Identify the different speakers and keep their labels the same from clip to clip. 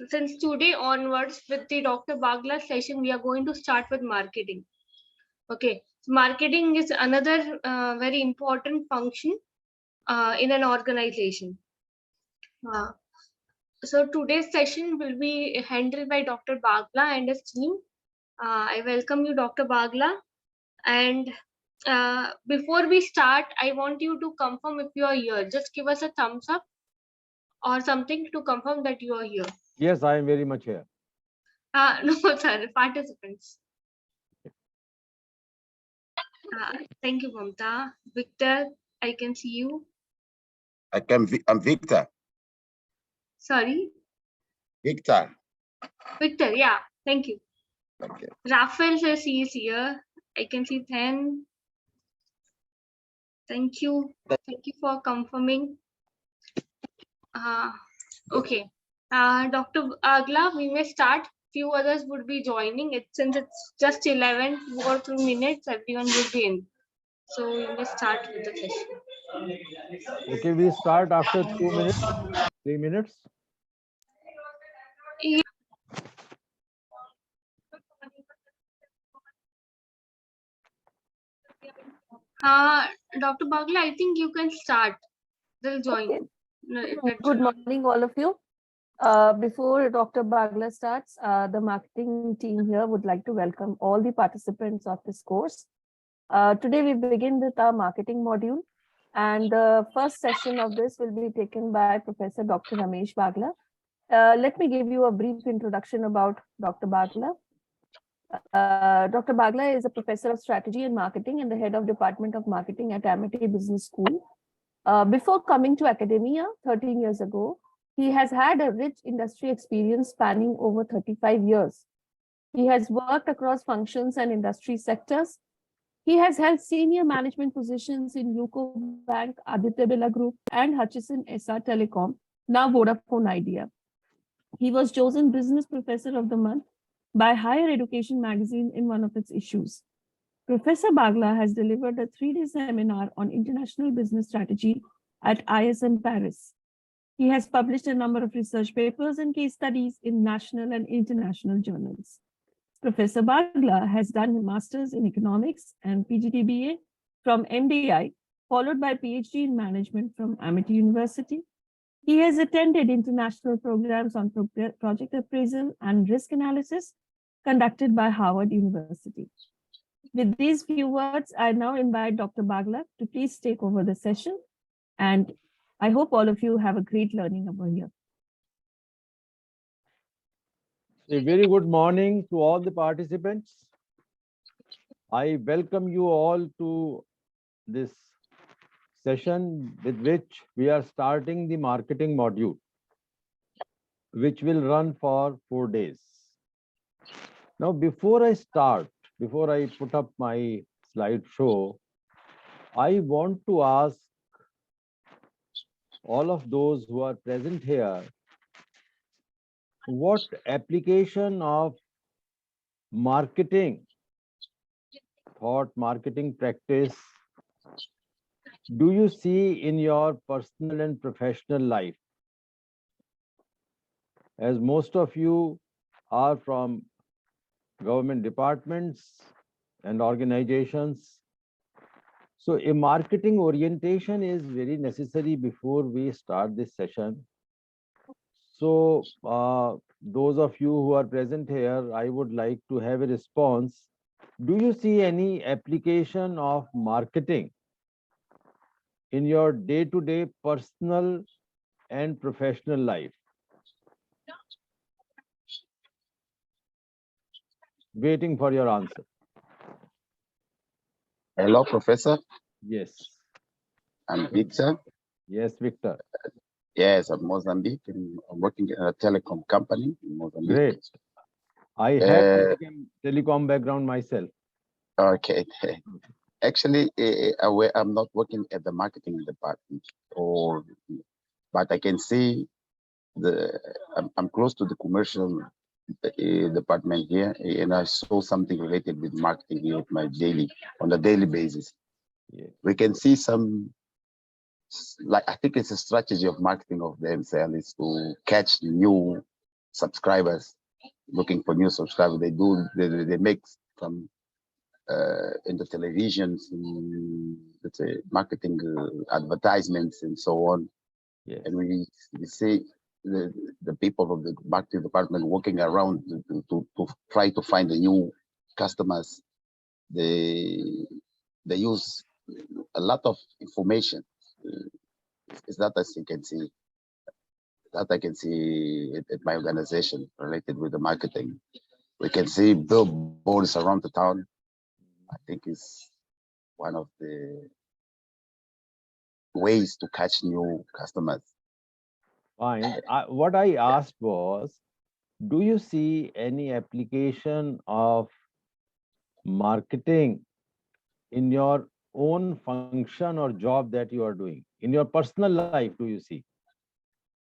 Speaker 1: since today onwards with the Dr. Bagla session, we are going to start with marketing. Okay, marketing is another very important function in an organization. So today's session will be handled by Dr. Bagla and his team. I welcome you, Dr. Bagla. And before we start, I want you to confirm if you are here. Just give us a thumbs up or something to confirm that you are here.
Speaker 2: Yes, I am very much here.
Speaker 1: No, sir, participants. Thank you, Mamta. Victor, I can see you.
Speaker 3: I'm Victor.
Speaker 1: Sorry?
Speaker 3: Victor.
Speaker 1: Victor, yeah, thank you.
Speaker 3: Okay.
Speaker 1: Raphael says he is here. I can see 10. Thank you. Thank you for confirming. Okay. Dr. Agla, we may start. Few others would be joining. Since it's just 11 or 2 minutes, everyone will be in. So we may start with the session.
Speaker 2: Okay, we start after 2 minutes, 3 minutes.
Speaker 1: Yeah. Dr. Bagla, I think you can start. They'll join.
Speaker 4: Okay.
Speaker 1: No,
Speaker 4: Good morning, all of you. Before Dr. Bagla starts, the marketing team here would like to welcome all the participants of this course. Today we begin with our marketing module, and the first session of this will be taken by Professor Dr. Ramesh Bagla. Let me give you a brief introduction about Dr. Bagla. Dr. Bagla is a professor of strategy and marketing and the head of Department of Marketing at Amity Business School. Before coming to academia 13 years ago, he has had a rich industry experience spanning over 35 years. He has worked across functions and industry sectors. He has held senior management positions in UCO Bank, Aditya Birla Group, and Hutchison SR Telecom, now Vodafone Idea. He was chosen Business Professor of the Month by Higher Education magazine in one of its issues. Professor Bagla has delivered a 3-day seminar on international business strategy at ISM Paris. He has published a number of research papers and case studies in national and international journals. Professor Bagla has done a master's in economics and PGDBA from MDI, followed by PhD in management from Amity University. He has attended international programs on project appraisal and risk analysis conducted by Harvard University. With these few words, I now invite Dr. Bagla to please take over the session. And I hope all of you have a great learning over here.
Speaker 2: A very good morning to all the participants. I welcome you all to this session with which we are starting the marketing module, which will run for 4 days. Now, before I put up my slideshow, I want to ask all of those who are present here, what application of marketing, thought, marketing practice do you see in your personal and professional life? As most of you are from government departments and organizations, so a marketing orientation is very necessary before we start this session. So those of you who are present here, I would like to have a response. Do you see any application of marketing in your day-to-day personal and professional life? Waiting for your answer.
Speaker 3: Hello, Professor.
Speaker 2: Yes.
Speaker 3: I'm Victor.
Speaker 2: Yes, Victor.
Speaker 3: Yes, I'm Mozambique. I'm working at a telecom company in Mozambique.
Speaker 2: Great. I have telecom background myself.
Speaker 3: Okay. Actually, I'm not working at the marketing department, but I can see I'm close to the commercial department here, and I saw something related with marketing here on a daily basis.
Speaker 2: Yeah.
Speaker 3: We can see some, like, I think it's a strategy of marketing of themselves is to catch new subscribers, looking for new subscribers. They make some in the televisions, let's say marketing advertisements and so on.
Speaker 2: Yes.
Speaker 3: And we see the people of the marketing department working around to try to find the new customers. They use a lot of information. Is that as you can see, that I can see at my organization related with the marketing. We can see billboards around the town. I think is one of the ways to catch new customers.
Speaker 2: Fine. What I asked was, do you see any application of marketing in your own function or job that you are doing? In your personal life, do you see?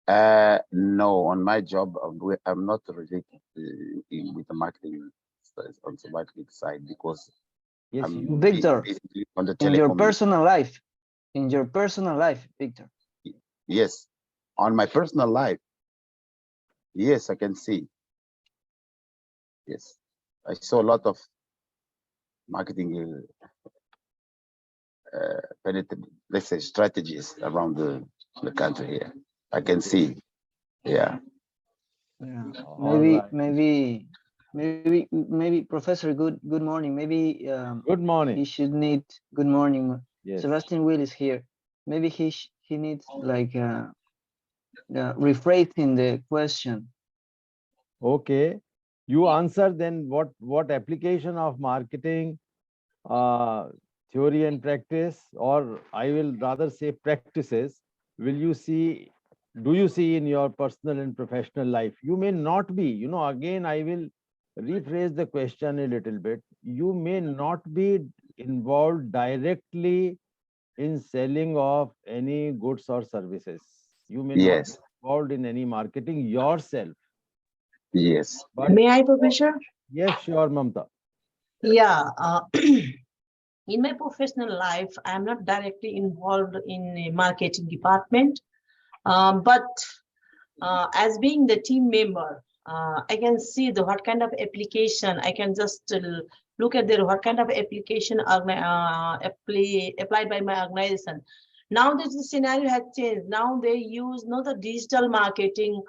Speaker 3: No, on my job, I'm not related with the marketing on the marketing side because
Speaker 2: Yes,
Speaker 3: I'm
Speaker 2: you,
Speaker 5: Victor,
Speaker 3: basically on the
Speaker 5: in your
Speaker 3: telecom.
Speaker 5: personal life, Victor.
Speaker 3: Yes, on my personal life. Yes, I can see. Yes, I saw a lot of marketing, let's say, strategies around the country here. I can see. Yeah.
Speaker 5: Yeah.
Speaker 2: all right.
Speaker 5: Maybe Professor, good morning. Maybe
Speaker 2: Good morning.
Speaker 5: he should need good morning.
Speaker 2: Yes.
Speaker 5: Sebastian Will is here. Maybe he needs like rephrasing the question.
Speaker 2: Okay. You answer then what application of marketing theory and practice, or I will rather say practices, will you see, do you see in your personal and professional life? You may not be, again, I will rephrase the question a little bit. You may not be involved directly in selling of any goods or services. You may not
Speaker 3: Yes.
Speaker 2: be involved in any marketing yourself.
Speaker 3: Yes.
Speaker 2: But
Speaker 6: May I, Professor?
Speaker 2: yes, sure, Mamta.
Speaker 6: Yeah. In my professional life, I am not directly involved in a marketing department, but as being the team member, I can see what kind of application I can just look at what kind of application applied by my organization. Now this scenario has changed. Now they use the digital marketing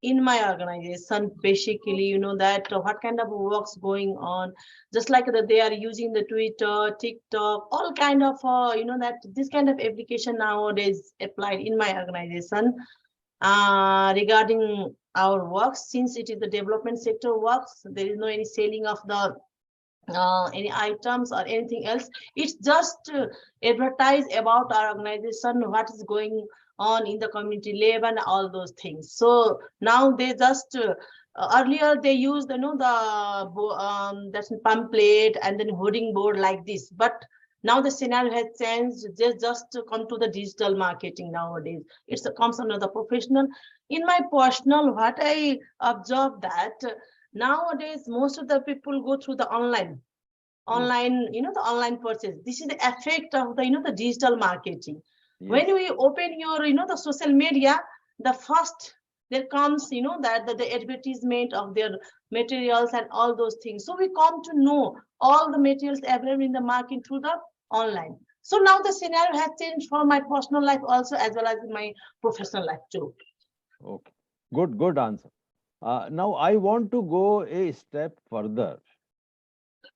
Speaker 6: in my organization. Basically, that what kind of works going on, just like that they are using the Twitter, TikTok, all kind of that this kind of application nowadays applied in my organization regarding our works. Since it is the development sector works, there is no any selling of the any items or anything else. It's just advertise about our organization, what is going on in the community lab and all those things. So now they just earlier they used that's pamphlet and then hoarding board like this, but now the scenario has changed. They just come to the digital marketing nowadays. It comes under the professional. In my personal, what I observed that nowadays most of the people go through the online, the online purchase. This is the effect of the the digital marketing.
Speaker 2: Yes.
Speaker 6: When we open your the social media, the first there comes that the advertisement of their materials and all those things. So we come to know all the materials available in the market through the online. So now the scenario has changed for my personal life also, as well as my professional life too.
Speaker 2: Okay, good answer. Now I want to go a step further.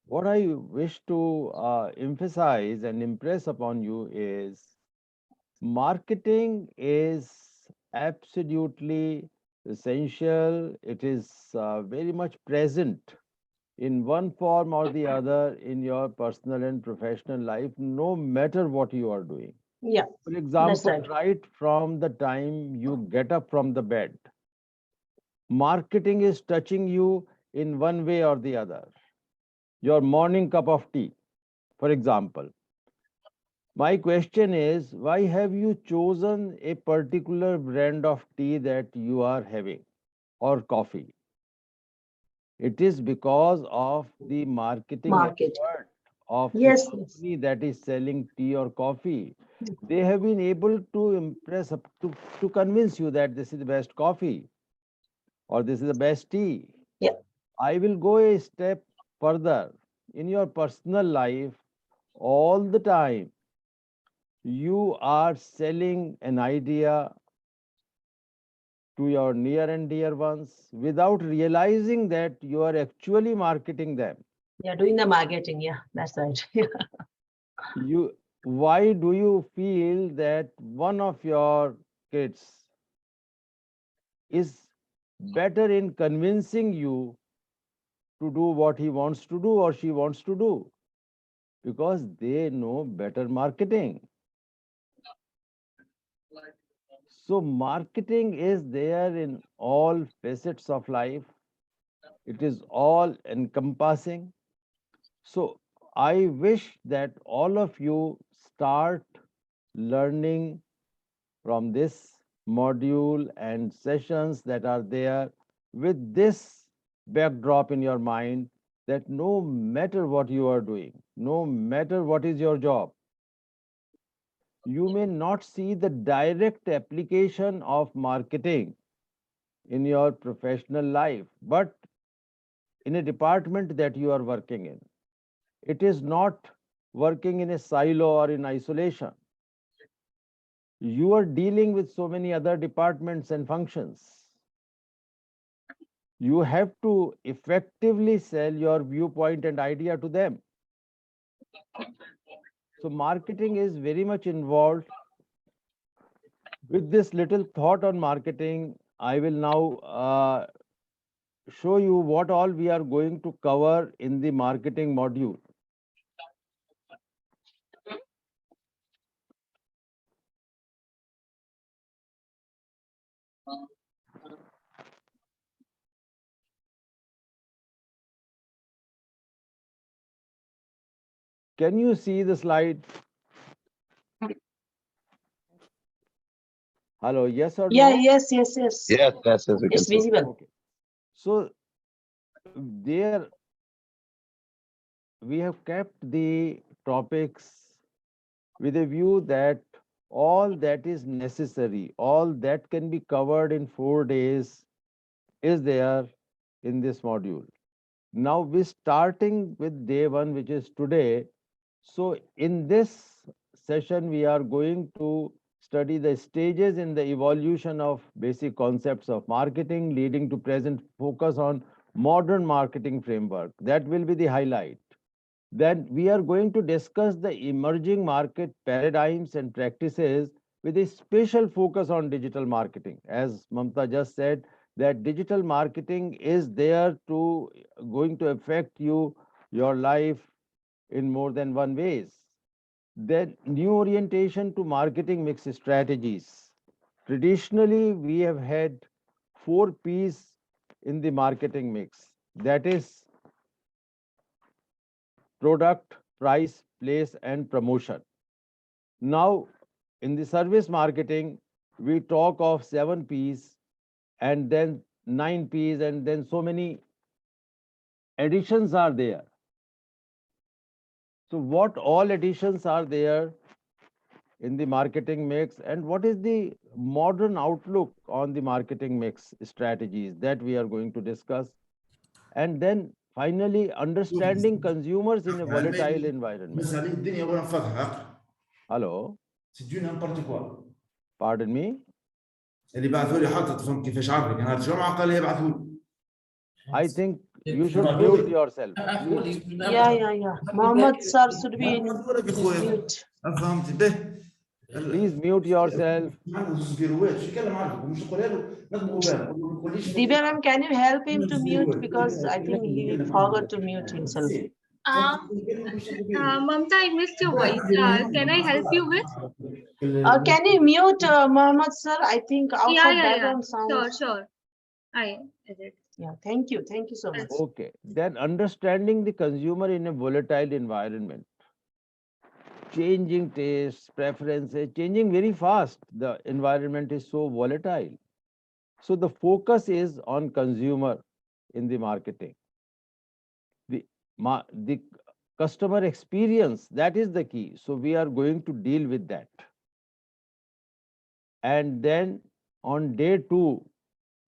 Speaker 2: What I wish to emphasize and impress upon you is marketing is absolutely essential. It is very much present in one form or the other in your personal and professional life, no matter what you are doing.
Speaker 6: Yeah.
Speaker 2: For example,
Speaker 6: right.
Speaker 2: right from the time you get up from the bed, marketing is touching you in one way or the other. Your morning cup of tea, for example. My question is, why have you chosen a particular brand of tea that you are having or coffee? It is because of the marketing
Speaker 6: Market.
Speaker 2: effort of the
Speaker 6: Yes.
Speaker 2: company that is selling tea or coffee. They have been able to impress, to convince you that this is the best coffee. or this is the best tea.
Speaker 6: Yeah.
Speaker 2: I will go a step further. In your personal life, all the time, you are selling an idea to your near and dear ones without realizing that you are actually marketing them.
Speaker 6: Yeah, doing the marketing. Yeah, that's right.
Speaker 2: Why do you feel that one of your kids is better in convincing you to do what he wants to do or she wants to do? Because they know better marketing. So marketing is there in all facets of life. It is all encompassing. So I wish that all of you start learning from this module and sessions that are there with this backdrop in your mind, that no matter what you are doing, no matter what is your job, you may not see the direct application of marketing in your professional life, but in a department that you are working in, it is not working in a silo or in isolation. You are dealing with so many other departments and functions. You have to effectively sell your viewpoint and idea to them. So marketing is very much involved. With this little thought on marketing, I will now show you what all we are going to cover in the marketing module. Can you see the slide? Hello, yes or
Speaker 6: Yeah,
Speaker 2: no?
Speaker 6: yes.
Speaker 3: Yes, yes, we can
Speaker 6: It's
Speaker 3: see.
Speaker 6: visible.
Speaker 2: Okay. So there we have kept the topics with a view that all that is necessary, all that can be covered in 4 days is there in this module. Now we're starting with day 1, which is today. So in this session, we are going to study the stages in the evolution of basic concepts of marketing, leading to present focus on modern marketing framework. That will be the highlight. Then we are going to discuss the emerging market paradigms and practices with a special focus on digital marketing. As Mamta just said, that digital marketing is there to going to affect your life in more than one ways. Then new orientation to marketing mix strategies. Traditionally, we have had 4 P's in the marketing mix. That is product, price, place, and promotion. Now, in the service marketing, we talk of 7 P's and then 9 P's, and then so many additions are there. So, what all additions are there in the marketing mix, and what is the modern outlook on the marketing mix strategies that we are going to discuss? And then finally, understanding consumers in a volatile environment.
Speaker 7: بس عليه الدنيا وانا فاتحه اقرا
Speaker 2: Hello,
Speaker 7: سجلني نمبر كوا
Speaker 2: pardon me.
Speaker 7: اللي بعثوا لي حاطط فهم كيفاش عرفك نهار الجمعه قال لي ابعثوا لي
Speaker 2: I think you should mute yourself.
Speaker 6: Yeah. Mohammed sir should be in
Speaker 7: لك اخويا
Speaker 6: mute.
Speaker 7: فهمت به
Speaker 2: Please mute yourself.
Speaker 7: عنده زبيروات شو يتكلم عنك ومش تقول له نظموا بالك ما تقوليش
Speaker 6: Divyanam, can you help him to mute because I think he forgot to mute himself.
Speaker 1: Mamta, I missed your voice. Can I help you with?
Speaker 6: Can you mute Mohammed sir? I think outside background sounds.
Speaker 1: Sure. I did.
Speaker 6: Yeah, thank you so much.
Speaker 2: Okay, then understanding the consumer in a volatile environment. Changing tastes, preferences, changing very fast. The environment is so volatile. So the focus is on consumer in the marketing. The customer experience, that is the key. So we are going to deal with that. And then on day 2,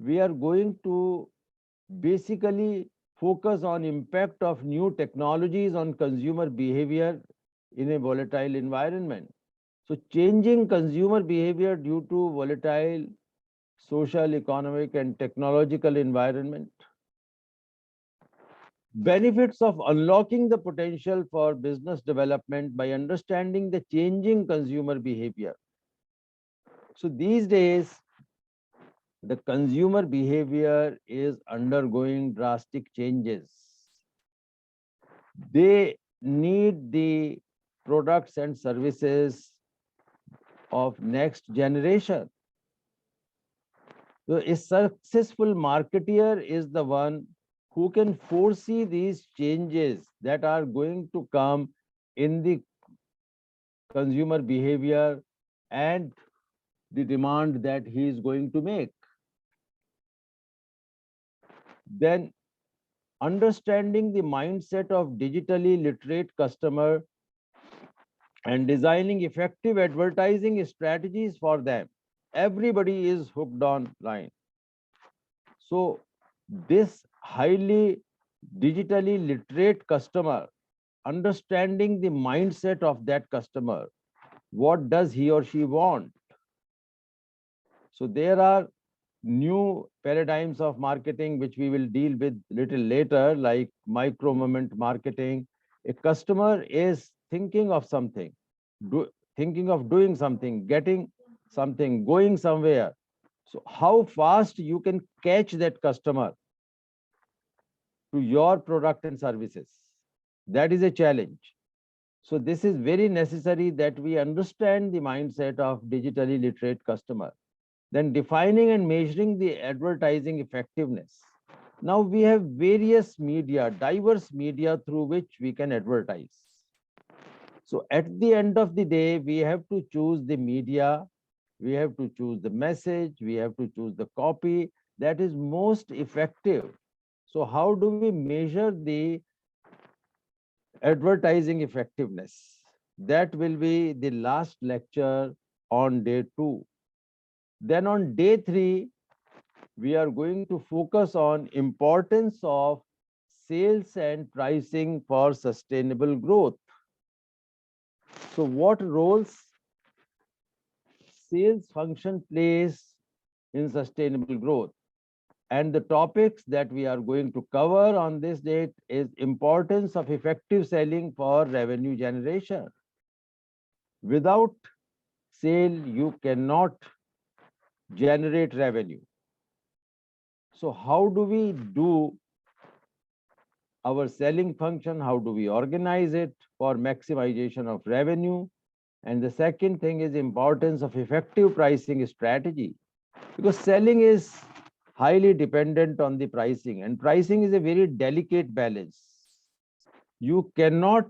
Speaker 2: we are going to basically focus on impact of new technologies on consumer behavior in a volatile environment. So changing consumer behavior due to volatile social, economic, and technological environment. Benefits of unlocking the potential for business development by understanding the changing consumer behavior. So these days, the consumer behavior is undergoing drastic changes. They need the products and services of next generation. So a successful marketer is the one who can foresee these changes that are going to come in the consumer behavior and the demand that he is going to make. Then understanding the mindset of digitally literate customer and designing effective advertising strategies for them. Everybody is hooked online. So this highly digitally literate customer, understanding the mindset of that customer, what does he or she want? So there are new paradigms of marketing which we will deal with little later, like micro moment marketing. A customer is thinking of something, thinking of doing something, getting something, going somewhere. So how fast you can catch that customer to your product and services? That is a challenge. So this is very necessary that we understand the mindset of digitally literate customer. Then defining and measuring the advertising effectiveness. Now we have various media, diverse media through which we can advertise. So at the end of the day, we have to choose the media, we have to choose the message, we have to choose the copy that is most effective. So how do we measure the advertising effectiveness? That will be the last lecture on day 2. Then on day 3, we are going to focus on importance of sales and pricing for sustainable growth. So what roles sales function plays in sustainable growth? And the topics that we are going to cover on this date is importance of effective selling for revenue generation. Without sale, you cannot generate revenue. So how do we do our selling function? How do we organize it for maximization of revenue? And the second thing is importance of effective pricing strategy, because selling is highly dependent on the pricing, and pricing is a very delicate balance. You cannot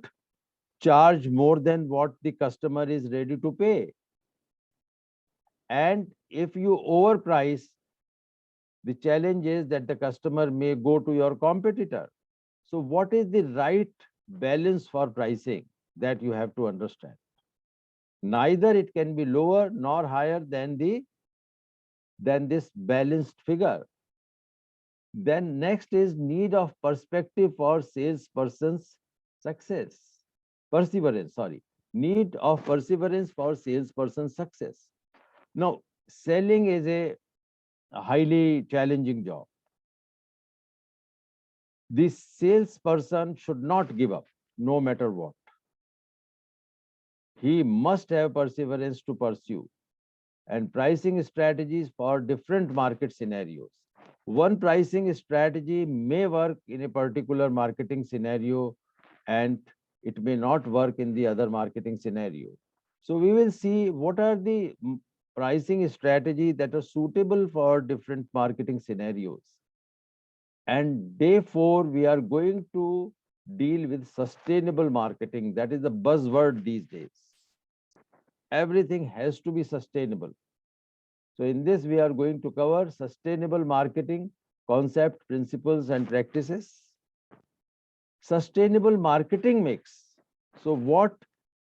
Speaker 2: charge more than what the customer is ready to pay. And if you overprice, the challenge is that the customer may go to your competitor. So what is the right balance for pricing that you have to understand? Neither it can be lower nor higher than this balanced figure. Then next is need of perspective for salesperson's success. Perseverance, sorry. Need of perseverance for salesperson's success. Now, selling is a highly challenging job. The salesperson should not give up, no matter what. He must have perseverance to pursue and pricing strategies for different market scenarios. One pricing strategy may work in a particular marketing scenario and it may not work in the other marketing scenario. So we will see what are the pricing strategies that are suitable for different marketing scenarios. And day 4, we are going to deal with sustainable marketing. That is the buzzword these days. Everything has to be sustainable. So in this, we are going to cover sustainable marketing, concept, principles, and practices. Sustainable marketing mix. So what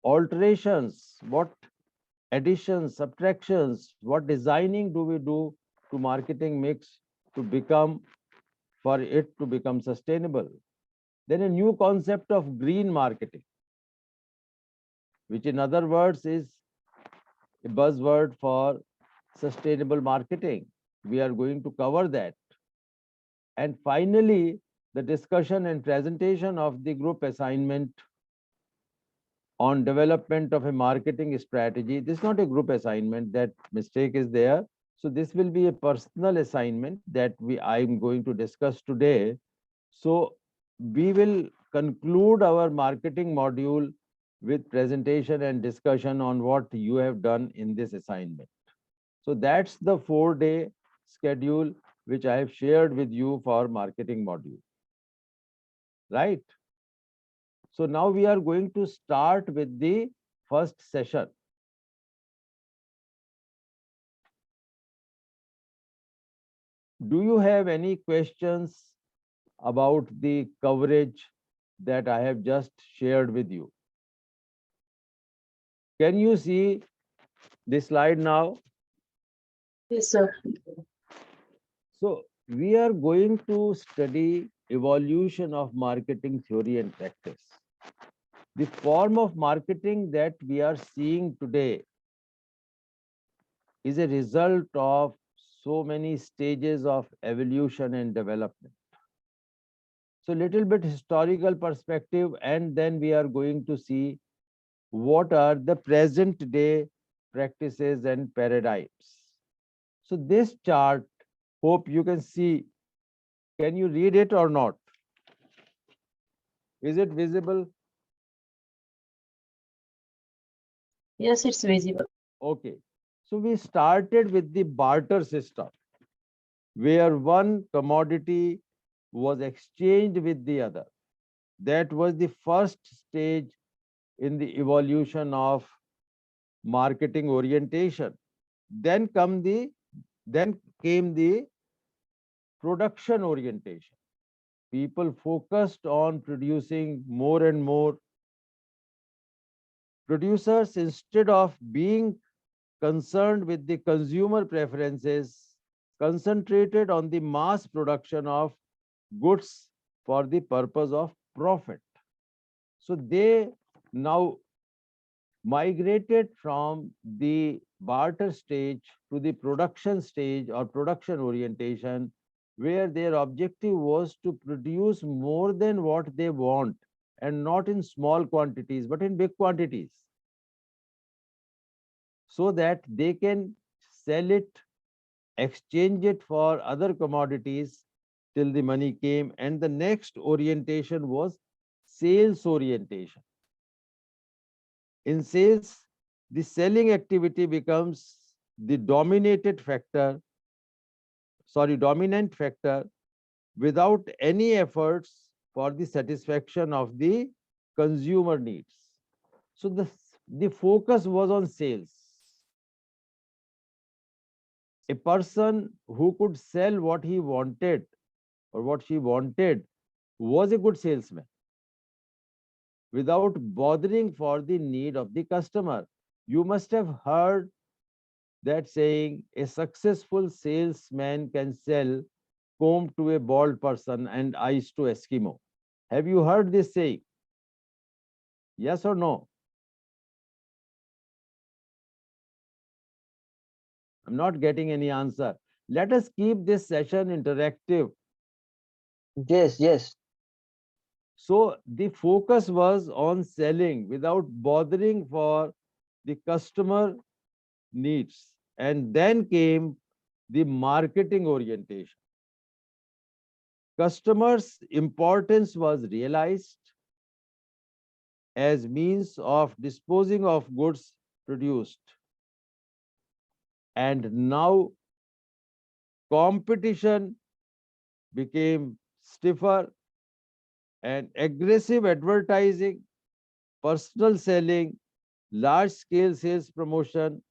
Speaker 2: alterations, what additions, subtractions, what designing do we do to marketing mix for it to become sustainable. Then a new concept of green marketing, which in other words is a buzzword for sustainable marketing. We are going to cover that. And finally, the discussion and presentation of the group assignment on development of a marketing strategy. This is not a group assignment, that mistake is there. So this will be a personal assignment that I'm going to discuss today. So we will conclude our marketing module with presentation and discussion on what you have done in this assignment. So that's the 4-day schedule which I have shared with you for marketing module. Right? So now we are going to start with the first session. Do you have any questions about the coverage that I have just shared with you? Can you see the slide now?
Speaker 6: Yes, sir.
Speaker 2: So we are going to study evolution of marketing theory and practice. The form of marketing that we are seeing today is a result of so many stages of evolution and development. So little bit historical perspective, and then we are going to see what are the present day practices and paradigms. So this chart, hope you can see. Can you read it or not? Is it visible?
Speaker 6: Yes, it's visible.
Speaker 2: Okay. So we started with the barter system, where one commodity was exchanged with the other. That was the first stage in the evolution of marketing orientation. Then came the production orientation. People focused on producing more and more. Producers, instead of being concerned with the consumer preferences, concentrated on the mass production of goods for the purpose of profit. So they now migrated from the barter stage to the production stage or production orientation, where their objective was to produce more than what they want, and not in small quantities, but in big quantities, so that they can sell it, exchange it for other commodities till the money came. And the next orientation was sales orientation. In sales, the selling activity becomes the dominant factor without any efforts for the satisfaction of the consumer needs. So the focus was on sales. A person who could sell what he wanted or what she wanted was a good salesman, without bothering for the need of the customer. You must have heard that saying, a successful salesman can sell comb to a bald person and ice to Eskimo. Have you heard this saying? Yes or no? I'm not getting any answer. Let us keep this session interactive.
Speaker 5: Yes, yes.
Speaker 2: So the focus was on selling without bothering for the customer needs. And then came the marketing orientation. Customers' importance was realized as means of disposing of goods produced. And now competition became stiffer, and aggressive advertising, personal selling, large scale sales promotion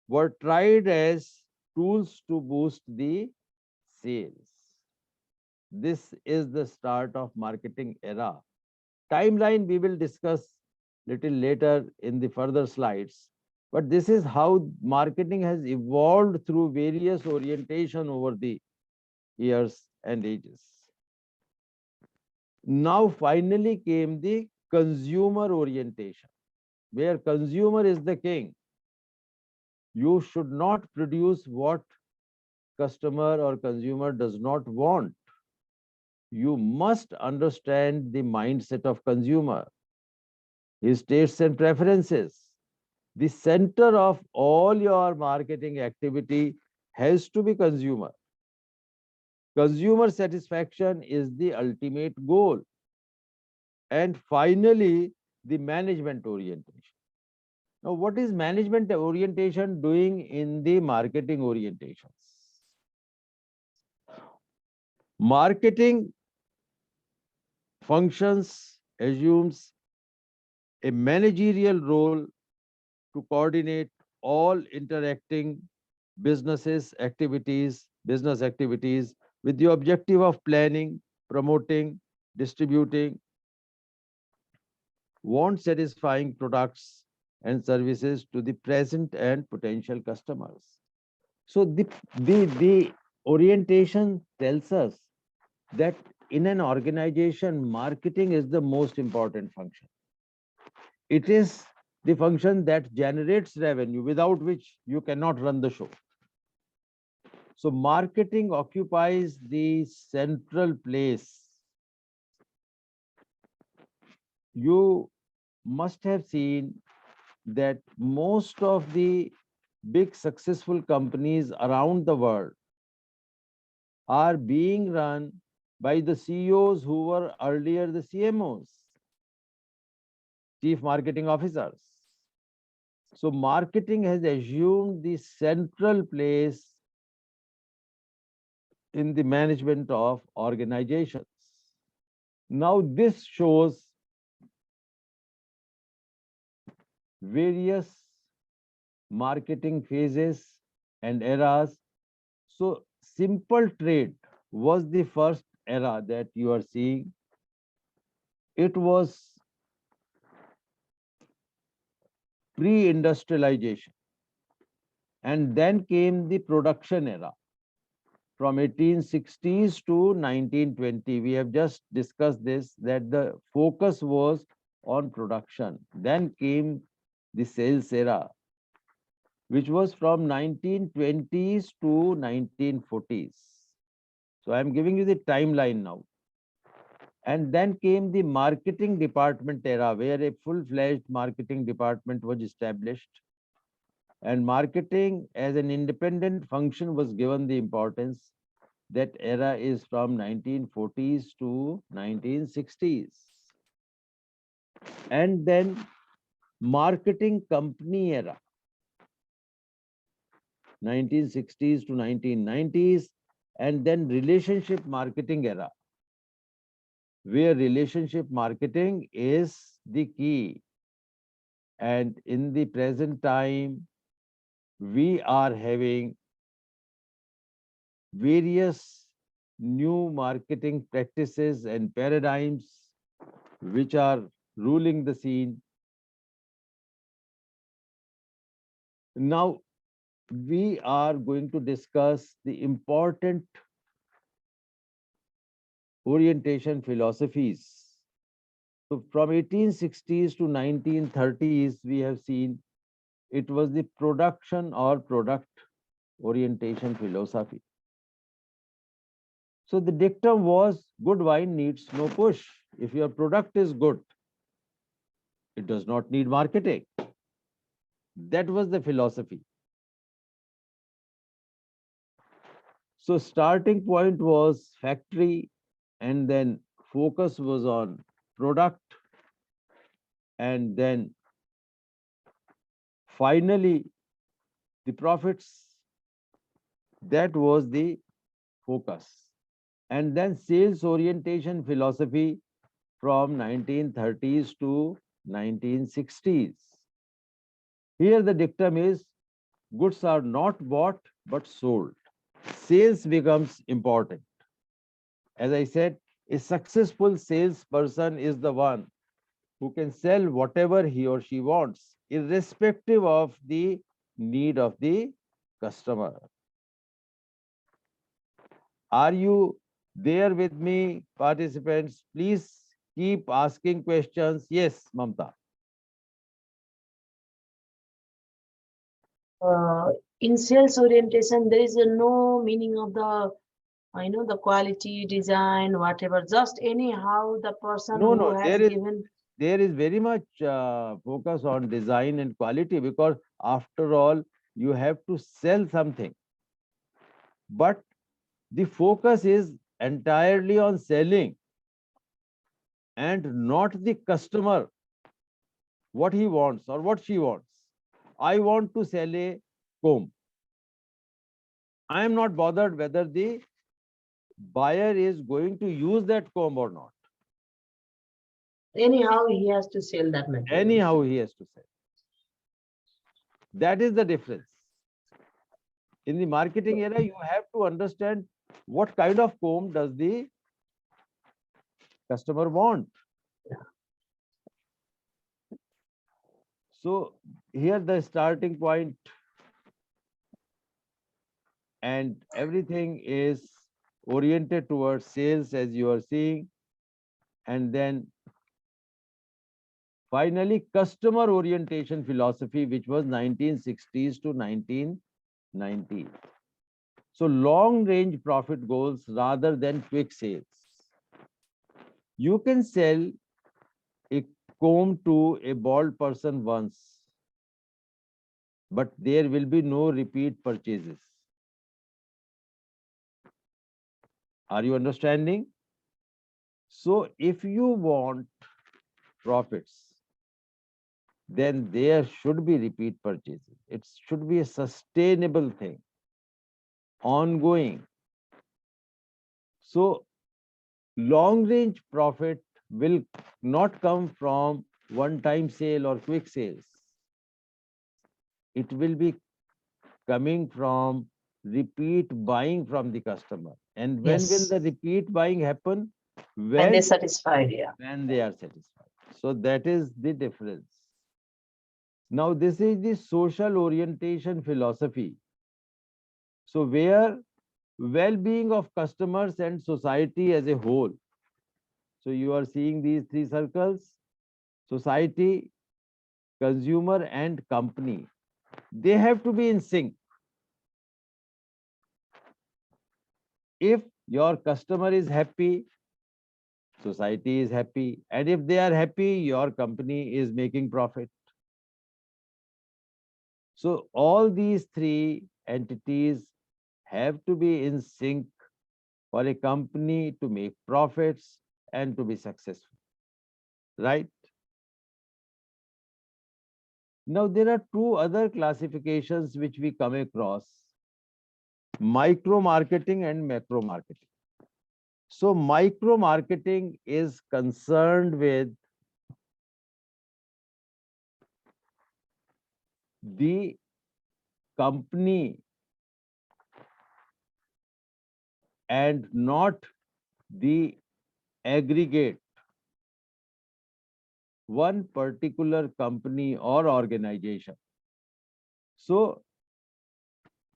Speaker 2: were tried as tools to boost the sales. This is the start of marketing era. Timeline we will discuss little later in the further slides. But this is how marketing has evolved through various orientation over the years and ages. Now finally came the consumer orientation, where consumer is the king. You should not produce what customer or consumer does not want. You must understand the mindset of consumer, his tastes and preferences. The center of all your marketing activity has to be consumer. Consumer satisfaction is the ultimate goal. And finally, the management orientation. Now, what is management orientation doing in the marketing orientations? Marketing functions assumes a managerial role to coordinate all interacting business activities with the objective of planning, promoting, distributing, want satisfying products and services to the present and potential customers. So the orientation tells us that in an organization, marketing is the most important function. It is the function that generates revenue, without which you cannot run the show. So marketing occupies the central place. You must have seen that most of the big successful companies around the world are being run by the CEOs who were earlier the CMOs, Chief Marketing Officers. So marketing has assumed the central place in the management of organizations. Now this shows various marketing phases and eras. So simple trade was the first era that you are seeing. It was pre-industrialization. And then came the production era from 1860s to 1920. We have just discussed this, that the focus was on production. Then came the sales era, which was from 1920s to 1940s. So I am giving you the timeline now. And then came the marketing department era, where a full-fledged marketing department was established. And marketing as an independent function was given the importance. That era is from 1940s to 1960s. And then marketing company era, 1960s to 1990s. And then relationship marketing era, where relationship marketing is the key. And in the present time, we are having various new marketing practices and paradigms which are ruling the scene. Now, we are going to discuss the important orientation philosophies. So from 1860s to 1930s, we have seen it was the production or product orientation philosophy. So the dictum was, good wine needs no push. If your product is good, it does not need marketing. That was the philosophy. So starting point was factory, and then focus was on product, and then finally the profits. That was the focus. And then sales orientation philosophy from 1930s to 1960s. Here the dictum is, goods are not bought but sold. Sales becomes important. As I said, a successful salesperson is the one who can sell whatever he or she wants. irrespective of the need of the customer. Are you there with me, participants? Please keep asking questions. Yes, Mamta.
Speaker 6: In sales orientation, there is no meaning of the, the quality, design, whatever, just anyhow the person
Speaker 2: No,
Speaker 6: who
Speaker 2: no,
Speaker 6: has given.
Speaker 2: there is very much focus on design and quality, because after all, you have to sell something. But the focus is entirely on selling and not the customer, what he wants or what she wants. I want to sell a comb. I am not bothered whether the buyer is going to use that comb or not.
Speaker 6: Anyhow, he has to sell that material.
Speaker 2: Anyhow, he has to sell. That is the difference. In the marketing era, you have to understand what kind of comb does the customer want. So here the starting point, and everything is oriented towards sales, as you are seeing. And then finally, customer orientation philosophy, which was 1960s to 1990s. So long range profit goals rather than quick sales. You can sell a comb to a bald person once, but there will be no repeat purchases. Are you understanding? So if you want profits, then there should be repeat purchases. It should be a sustainable thing, ongoing. So long range profit will not come from one-time sale or quick sales. It will be coming from repeat buying from the customer. And when will
Speaker 6: Yes.
Speaker 2: the repeat buying happen?
Speaker 6: And
Speaker 2: When
Speaker 6: they're satisfied, yeah.
Speaker 2: when they are satisfied. So that is the difference. Now, this is the social orientation philosophy. So where well-being of customers and society as a whole. So you are seeing these three circles: society, consumer, and company. They have to be in sync. If your customer is happy, society is happy. And if they are happy, your company is making profit. So all these three entities have to be in sync for a company to make profits and to be successful, right? Now, there are two other classifications which we come across: micro marketing and macro marketing. So micro marketing is concerned with the company and not the aggregate, one particular company or organization. So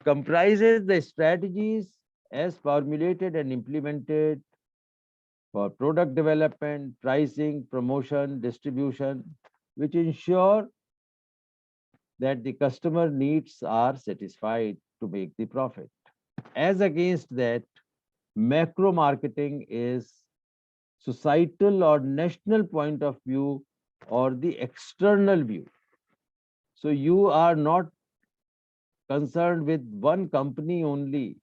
Speaker 2: comprises the strategies as formulated and implemented for product development, pricing, promotion, distribution, which ensure that the customer needs are satisfied to make the profit. As against that, macro marketing is societal or national point of view or the external view. So you are not concerned with one company only.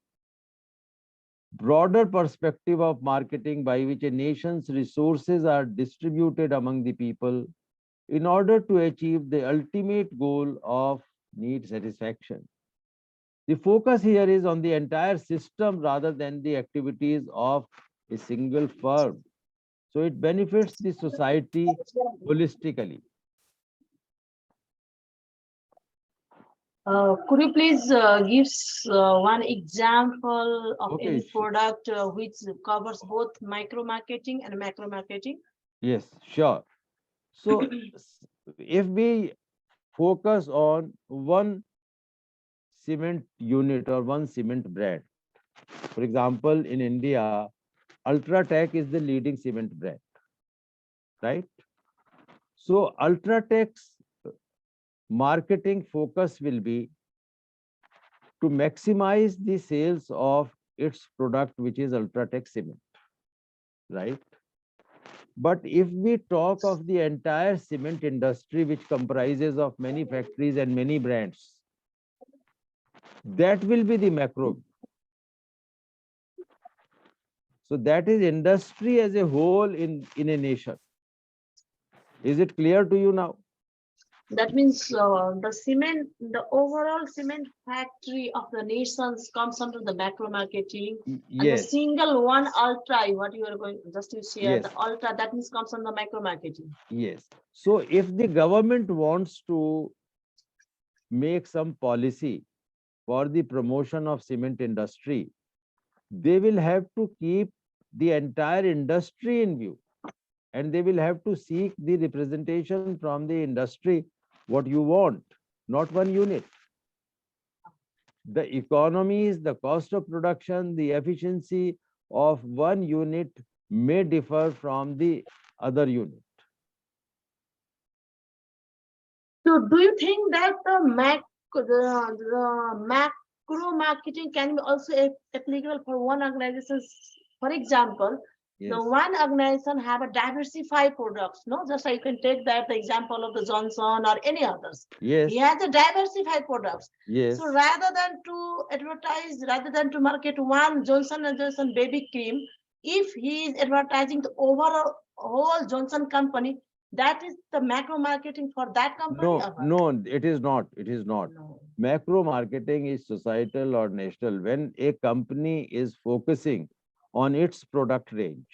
Speaker 2: Broader perspective of marketing by which a nation's resources are distributed among the people in order to achieve the ultimate goal of need satisfaction. The focus here is on the entire system rather than the activities of a single firm. So it benefits the society holistically.
Speaker 6: Could you please give one example of
Speaker 2: Okay,
Speaker 6: any
Speaker 2: sure.
Speaker 6: product which covers both micro marketing and macro marketing?
Speaker 2: Yes, sure. So if we focus on one cement unit or one cement brand. For example, in India, Ultratech is the leading cement brand, right? So Ultratech's marketing focus will be to maximize the sales of its product, which is Ultratech cement, right? But if we talk of the entire cement industry, which comprises of many factories and many brands, that will be the macro. So that is industry as a whole in a nation. Is it clear to you now?
Speaker 6: That means the overall cement factory of the nations comes under the macro marketing. And the
Speaker 2: Yes,
Speaker 6: single one ultra, what you are going just to share,
Speaker 2: Yes.
Speaker 6: the ultra, that means comes under macro marketing.
Speaker 2: yes. So if the government wants to make some policy for the promotion of cement industry, they will have to keep the entire industry in view, and they will have to seek the representation from the industry what you want, not one unit. The economies, the cost of production, the efficiency of one unit may differ from the other unit.
Speaker 6: So do you think that the macro marketing can be also applicable for one organization? For example, the
Speaker 2: Yes,
Speaker 6: one organization have a diversified products, no? Just like you can take that the example of the Johnson or any others.
Speaker 2: yes,
Speaker 6: He has a diversified products.
Speaker 2: yes,
Speaker 6: So rather than to advertise, rather than to market one Johnson and Johnson baby cream, if he is advertising the overall whole Johnson company, that is the macro marketing for that company.
Speaker 2: no,
Speaker 6: or what?
Speaker 2: no, it is not, it is not.
Speaker 6: No.
Speaker 2: Macro marketing is societal or national. When a company is focusing on its product range,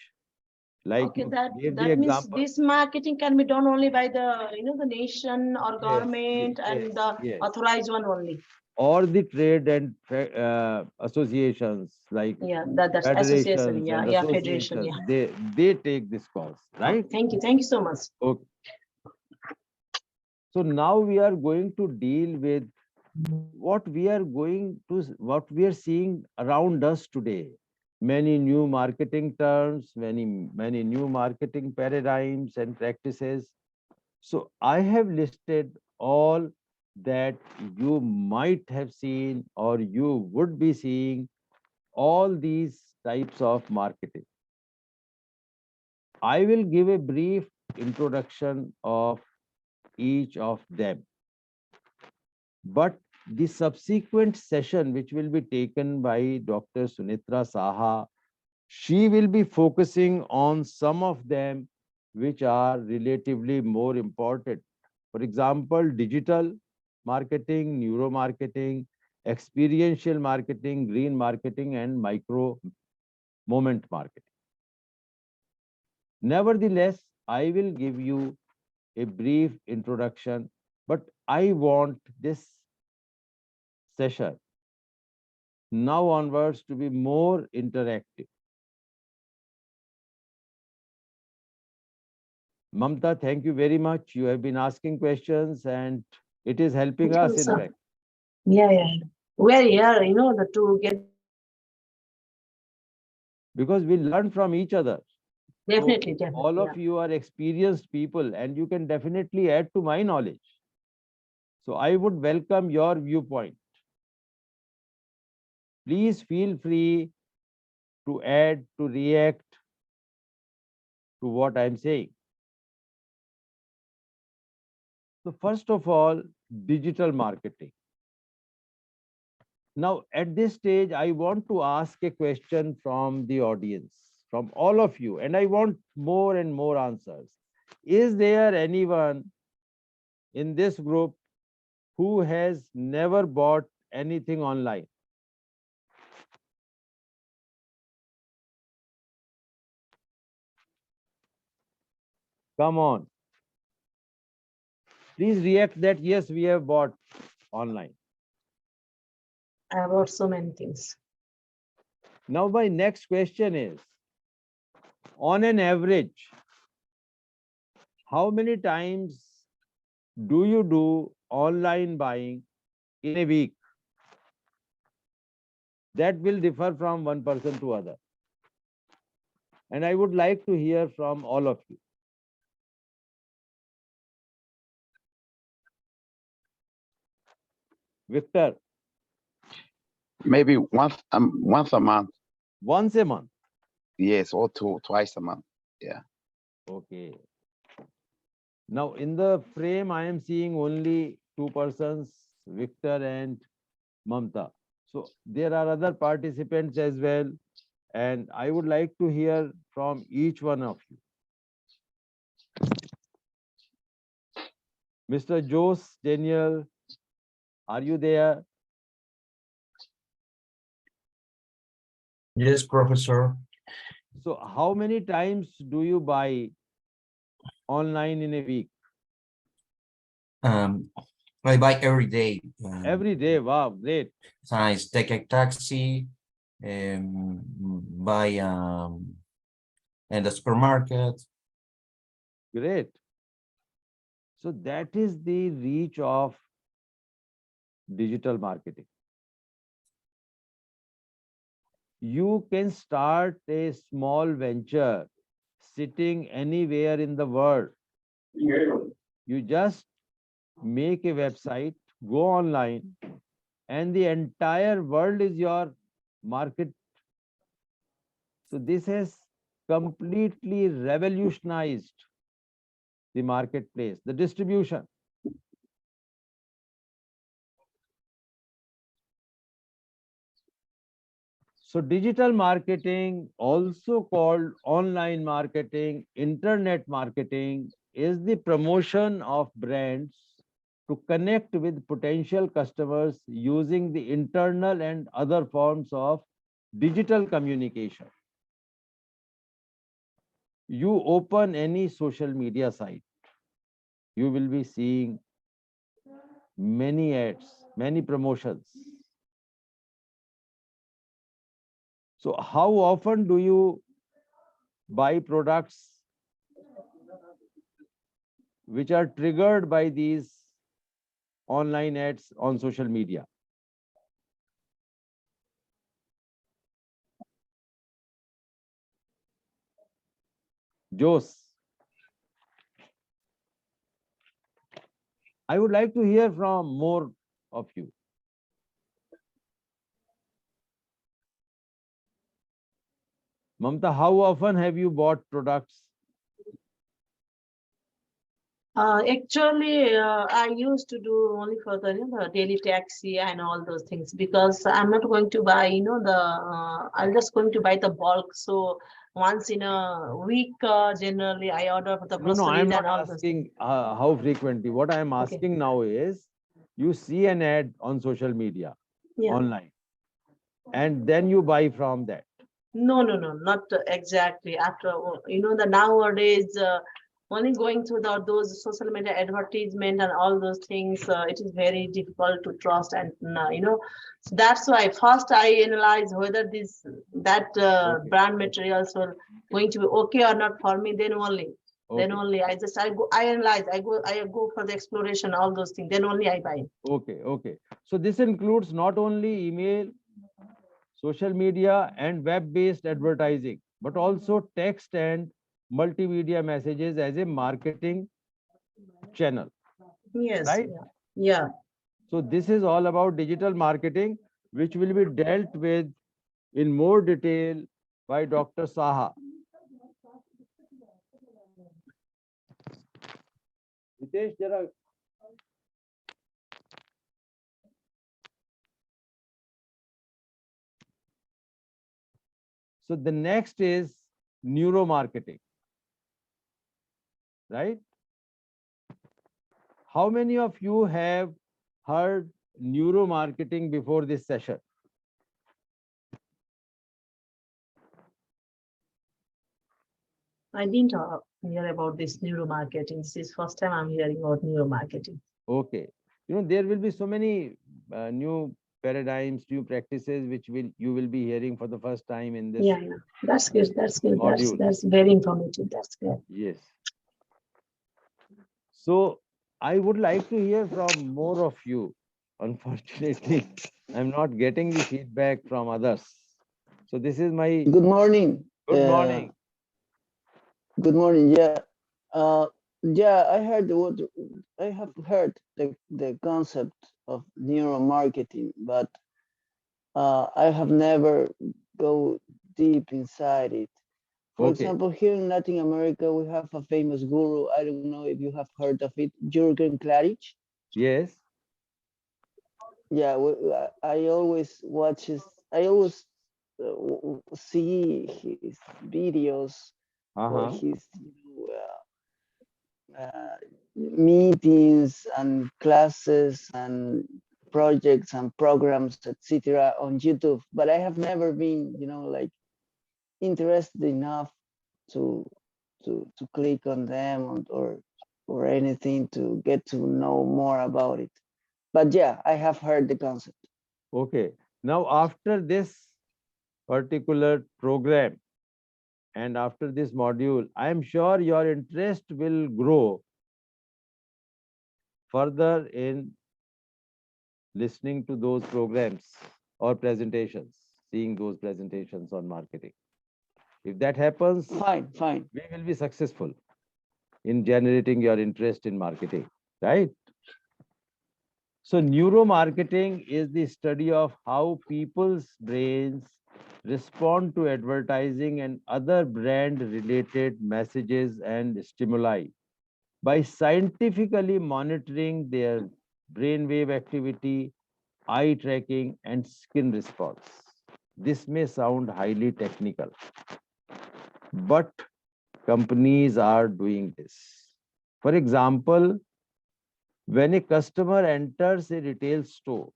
Speaker 2: like
Speaker 6: Okay,
Speaker 2: you
Speaker 6: that
Speaker 2: gave the
Speaker 6: means
Speaker 2: example.
Speaker 6: this marketing can be done only by the the nation or
Speaker 2: Yes,
Speaker 6: government and
Speaker 2: yes,
Speaker 6: the
Speaker 2: yes.
Speaker 6: authorized one only.
Speaker 2: Or the trade and associations like
Speaker 6: Yeah, that's association.
Speaker 2: federations
Speaker 6: Yeah,
Speaker 2: and
Speaker 6: yeah, federation.
Speaker 2: associations,
Speaker 6: Yeah.
Speaker 2: they take this calls, right?
Speaker 6: Thank you so much.
Speaker 2: Okay. So now we are going to deal with what we are seeing around us today. Many new marketing terms, many new marketing paradigms and practices. So I have listed all that you might have seen or you would be seeing all these types of marketing. I will give a brief introduction of each of them. But the subsequent session, which will be taken by Dr. Sunitra Saha, she will be focusing on some of them which are relatively more important. For example, digital marketing, neuromarketing, experiential marketing, green marketing, and micro moment marketing. Nevertheless, I will give you a brief introduction, but I want this session now onwards to be more interactive. Mamta, thank you very much. You have been asking questions and it is helping
Speaker 6: Thank
Speaker 2: us
Speaker 6: you,
Speaker 2: in
Speaker 6: sir.
Speaker 2: fact,
Speaker 6: Yeah. We're here, the to get
Speaker 2: because we learn from each other. So
Speaker 6: definitely.
Speaker 2: all of you are experienced people and you can definitely add to my knowledge. So I would welcome your viewpoint. Please feel free to add, to react to what I'm saying. So first of all, digital marketing. Now, at this stage, I want to ask a question from the audience, from all of you, and I want more and more answers. Is there anyone in this group who has never bought anything online? Come on. Please react that yes, we have bought online.
Speaker 6: I bought so many things.
Speaker 2: Now, my next question is, on an average, how many times do you do online buying in a week? That will differ from one person to other. And I would like to hear from all of you. Victor,
Speaker 3: Maybe once a month.
Speaker 2: once a month.
Speaker 3: Yes, or twice a month.
Speaker 2: Okay. Now in the frame, I am seeing only two persons, Victor and Mamta. So there are other participants as well. And I would like to hear from each one of you. Mr. Jose Daniel, are you there?
Speaker 8: Yes, Professor.
Speaker 2: So how many times do you buy online in a week?
Speaker 8: I buy every day.
Speaker 2: Every day. Wow, great.
Speaker 8: I take a taxi, buy in the supermarket.
Speaker 2: Great. So that is the reach of digital marketing. You can start a small venture sitting anywhere in the world. You just make a website, go online, and the entire world is your market. So this has completely revolutionized the marketplace, the distribution. So digital marketing, also called online marketing, internet marketing, is the promotion of brands to connect with potential customers using the internal and other forms of digital communication. You open any social media site, you will be seeing many ads, many promotions. So how often do you buy products which are triggered by these online ads on social media? Jose, I would like to hear from more of you. Mamta, how often have you bought products?
Speaker 6: Actually, I used to do only for the, the daily taxi and all those things, because I'm not going to buy, I'm just going to buy the bulk. So once in a week, generally I order for the
Speaker 2: No, I am
Speaker 6: groceries
Speaker 2: not
Speaker 6: and all those things.
Speaker 2: asking how frequently. What I am
Speaker 6: Okay.
Speaker 2: asking now is, you see an ad on social media,
Speaker 6: Yeah.
Speaker 2: online, and then you buy from that.
Speaker 6: No, not exactly. After, the nowadays, only going through those social media advertisement and all those things, it is very difficult to trust. And, so that's why first I analyze whether that
Speaker 2: Okay.
Speaker 6: brand materials will going to be okay or not for me, then only. Then
Speaker 2: Okay.
Speaker 6: only I analyze, I go for the exploration, all those things, then only I buy.
Speaker 2: Okay. So this includes not only email, social media, and web-based advertising, but also text and multimedia messages as a marketing channel.
Speaker 6: Yes.
Speaker 2: Right.
Speaker 6: Yeah.
Speaker 2: So this is all about digital marketing, which will be dealt with in more detail by Dr. Saha. Hitesh, jara. So the next is neuromarketing, right? How many of you have heard neuromarketing before this session?
Speaker 6: I didn't hear about this neuromarketing. This is first time I'm hearing about neuromarketing.
Speaker 2: Okay. There will be so many new paradigms, new practices, which you will be hearing for the first time in this.
Speaker 6: Yeah. That's good.
Speaker 2: Module.
Speaker 6: That's very informative. That's good.
Speaker 2: Yes. So I would like to hear from more of you. Unfortunately, I'm not getting the feedback from others. So this is my
Speaker 5: Good morning.
Speaker 2: good morning.
Speaker 5: Good morning. Yeah. Yeah, I heard what I have heard the concept of neuromarketing, but I have never go deep inside it. For
Speaker 2: Okay.
Speaker 5: example, here in Latin America, we have a famous guru. I don't know if you have heard of it, Jürgen Klarich.
Speaker 2: Yes.
Speaker 5: Yeah, I always watch his. I always see his videos or
Speaker 2: Uh-huh.
Speaker 5: his meetings and classes and projects and programs, etc., on YouTube. But I have never been, like interested enough to to click on them or anything to get to know more about it. But yeah, I have heard the concept.
Speaker 2: Okay. Now, after this particular program and after this module, I am sure your interest will grow further in listening to those programs or presentations, seeing those presentations on marketing. If that happens,
Speaker 5: Fine.
Speaker 2: we will be successful in generating your interest in marketing, right? So neuromarketing is the study of how people's brains respond to advertising and other brand related messages and stimuli by scientifically monitoring their brainwave activity, eye tracking, and skin response. This may sound highly technical, but companies are doing this. For example, when a customer enters a retail store,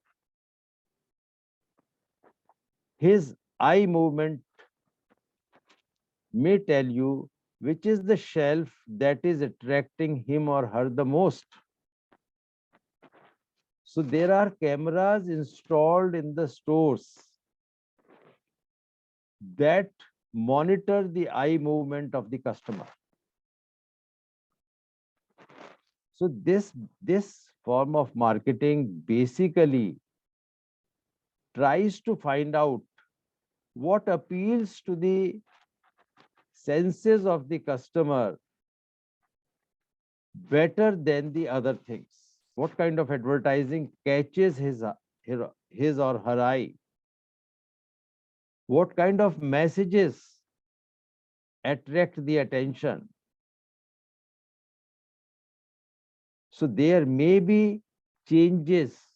Speaker 2: his eye movement may tell you which is the shelf that is attracting him or her the most. So there are cameras installed in the stores that monitor the eye movement of the customer. So this form of marketing basically tries to find out what appeals to the senses of the customer better than the other things. What kind of advertising catches his or her eye? What kind of messages attract the attention? So there may be changes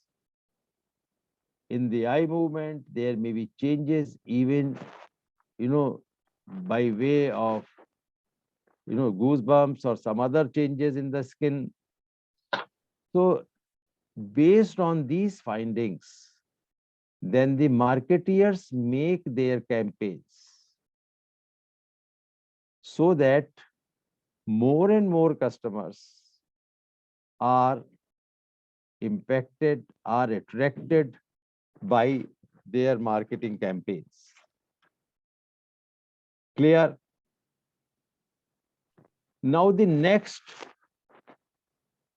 Speaker 2: in the eye movement, there may be changes even, by way of, goosebumps or some other changes in the skin. So based on these findings, then the marketeers make their campaigns so that more and more customers are impacted, are attracted by their marketing campaigns. Clear? Now the next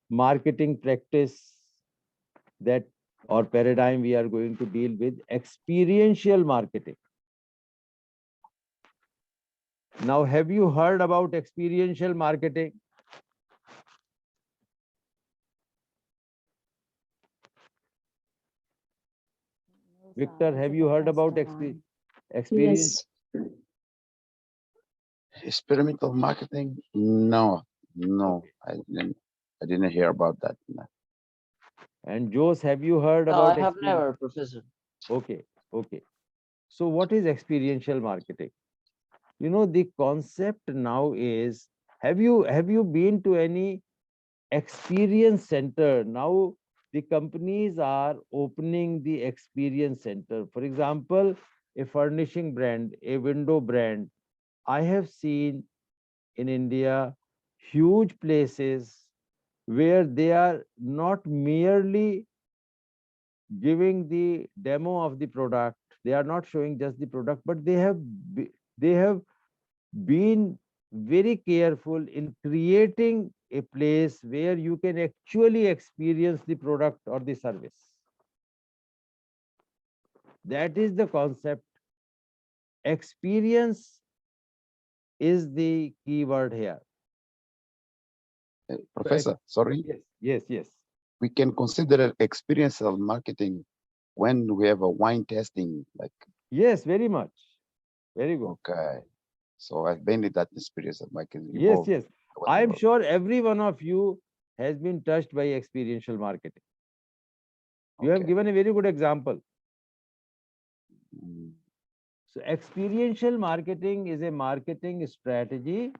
Speaker 2: marketing practice that or paradigm we are going to deal with, experiential marketing. Now, have you heard about experiential marketing? Victor, have you heard about experience?
Speaker 6: Yes.
Speaker 3: Experimental marketing? No, I didn't hear about that. No.
Speaker 2: And Jose, have you heard
Speaker 5: No,
Speaker 2: about
Speaker 5: I have never, Professor.
Speaker 2: Okay. So what is experiential marketing? The concept now is, have you been to any experience center? Now the companies are opening the experience center. For example, a furnishing brand, a window brand. I have seen in India huge places where they are not merely giving the demo of the product, they are not showing just the product, but they have been very careful in creating a place where you can actually experience the product or the service. That is the concept. Experience is the key word here.
Speaker 3: Professor, sorry,
Speaker 2: Yes.
Speaker 3: we can consider experiential marketing when we have a wine tasting, like,
Speaker 2: Yes, very much. Very good.
Speaker 3: okay. So I've been in that experiential marketing.
Speaker 2: Yes.
Speaker 3: involved. I was
Speaker 2: I am
Speaker 3: involved.
Speaker 2: sure every one of you has been touched by experiential marketing. You have
Speaker 3: Okay.
Speaker 2: given a very good example.
Speaker 3: Mm,
Speaker 2: So experiential marketing is a marketing strategy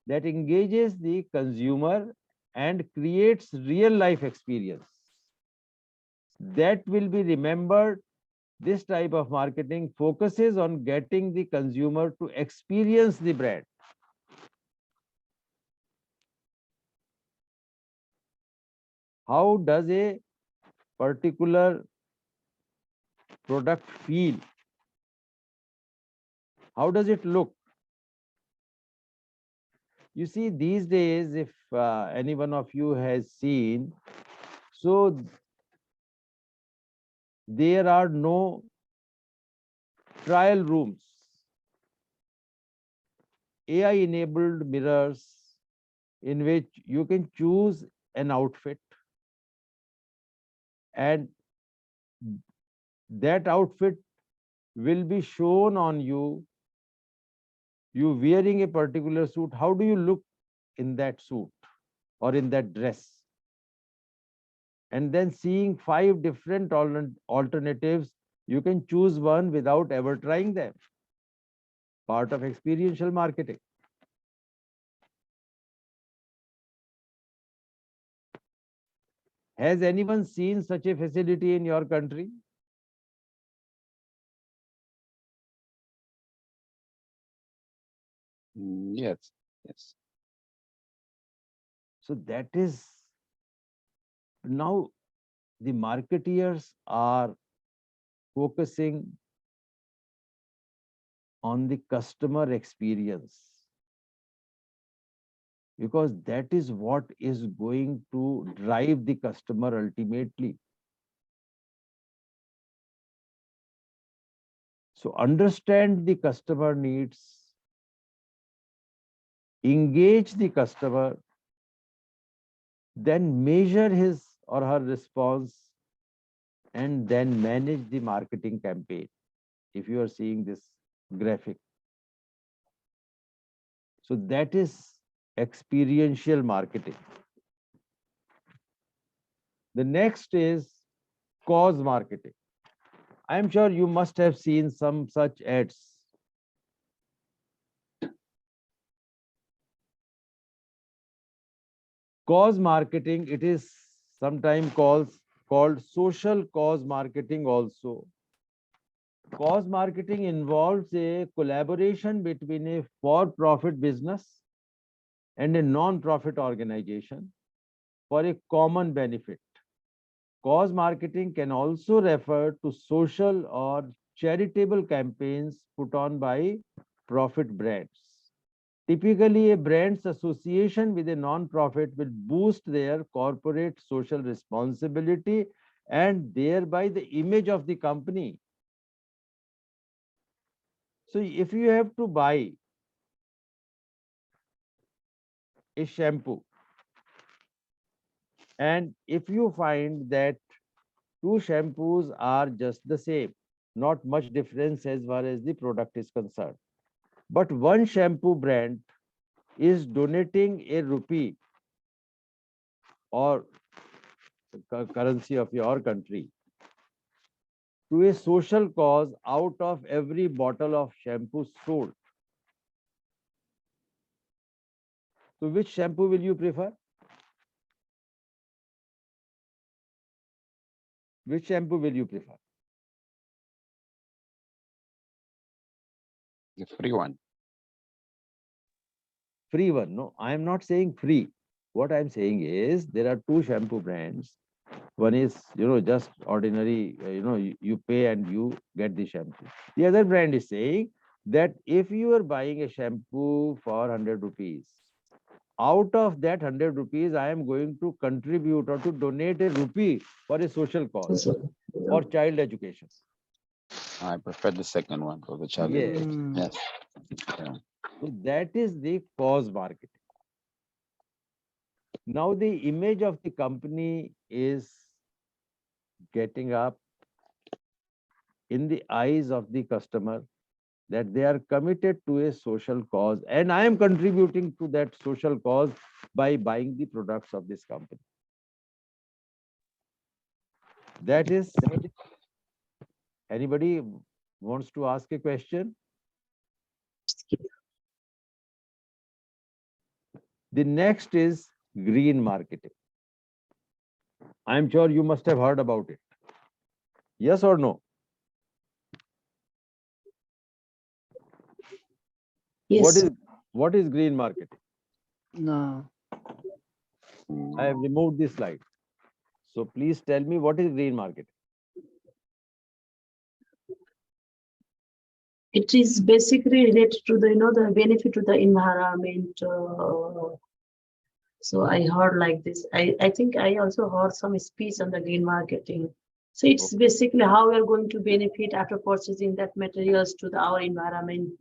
Speaker 2: that engages the consumer and creates real life experience. That will be remembered. This type of marketing focuses on getting the consumer to experience the brand. How does a particular product feel? How does it look? You see, these days, if any one of you has seen, so there are no trial rooms. AI enabled mirrors in which you can choose an outfit, and that outfit will be shown on you. You wearing a particular suit, how do you look in that suit or in that dress? And then seeing 5 different alternatives, you can choose one without ever trying them. Part of experiential marketing. Has anyone seen such a facility in your country?
Speaker 3: yes.
Speaker 2: So that is, now the marketeers are focusing on the customer experience, because that is what is going to drive the customer ultimately. So understand the customer needs, engage the customer, then measure his or her response, and then manage the marketing campaign. If you are seeing this graphic, so that is experiential marketing. The next is cause marketing. I am sure you must have seen some such ads. Cause marketing, it is sometimes called social cause marketing also. Cause marketing involves a collaboration between a for-profit business and a non-profit organization for a common benefit. Cause marketing can also refer to social or charitable campaigns put on by profit brands. Typically, a brand's association with a non-profit will boost their corporate social responsibility and thereby the image of the company. So if you have to buy a shampoo, and if you find that 2 shampoos are just the same, not much difference as far as the product is concerned, but one shampoo brand is donating a rupee or currency of your country to a social cause out of every bottle of shampoo sold. So which shampoo will you prefer? Which shampoo will you prefer?
Speaker 3: The free one.
Speaker 2: Free one. No, I am not saying free. What I'm saying is there are 2 shampoo brands. One is, just ordinary, you pay and you get the shampoo. The other brand is saying that if you are buying a shampoo for 100 rupees, out of that 100 rupees, I am going to contribute or to donate a rupee for a social cause, for child education.
Speaker 3: I prefer the second one for the child.
Speaker 2: Yes.
Speaker 5: Mm.
Speaker 3: Yes. Yeah.
Speaker 2: So that is the cause marketing. Now the image of the company is getting up in the eyes of the customer, that they are committed to a social cause, and I am contributing to that social cause by buying the products of this company. That is, anybody wants to ask a question? The next is green marketing. I'm sure you must have heard about it. Yes or no?
Speaker 6: Yes.
Speaker 2: What is green marketing?
Speaker 5: No.
Speaker 2: I have removed this slide. So please tell me, what is green marketing?
Speaker 6: It is basically related to the, the benefit to the environment. So I heard like this. I think I also heard some speech on the green marketing. So it's basically how we are going to benefit after purchasing that materials to our environment.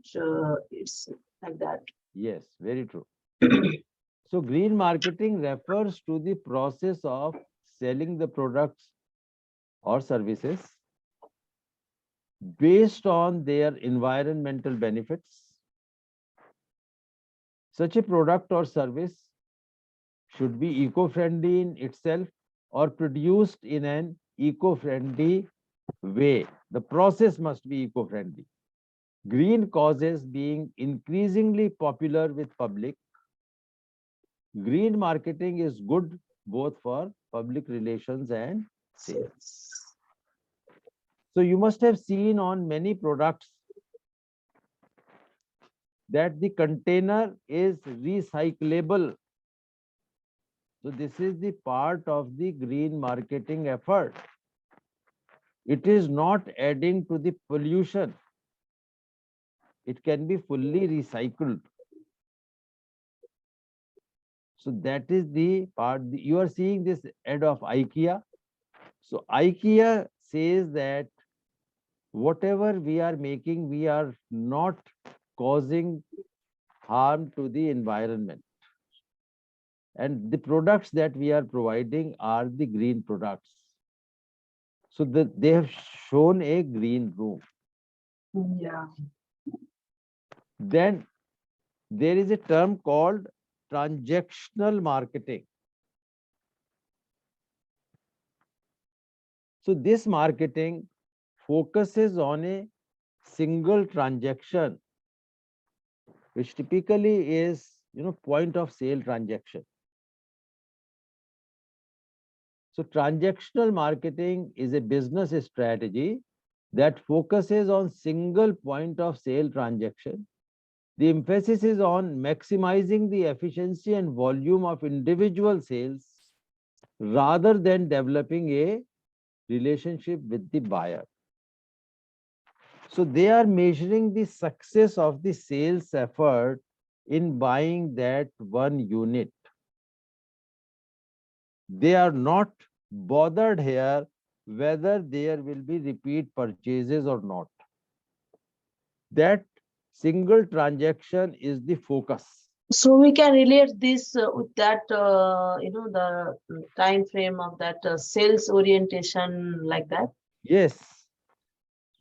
Speaker 6: It's like that.
Speaker 2: Yes, very true. So green marketing refers to the process of selling the products or services based on their environmental benefits. Such a product or service should be eco-friendly in itself or produced in an eco-friendly way. The process must be eco-friendly. Green causes being increasingly popular with public. Green marketing is good both for public relations and sales. So you must have seen on many products that the container is recyclable. So this is the part of the green marketing effort. It is not adding to the pollution. It can be fully recycled. So that is the part. You are seeing this ad of IKEA. So IKEA says that whatever we are making, we are not causing harm to the environment. And the products that we are providing are the green products. So they have shown a green room.
Speaker 6: Yeah.
Speaker 2: Then there is a term called transactional marketing. So this marketing focuses on a single transaction, which typically is, point of sale transaction. So transactional marketing is a business strategy that focuses on single point of sale transaction. The emphasis is on maximizing the efficiency and volume of individual sales rather than developing a relationship with the buyer. So they are measuring the success of the sales effort in buying that one unit. They are not bothered here whether there will be repeat purchases or not. That single transaction is the focus.
Speaker 6: So we can relate this with that, the time frame of that sales orientation like that.
Speaker 2: Yes,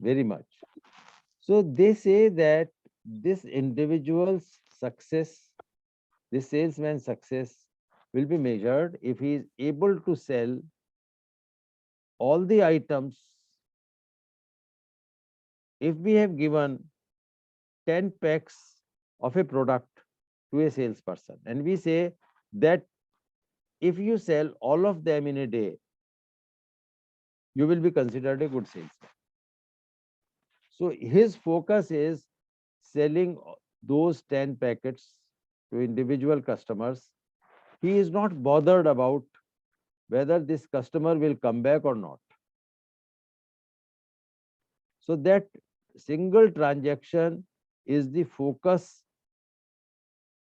Speaker 2: very much. So they say that this individual's success, the salesman's success, will be measured if he is able to sell all the items. If we have given 10 packs of a product to a salesperson, and we say that if you sell all of them in a day, you will be considered a good salesman. So his focus is selling those 10 packets to individual customers. He is not bothered about whether this customer will come back or not. So that single transaction is the focus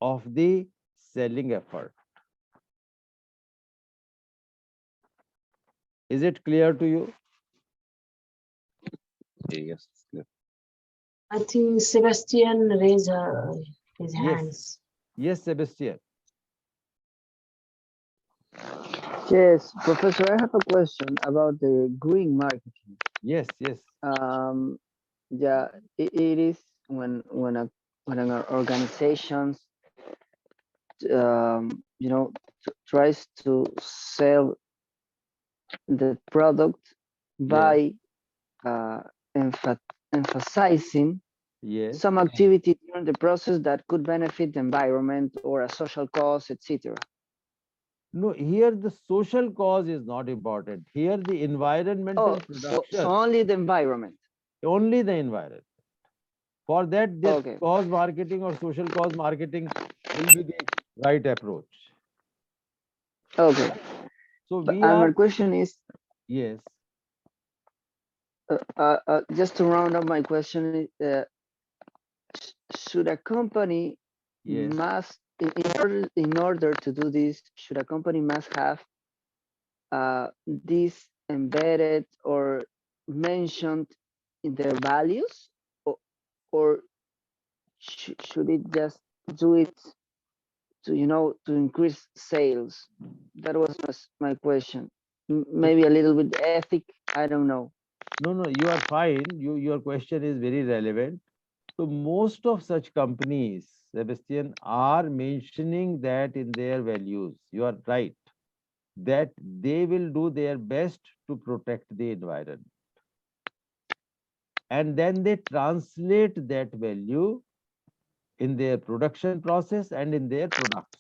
Speaker 2: of the selling effort. Is it clear to you?
Speaker 3: Yes.
Speaker 6: I think Sebastian raised his
Speaker 2: Yes.
Speaker 6: hands.
Speaker 2: Yes, Sebastian.
Speaker 5: Yes, Professor, I have a question about the green marketing.
Speaker 2: Yes, yes.
Speaker 5: Yeah, it is when an organizations tries to sell the product by uh, emphasizing
Speaker 2: Yes.
Speaker 5: some activity during the process that could benefit the environment or a social cause, etc.
Speaker 2: No, here the social cause is not important. Here the environmental
Speaker 5: Oh,
Speaker 2: production,
Speaker 5: so only the environment.
Speaker 2: only the environment. For that, this
Speaker 5: Okay.
Speaker 2: cause marketing or social cause marketing will be the right approach.
Speaker 5: Okay.
Speaker 2: So
Speaker 5: But,
Speaker 2: we
Speaker 5: and my
Speaker 2: are,
Speaker 5: question is,
Speaker 2: yes,
Speaker 5: just to round up my question, should a company
Speaker 2: yes.
Speaker 5: must, in order to do this, should a company must have this embedded or mentioned in their values, or should it just do it to increase sales? That was my question. Maybe a little bit ethic, I don't know.
Speaker 2: No, no, you are fine. Your question is very relevant. So most of such companies, Sebastian, are mentioning that in their values. You are right, that they will do their best to protect the environment. And then they translate that value in their production process and in their products.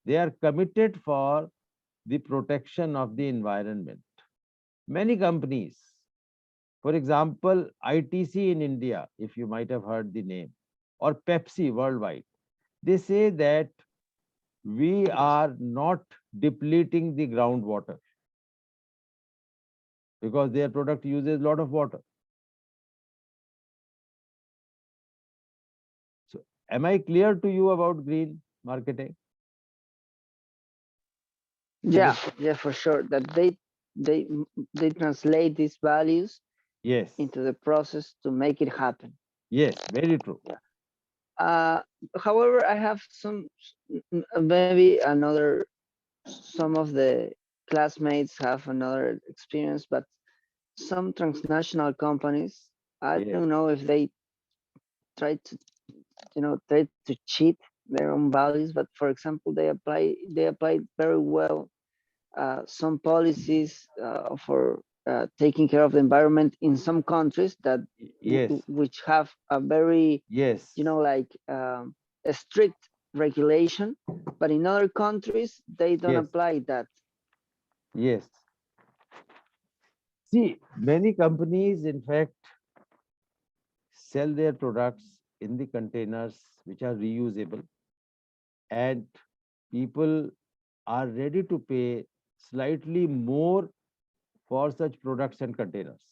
Speaker 2: They are committed for the protection of the environment. Many companies, for example, ITC in India, if you might have heard the name, or Pepsi worldwide, they say that we are not depleting the groundwater because their product uses a lot of water. So, am I clear to you about green marketing?
Speaker 5: Yeah, for sure. That they translate these values
Speaker 2: Yes,
Speaker 5: into the process to make it happen.
Speaker 2: yes, very true.
Speaker 5: However, I have maybe some of the classmates have another experience, but some transnational companies, I
Speaker 2: Yes.
Speaker 5: don't know if they try to cheat their own values, but for example, they apply very well some policies for taking care of the environment in some countries that
Speaker 2: Yes,
Speaker 5: which have a very
Speaker 2: yes,
Speaker 5: a strict regulation, but in other countries they don't
Speaker 2: yes,
Speaker 5: apply that.
Speaker 2: yes. See, many companies, in fact, sell their products in the containers which are reusable, and people are ready to pay slightly more for such products and containers.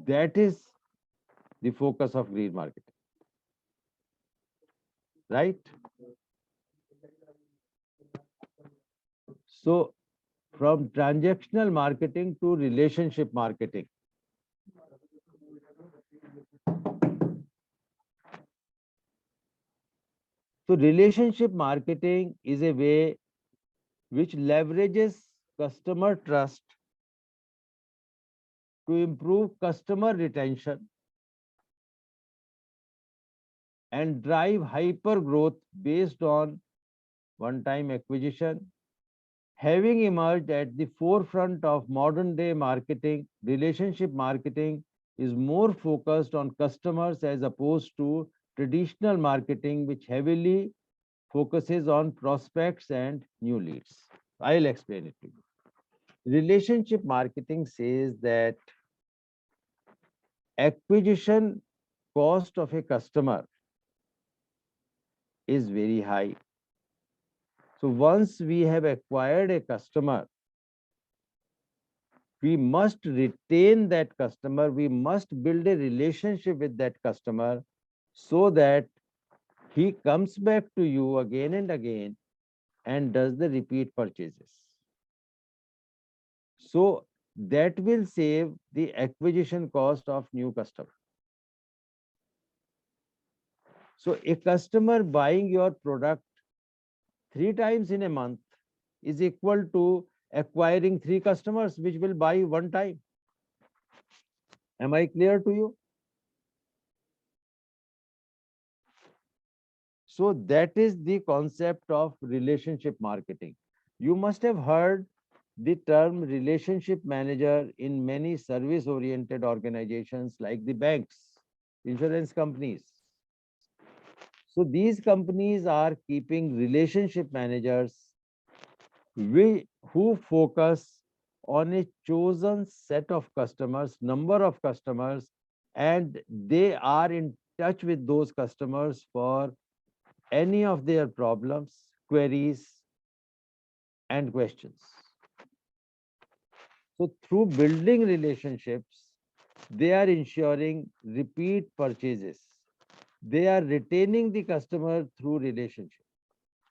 Speaker 2: That is the focus of green marketing, right? So, from transactional marketing to relationship marketing. So, relationship marketing is a way which leverages customer trust to improve customer retention and drive hyper growth based on one-time acquisition. Having emerged at the forefront of modern day marketing, relationship marketing is more focused on customers as opposed to traditional marketing, which heavily focuses on prospects and new leads. I'll explain it to you. Relationship marketing says that acquisition cost of a customer is very high. So once we have acquired a customer, we must retain that customer, we must build a relationship with that customer so that he comes back to you again and again and does the repeat purchases. So that will save the acquisition cost of new customer. So a customer buying your product 3 times in a month is equal to acquiring 3 customers which will buy 1 time. Am I clear to you? So that is the concept of relationship marketing. You must have heard the term relationship manager in many service oriented organizations like the banks, insurance companies. So these companies are keeping relationship managers who focus on a chosen set of customers, number of customers, and they are in touch with those customers for any of their problems, queries, and questions. So through building relationships, they are ensuring repeat purchases. They are retaining the customer through relationship.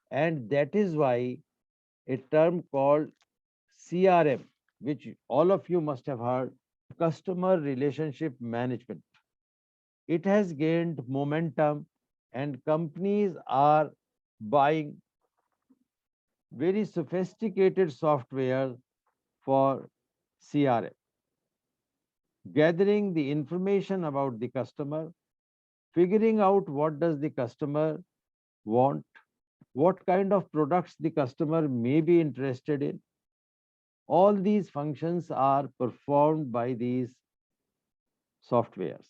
Speaker 2: And that is why a term called CRM, which all of you must have heard, customer relationship management. It has gained momentum and companies are buying very sophisticated software for CRM, gathering the information about the customer, figuring out what does the customer want, what kind of products the customer may be interested in. All these functions are performed by these softwares.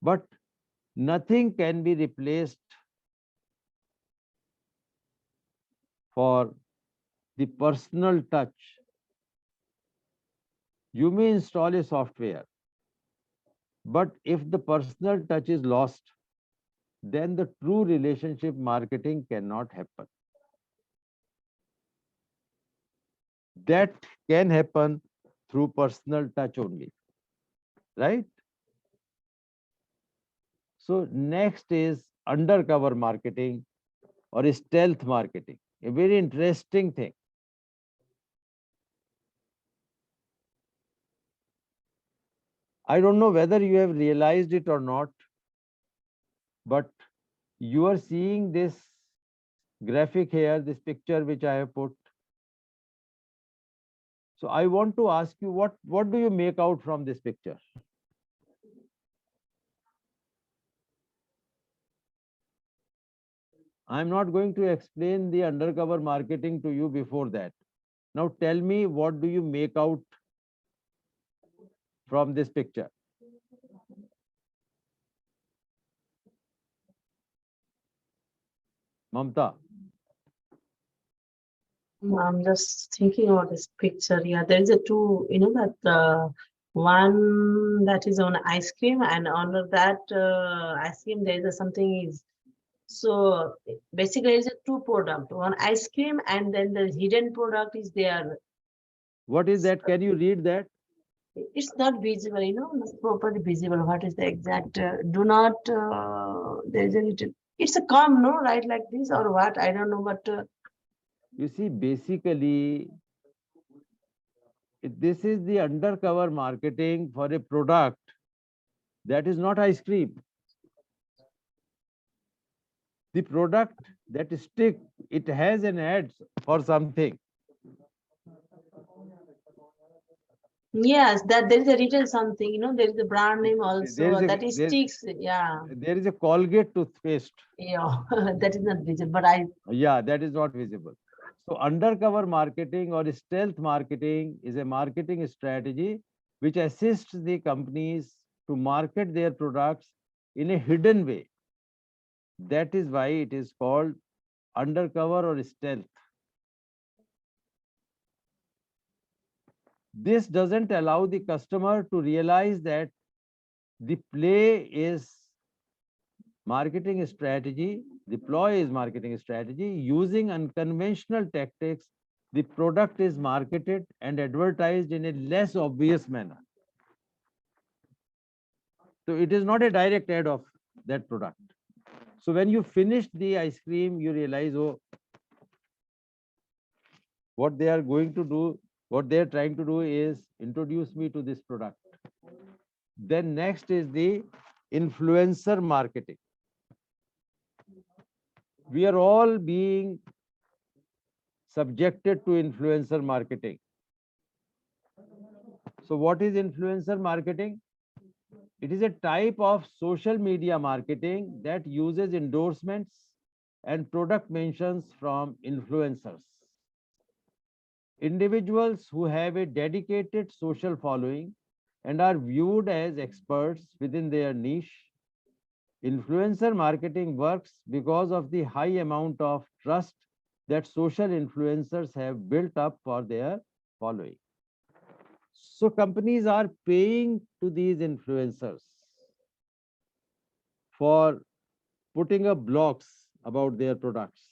Speaker 2: But nothing can be replaced for the personal touch. You may install a software, but if the personal touch is lost, then the true relationship marketing cannot happen. That can happen through personal touch only, right? So next is undercover marketing or stealth marketing, a very interesting thing. I don't know whether you have realized it or not, but you are seeing this graphic here, this picture which I have put. So I want to ask you, what do you make out from this picture? I'm not going to explain the undercover marketing to you before that. Now tell me, what do you make out from this picture? Mamta.
Speaker 6: I'm just thinking about this picture. Yeah, there is a two, that one that is on ice cream, and under that ice cream there is a something is. So basically, it's a two product, one ice cream, and then the hidden product is there.
Speaker 2: What is that? Can you read that?
Speaker 6: It's not visible, not properly visible. What is the exact? Do not. There is a little. It's a calm, no, right? Like this or what? I don't know, but.
Speaker 2: You see, basically, this is the undercover marketing for a product that is not ice cream. The product that is stick, it has an ad for something.
Speaker 6: Yes, that there is a written something, there is a brand name also that is
Speaker 2: there-
Speaker 6: sticks. Yeah,
Speaker 2: There is a Colgate toothpaste.
Speaker 6: yeah, that is not visible, but
Speaker 2: Yeah, that is not visible. So undercover marketing or stealth marketing is a marketing strategy which assists the companies to market their products in a hidden way. That is why it is called undercover or stealth. This doesn't allow the customer to realize that the play is marketing strategy, the ploy is marketing strategy. Using unconventional tactics, the product is marketed and advertised in a less obvious manner. So it is not a direct ad of that product. So when you finish the ice cream, you realize, oh, what they are going to do, what they are trying to do is introduce me to this product. Then next is the influencer marketing. We are all being subjected to influencer marketing. So what is influencer marketing? It is a type of social media marketing that uses endorsements and product mentions from influencers. Individuals who have a dedicated social following and are viewed as experts within their niche. Influencer marketing works because of the high amount of trust that social influencers have built up for their following. So companies are paying to these influencers for putting up blogs about their products,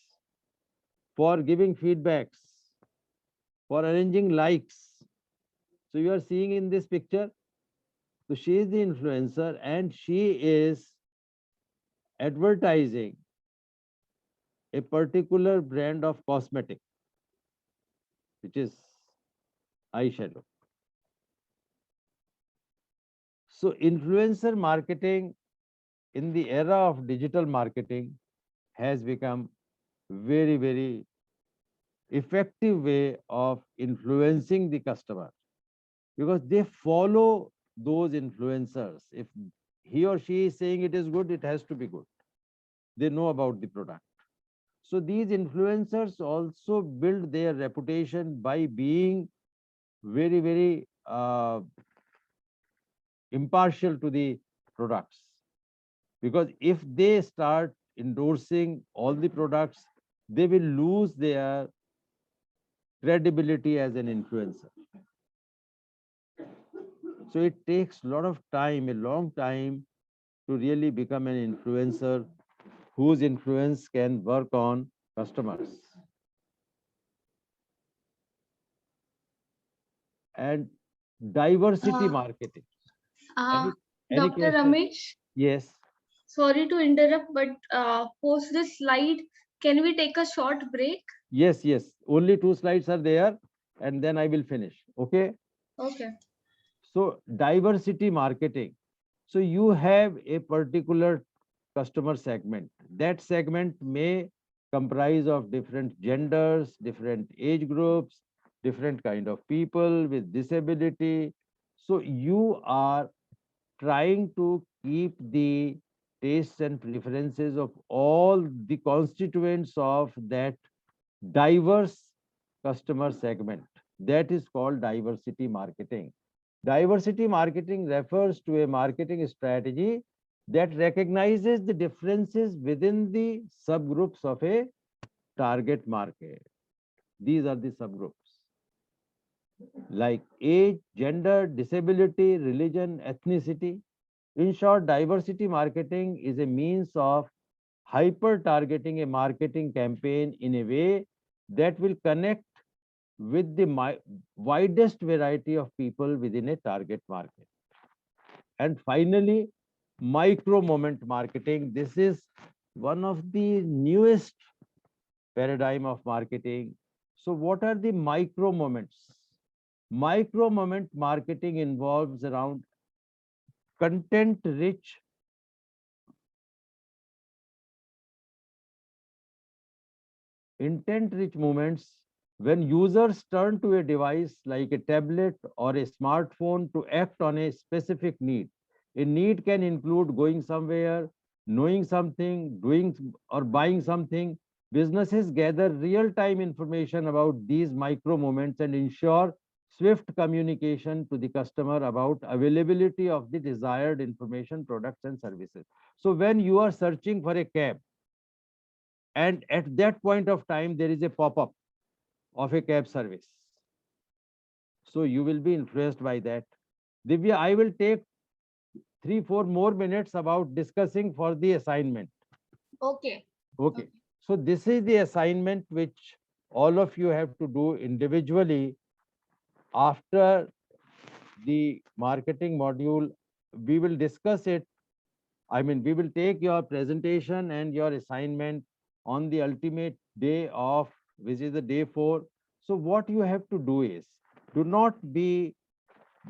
Speaker 2: for giving feedbacks, for arranging likes. So you are seeing in this picture, so she is the influencer and she is advertising a particular brand of cosmetic, which is eyeshadow. So influencer marketing in the era of digital marketing has become very, very effective way of influencing the customer, because they follow those influencers. If he or she is saying it is good, it has to be good. They know about the product. So these influencers also build their reputation by being very, very impartial to the products. Because if they start endorsing all the products, they will lose their credibility as an influencer. So it takes a lot of time, a long time, to really become an influencer whose influence can work on customers. And diversity marketing.
Speaker 1: Uh,
Speaker 2: Any
Speaker 1: Dr.
Speaker 2: question?
Speaker 1: Ramesh,
Speaker 2: Yes.
Speaker 1: sorry to interrupt, but post this slide, can we take a short break?
Speaker 2: Yes, yes. Only 2 slides are there, and then I will finish. Okay.
Speaker 1: Okay.
Speaker 2: So diversity marketing. So you have a particular customer segment. That segment may comprise of different genders, different age groups, different kind of people with disability. So you are trying to keep the tastes and preferences of all the constituents of that diverse customer segment. That is called diversity marketing. Diversity marketing refers to a marketing strategy that recognizes the differences within the subgroups of a target market. These are the subgroups like age, gender, disability, religion, ethnicity. In short, diversity marketing is a means of hyper targeting a marketing campaign in a way that will connect with the widest variety of people within a target market. And finally, micro moment marketing. This is one of the newest paradigm of marketing. So what are the micro moments? Micro moment marketing involves around content rich intent rich moments when users turn to a device like a tablet or a smartphone to act on a specific need. A need can include going somewhere, knowing something, doing or buying something. Businesses gather real-time information about these micro moments and ensure swift communication to the customer about availability of the desired information, products and services. So when you are searching for a cab, and at that point of time there is a pop-up of a cab service, so you will be influenced by that. Divya, I will take 3-4 more minutes about discussing for the assignment.
Speaker 1: Okay.
Speaker 2: Okay, so this is the assignment which all of you have to do individually after the marketing module we will discuss it. I mean, we will take your presentation and your assignment on the ultimate day of, which is the day 4. So what you have to do is, do not be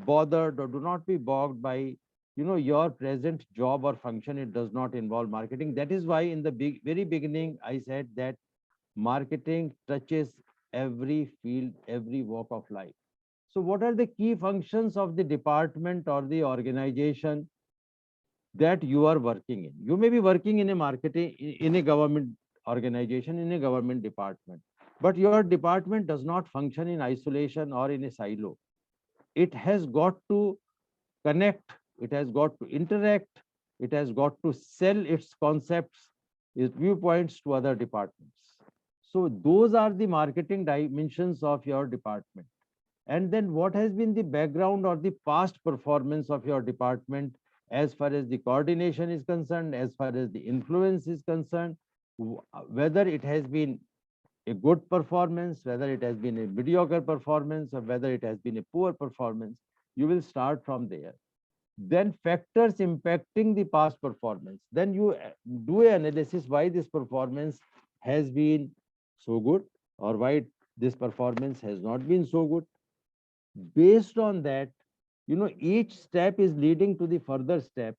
Speaker 2: bothered or do not be bogged by, your present job or function. It does not involve marketing. That is why in the very beginning, I said that marketing touches every field, every walk of life. So what are the key functions of the department or the organization that you are working in? You may be working in a marketing, in a government organization, in a government department, but your department does not function in isolation or in a silo. It has got to connect, it has got to interact, it has got to sell its concepts, its viewpoints to other departments. So those are the marketing dimensions of your department. And then what has been the background or the past performance of your department as far as the coordination is concerned, as far as the influence is concerned, whether it has been a good performance, whether it has been a mediocre performance, or whether it has been a poor performance. You will start from there. Then factors impacting the past performance. Then you do an analysis why this performance has been so good or why this performance has not been so good. Based on that, each step is leading to the further step.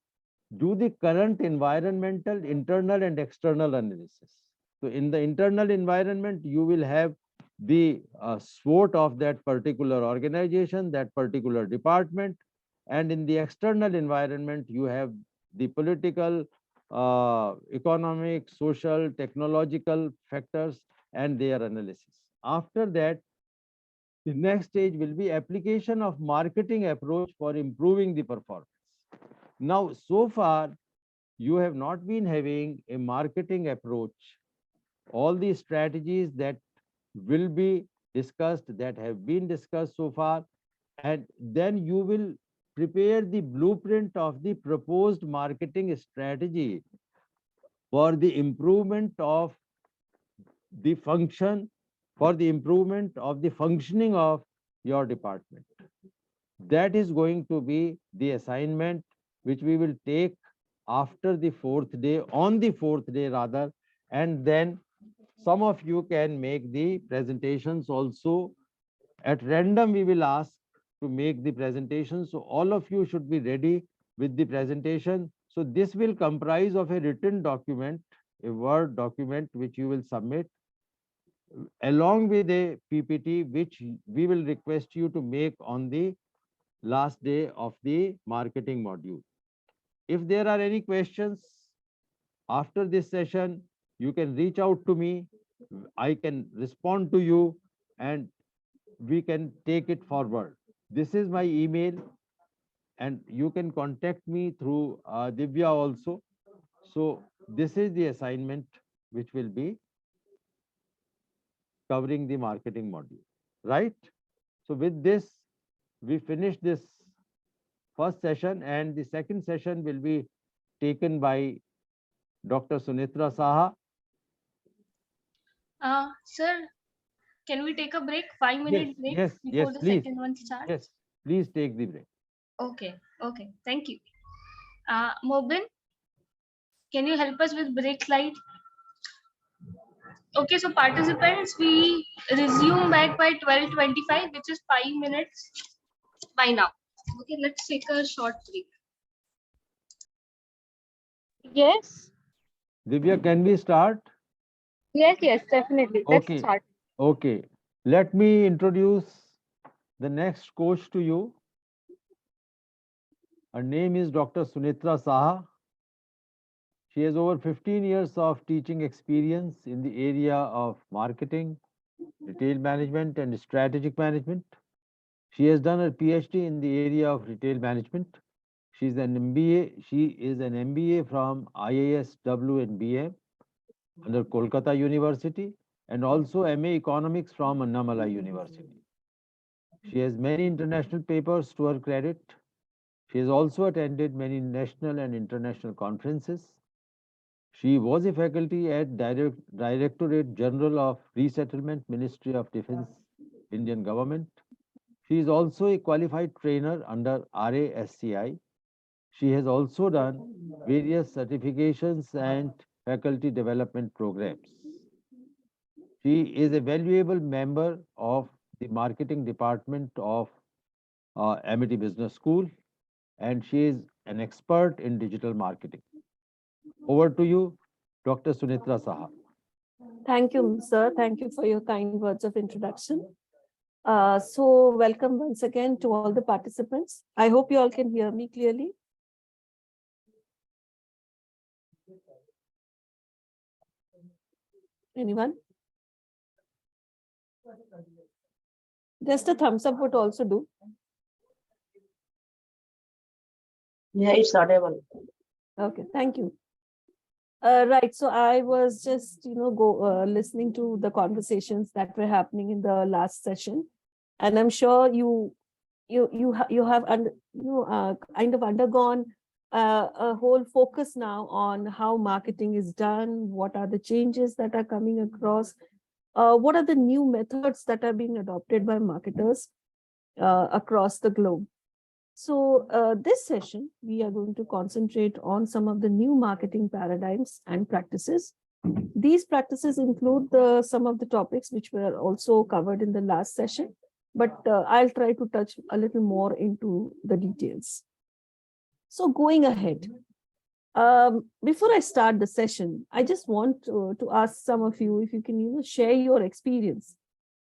Speaker 2: Do the current environmental, internal and external analysis. So in the internal environment, you will have the SWOT of that particular organization, that particular department. And in the external environment, you have the political, economic, social, technological factors and their analysis. After that, the next stage will be application of marketing approach for improving the performance. Now, so far, you have not been having a marketing approach. All the strategies that will be discussed, that have been discussed so far, and then you will prepare the blueprint of the proposed marketing strategy for the improvement of the function, for the improvement of the functioning of your department. That is going to be the assignment which we will take after the 4th day, on the 4th day rather, and then some of you can make the presentations also. At random, we will ask to make the presentation. So all of you should be ready with the presentation. So this will comprise of a written document, a Word document, which you will submit along with a PPT, which we will request you to make on the last day of the marketing module. If there are any questions after this session, you can reach out to me. I can respond to you and we can take it forward. This is my email and you can contact me through Divya also. So this is the assignment which will be covering the marketing module, right? So with this, we finish this first session and the second session will be taken by Dr. Sunitra Saha.
Speaker 1: Sir, can we take a break? 5-minute break before the
Speaker 2: please.
Speaker 1: second one starts?
Speaker 2: Yes, please take the break.
Speaker 1: Okay, thank you. Mobin, can you help us with break slide? Okay, so participants, we resume back by 12:25, which is 5 minutes by now. Okay, let's take a short break.
Speaker 4: Yes,
Speaker 2: Divya, can we start?
Speaker 4: yes, definitely.
Speaker 2: Okay.
Speaker 4: Let's start.
Speaker 2: Okay, let me introduce the next coach to you. Her name is Dr. Sunitra Saha. She has over 15 years of teaching experience in the area of marketing, retail management, and strategic management. She has done her PhD in the area of retail management. She is an MBA from IISW and BM under Kolkata University and also MA Economics from Annamalai University. She has many international papers to her credit. She has also attended many national and international conferences. She was a faculty at Directorate General of Resettlement, Ministry of Defense, Indian Government. She is also a qualified trainer under RASCI. She has also done various certifications and faculty development programs. She is a valuable member of the marketing department of Amity Business School, and she is an expert in digital marketing. Over to you, Dr. Sunitra Saha.
Speaker 4: Thank you, sir. Thank you for your kind words of introduction. So welcome once again to all the participants. I hope you all can hear me clearly. Anyone? Just a thumbs up would also do.
Speaker 6: Yeah, it's audible.
Speaker 4: Okay, thank you. Right, so I was just, listening to the conversations that were happening in the last session, and I'm sure you have kind of undergone a whole focus now on how marketing is done, what are the changes that are coming across, what are the new methods that are being adopted by marketers across the globe. So this session, we are going to concentrate on some of the new marketing paradigms and practices. These practices include some of the topics which were also covered in the last session, but I'll try to touch a little more into the details. So going ahead, before I start the session, I just want to ask some of you if you can share your experience.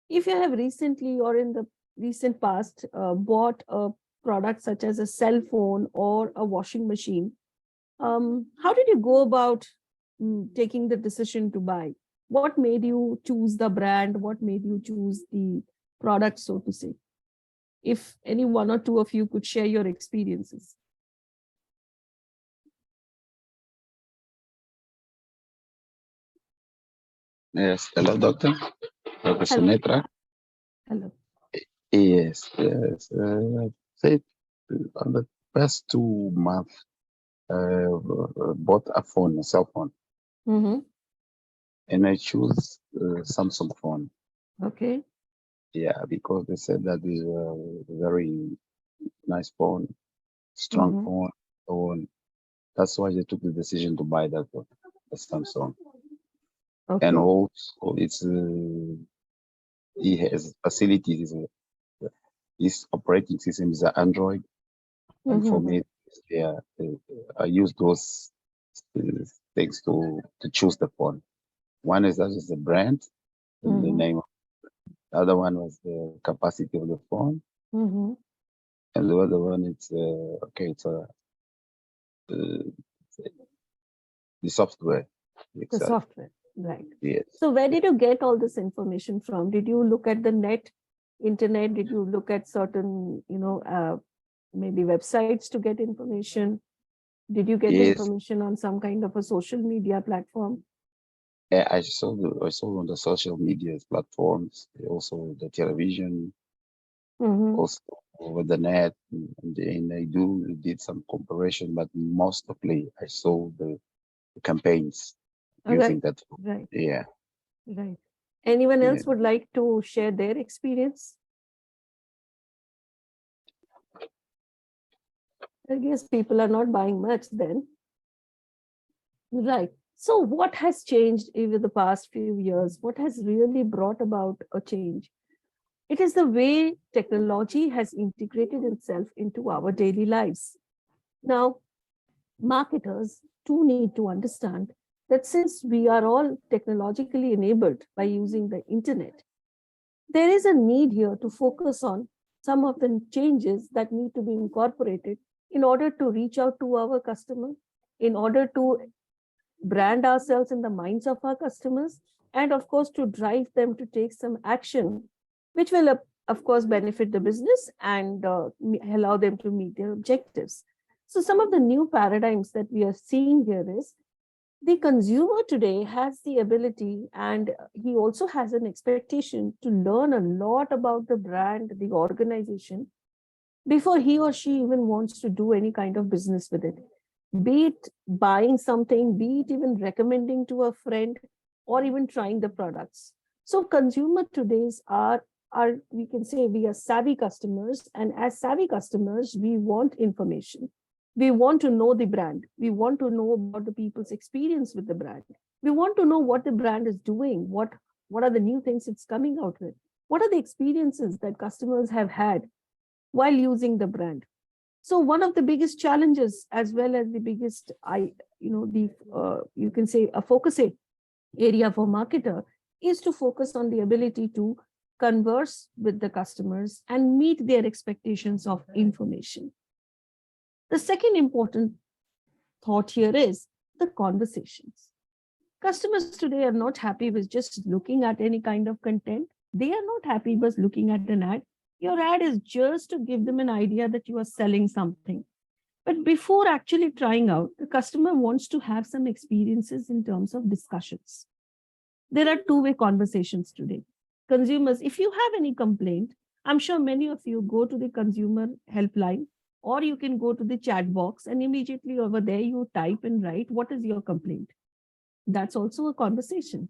Speaker 4: If you have recently or in the recent past bought a product such as a cell phone or a washing machine, how did you go about taking the decision to buy? What made you choose the brand? What made you choose the product, so to say? If any one or two of you could share your experiences.
Speaker 3: Yes, hello, doctor. Dr.
Speaker 4: Hello.
Speaker 3: Sunitra.
Speaker 4: Hello.
Speaker 3: Yes, yes. Say on the past 2 months, bought a phone, a cell phone,
Speaker 4: Mm-hmm.
Speaker 3: and I choose Samsung phone.
Speaker 4: Okay.
Speaker 3: Yeah, because they said that is a very nice phone, strong
Speaker 4: Mhm.
Speaker 3: phone. So that's why they took the decision to buy that one, the Samsung.
Speaker 4: Okay.
Speaker 3: And also, it has facilities. This operating system is an Android, and for
Speaker 4: Mhm.
Speaker 3: me, yeah, I use those things to choose the phone. One is that is the brand, the
Speaker 4: Mhm.
Speaker 3: name. The other one was the capacity of the phone,
Speaker 4: Mhm.
Speaker 3: and the other one it's it's the software
Speaker 4: The
Speaker 3: itself.
Speaker 4: software, right.
Speaker 3: Yes.
Speaker 4: So where did you get all this information from? Did you look at the internet? Did you look at certain, maybe websites to get information? Did you get the
Speaker 3: Yes.
Speaker 4: information on some kind of a social media platform?
Speaker 3: Yeah, I saw on the social media platforms, also the television,
Speaker 4: Mhm.
Speaker 3: also over the net, and then I did some comparison, but mostly I saw the campaigns using
Speaker 4: Right,
Speaker 3: that.
Speaker 4: right,
Speaker 3: Yeah.
Speaker 4: right. Anyone
Speaker 3: Yeah.
Speaker 4: else would like to share their experience? I guess people are not buying much then. Right. So what has changed over the past few years? What has really brought about a change? It is the way technology has integrated itself into our daily lives. Now, marketers too need to understand that since we are all technologically enabled by using the internet, there is a need here to focus on some of the changes that need to be incorporated in order to reach out to our customer, in order to brand ourselves in the minds of our customers, and of course, to drive them to take some action, which will, of course, benefit the business and allow them to meet their objectives. So some of the new paradigms that we are seeing here is the consumer today has the ability, and he also has an expectation to learn a lot about the brand, the organization, before he or she even wants to do any kind of business with it. Be it buying something, be it even recommending to a friend, or even trying the products. So consumer today's are we can say we are savvy customers, and as savvy customers, we want information. We want to know the brand. We want to know about the people's experience with the brand. We want to know what the brand is doing, what are the new things it's coming out with, what are the experiences that customers have had while using the brand. So one of the biggest challenges, as well as the biggest, you can say a focus area for marketer, is to focus on the ability to converse with the customers and meet their expectations of information. The second important thought here is the conversations. Customers today are not happy with just looking at any kind of content. They are not happy with looking at an ad. Your ad is just to give them an idea that you are selling something. But before actually trying out, the customer wants to have some experiences in terms of discussions. There are two-way conversations today. Consumers, if you have any complaint, I'm sure many of you go to the consumer helpline, or you can go to the chat box and immediately over there you type and write, what is your complaint? That's also a conversation.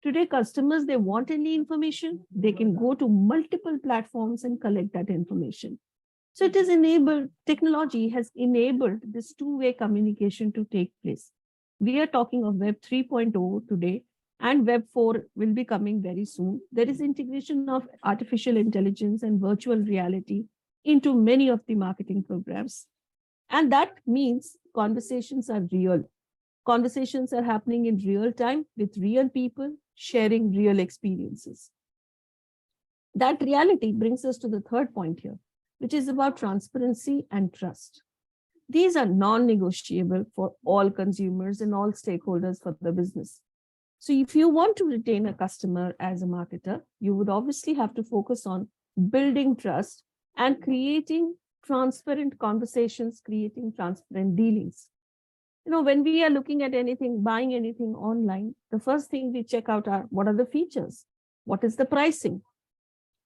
Speaker 4: Today, customers, they want any information, they can go to multiple platforms and collect that information. So it is enabled, technology has enabled this two-way communication to take place. We are talking of Web 3.0 today, and Web 4 will be coming very soon. There is integration of artificial intelligence and virtual reality into many of the marketing programs. And that means conversations are real. Conversations are happening in real time with real people sharing real experiences. That reality brings us to the third point here, which is about transparency and trust. These are non-negotiable for all consumers and all stakeholders for the business. So if you want to retain a customer as a marketer, you would obviously have to focus on building trust and creating transparent conversations, creating transparent dealings. When we are looking at anything, buying anything online, the first thing we check out are, what are the features? What is the pricing?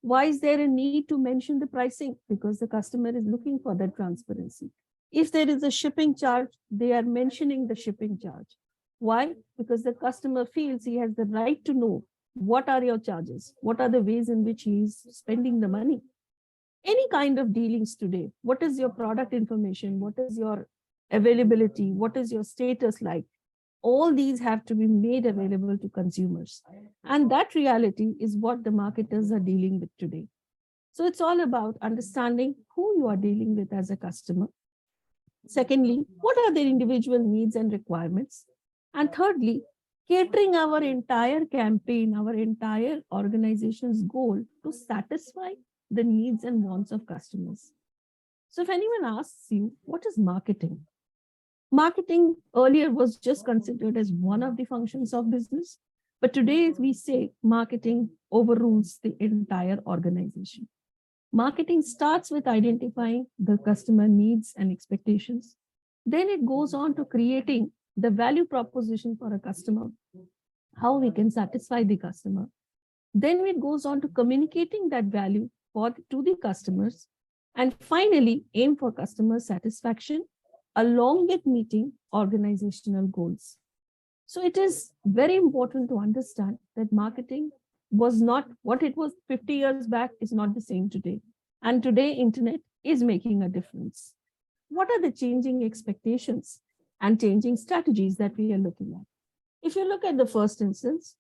Speaker 4: Why is there a need to mention the pricing? Because the customer is looking for that transparency. If there is a shipping charge, they are mentioning the shipping charge. Why? Because the customer feels he has the right to know what are your charges, what are the ways in which he is spending the money. Any kind of dealings today, what is your product information? What is your availability? What is your status like? All these have to be made available to consumers. And that reality is what the marketers are dealing with today. So it's all about understanding who you are dealing with as a customer. Secondly, what are their individual needs and requirements? And thirdly, catering our entire campaign, our entire organization's goal to satisfy the needs and wants of customers. So if anyone asks you, what is marketing? Marketing earlier was just considered as one of the functions of business, but today we say marketing overrules the entire organization. Marketing starts with identifying the customer needs and expectations. Then it goes on to creating the value proposition for a customer, how we can satisfy the customer. Then it goes on to communicating that value to the customers, and finally aim for customer satisfaction along with meeting organizational goals. So it is very important to understand that marketing was not what it was 50 years back, is not the same today. And today, internet is making a difference. What are the changing expectations and changing strategies that we are looking at? If you look at the first instance,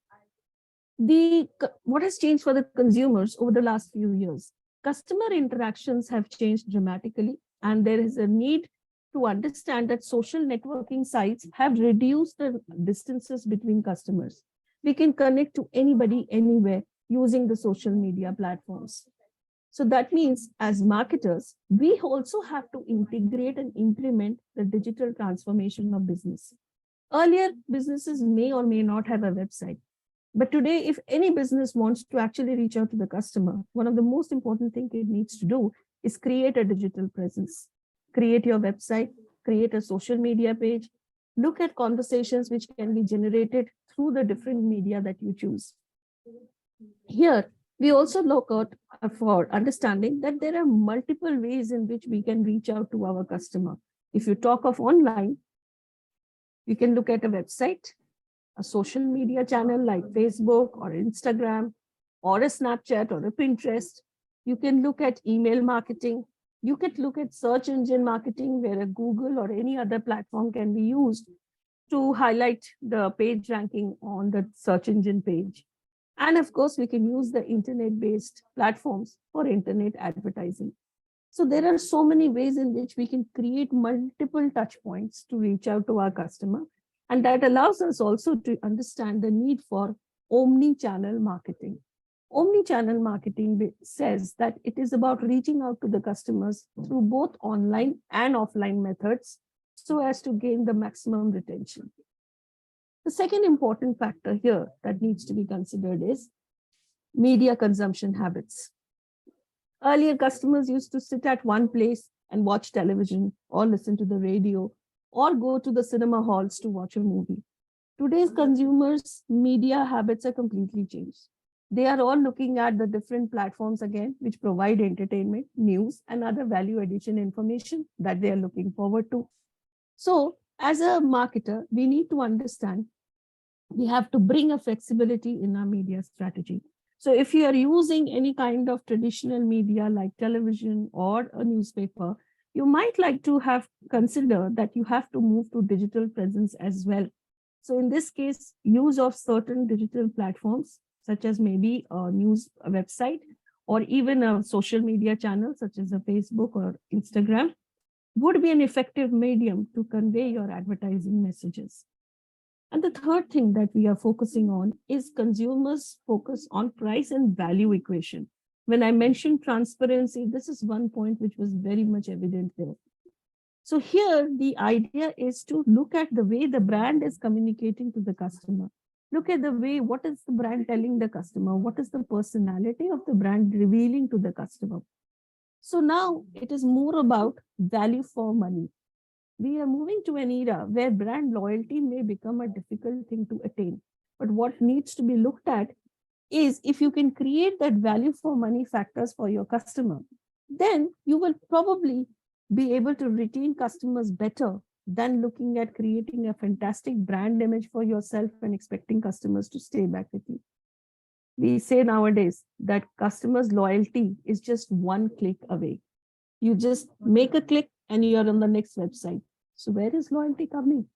Speaker 4: what has changed for the consumers over the last few years? Customer interactions have changed dramatically, and there is a need to understand that social networking sites have reduced the distances between customers. We can connect to anybody, anywhere using the social media platforms. So that means as marketers, we also have to integrate and implement the digital transformation of business. Earlier, businesses may or may not have a website. But today, if any business wants to actually reach out to the customer, one of the most important things it needs to do is create a digital presence. Create your website, create a social media page, look at conversations which can be generated through the different media that you choose. Here, we also look out for understanding that there are multiple ways in which we can reach out to our customer. If you talk of online, you can look at a website, a social media channel like Facebook or Instagram, or a Snapchat or a Pinterest. You can look at email marketing, You could look at search engine marketing, where a Google or any other platform can be used to highlight the page ranking on the search engine page. And of course, we can use the internet-based platforms for internet advertising. So there are so many ways in which we can create multiple touch points to reach out to our customer. And that allows us also to understand the need for omni-channel marketing. Omni-channel marketing says that it is about reaching out to the customers through both online and offline methods so as to gain the maximum retention. The second important factor here that needs to be considered is media consumption habits. Earlier, customers used to sit at one place and watch television or listen to the radio or go to the cinema halls to watch a movie. Today's consumers' media habits are completely changed. They are all looking at the different platforms again, which provide entertainment, news, and other value addition information that they are looking forward to. So as a marketer, we need to understand we have to bring a flexibility in our media strategy. So if you are using any kind of traditional media like television or a newspaper, you might like to have considered that you have to move to digital presence as well. So in this case, use of certain digital platforms, such as maybe a news website or even a social media channel, such as a Facebook or Instagram, would be an effective medium to convey your advertising messages. And the third thing that we are focusing on is consumers' focus on price and value equation. When I mentioned transparency, this is one point which was very much evident there. So here, the idea is to look at the way the brand is communicating to the customer. Look at the way, what is the brand telling the customer? What is the personality of the brand revealing to the customer? So now it is more about value for money. We are moving to an era where brand loyalty may become a difficult thing to attain. But what needs to be looked at is if you can create that value for money factors for your customer, then you will probably be able to retain customers better than looking at creating a fantastic brand image for yourself and expecting customers to stay back with you. We say nowadays that customers' loyalty is just one click away. You just make a click and you're on the next website. So where is loyalty coming?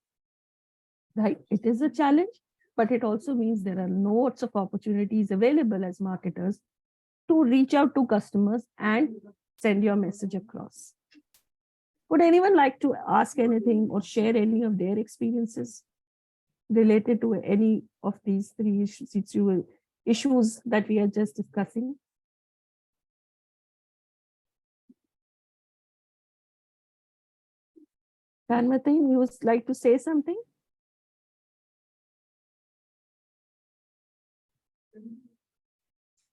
Speaker 4: Right? It is a challenge, but it also means there are lots of opportunities available as marketers to reach out to customers and send your message across. Would anyone like to ask anything or share any of their experiences related to any of these three issues that we are just discussing? Kanmatin, you would like to say something?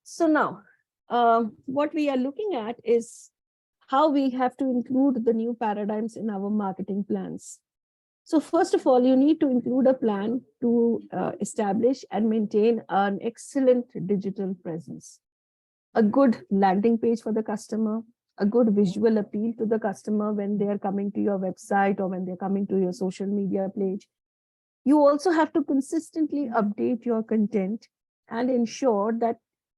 Speaker 4: So now, what we are looking at is how we have to include the new paradigms in our marketing plans. So first of all, you need to include a plan to establish and maintain an excellent digital presence, a good landing page for the customer, a good visual appeal to the customer when they are coming to your website or when they're coming to your social media page. You also have to consistently update your content and ensure that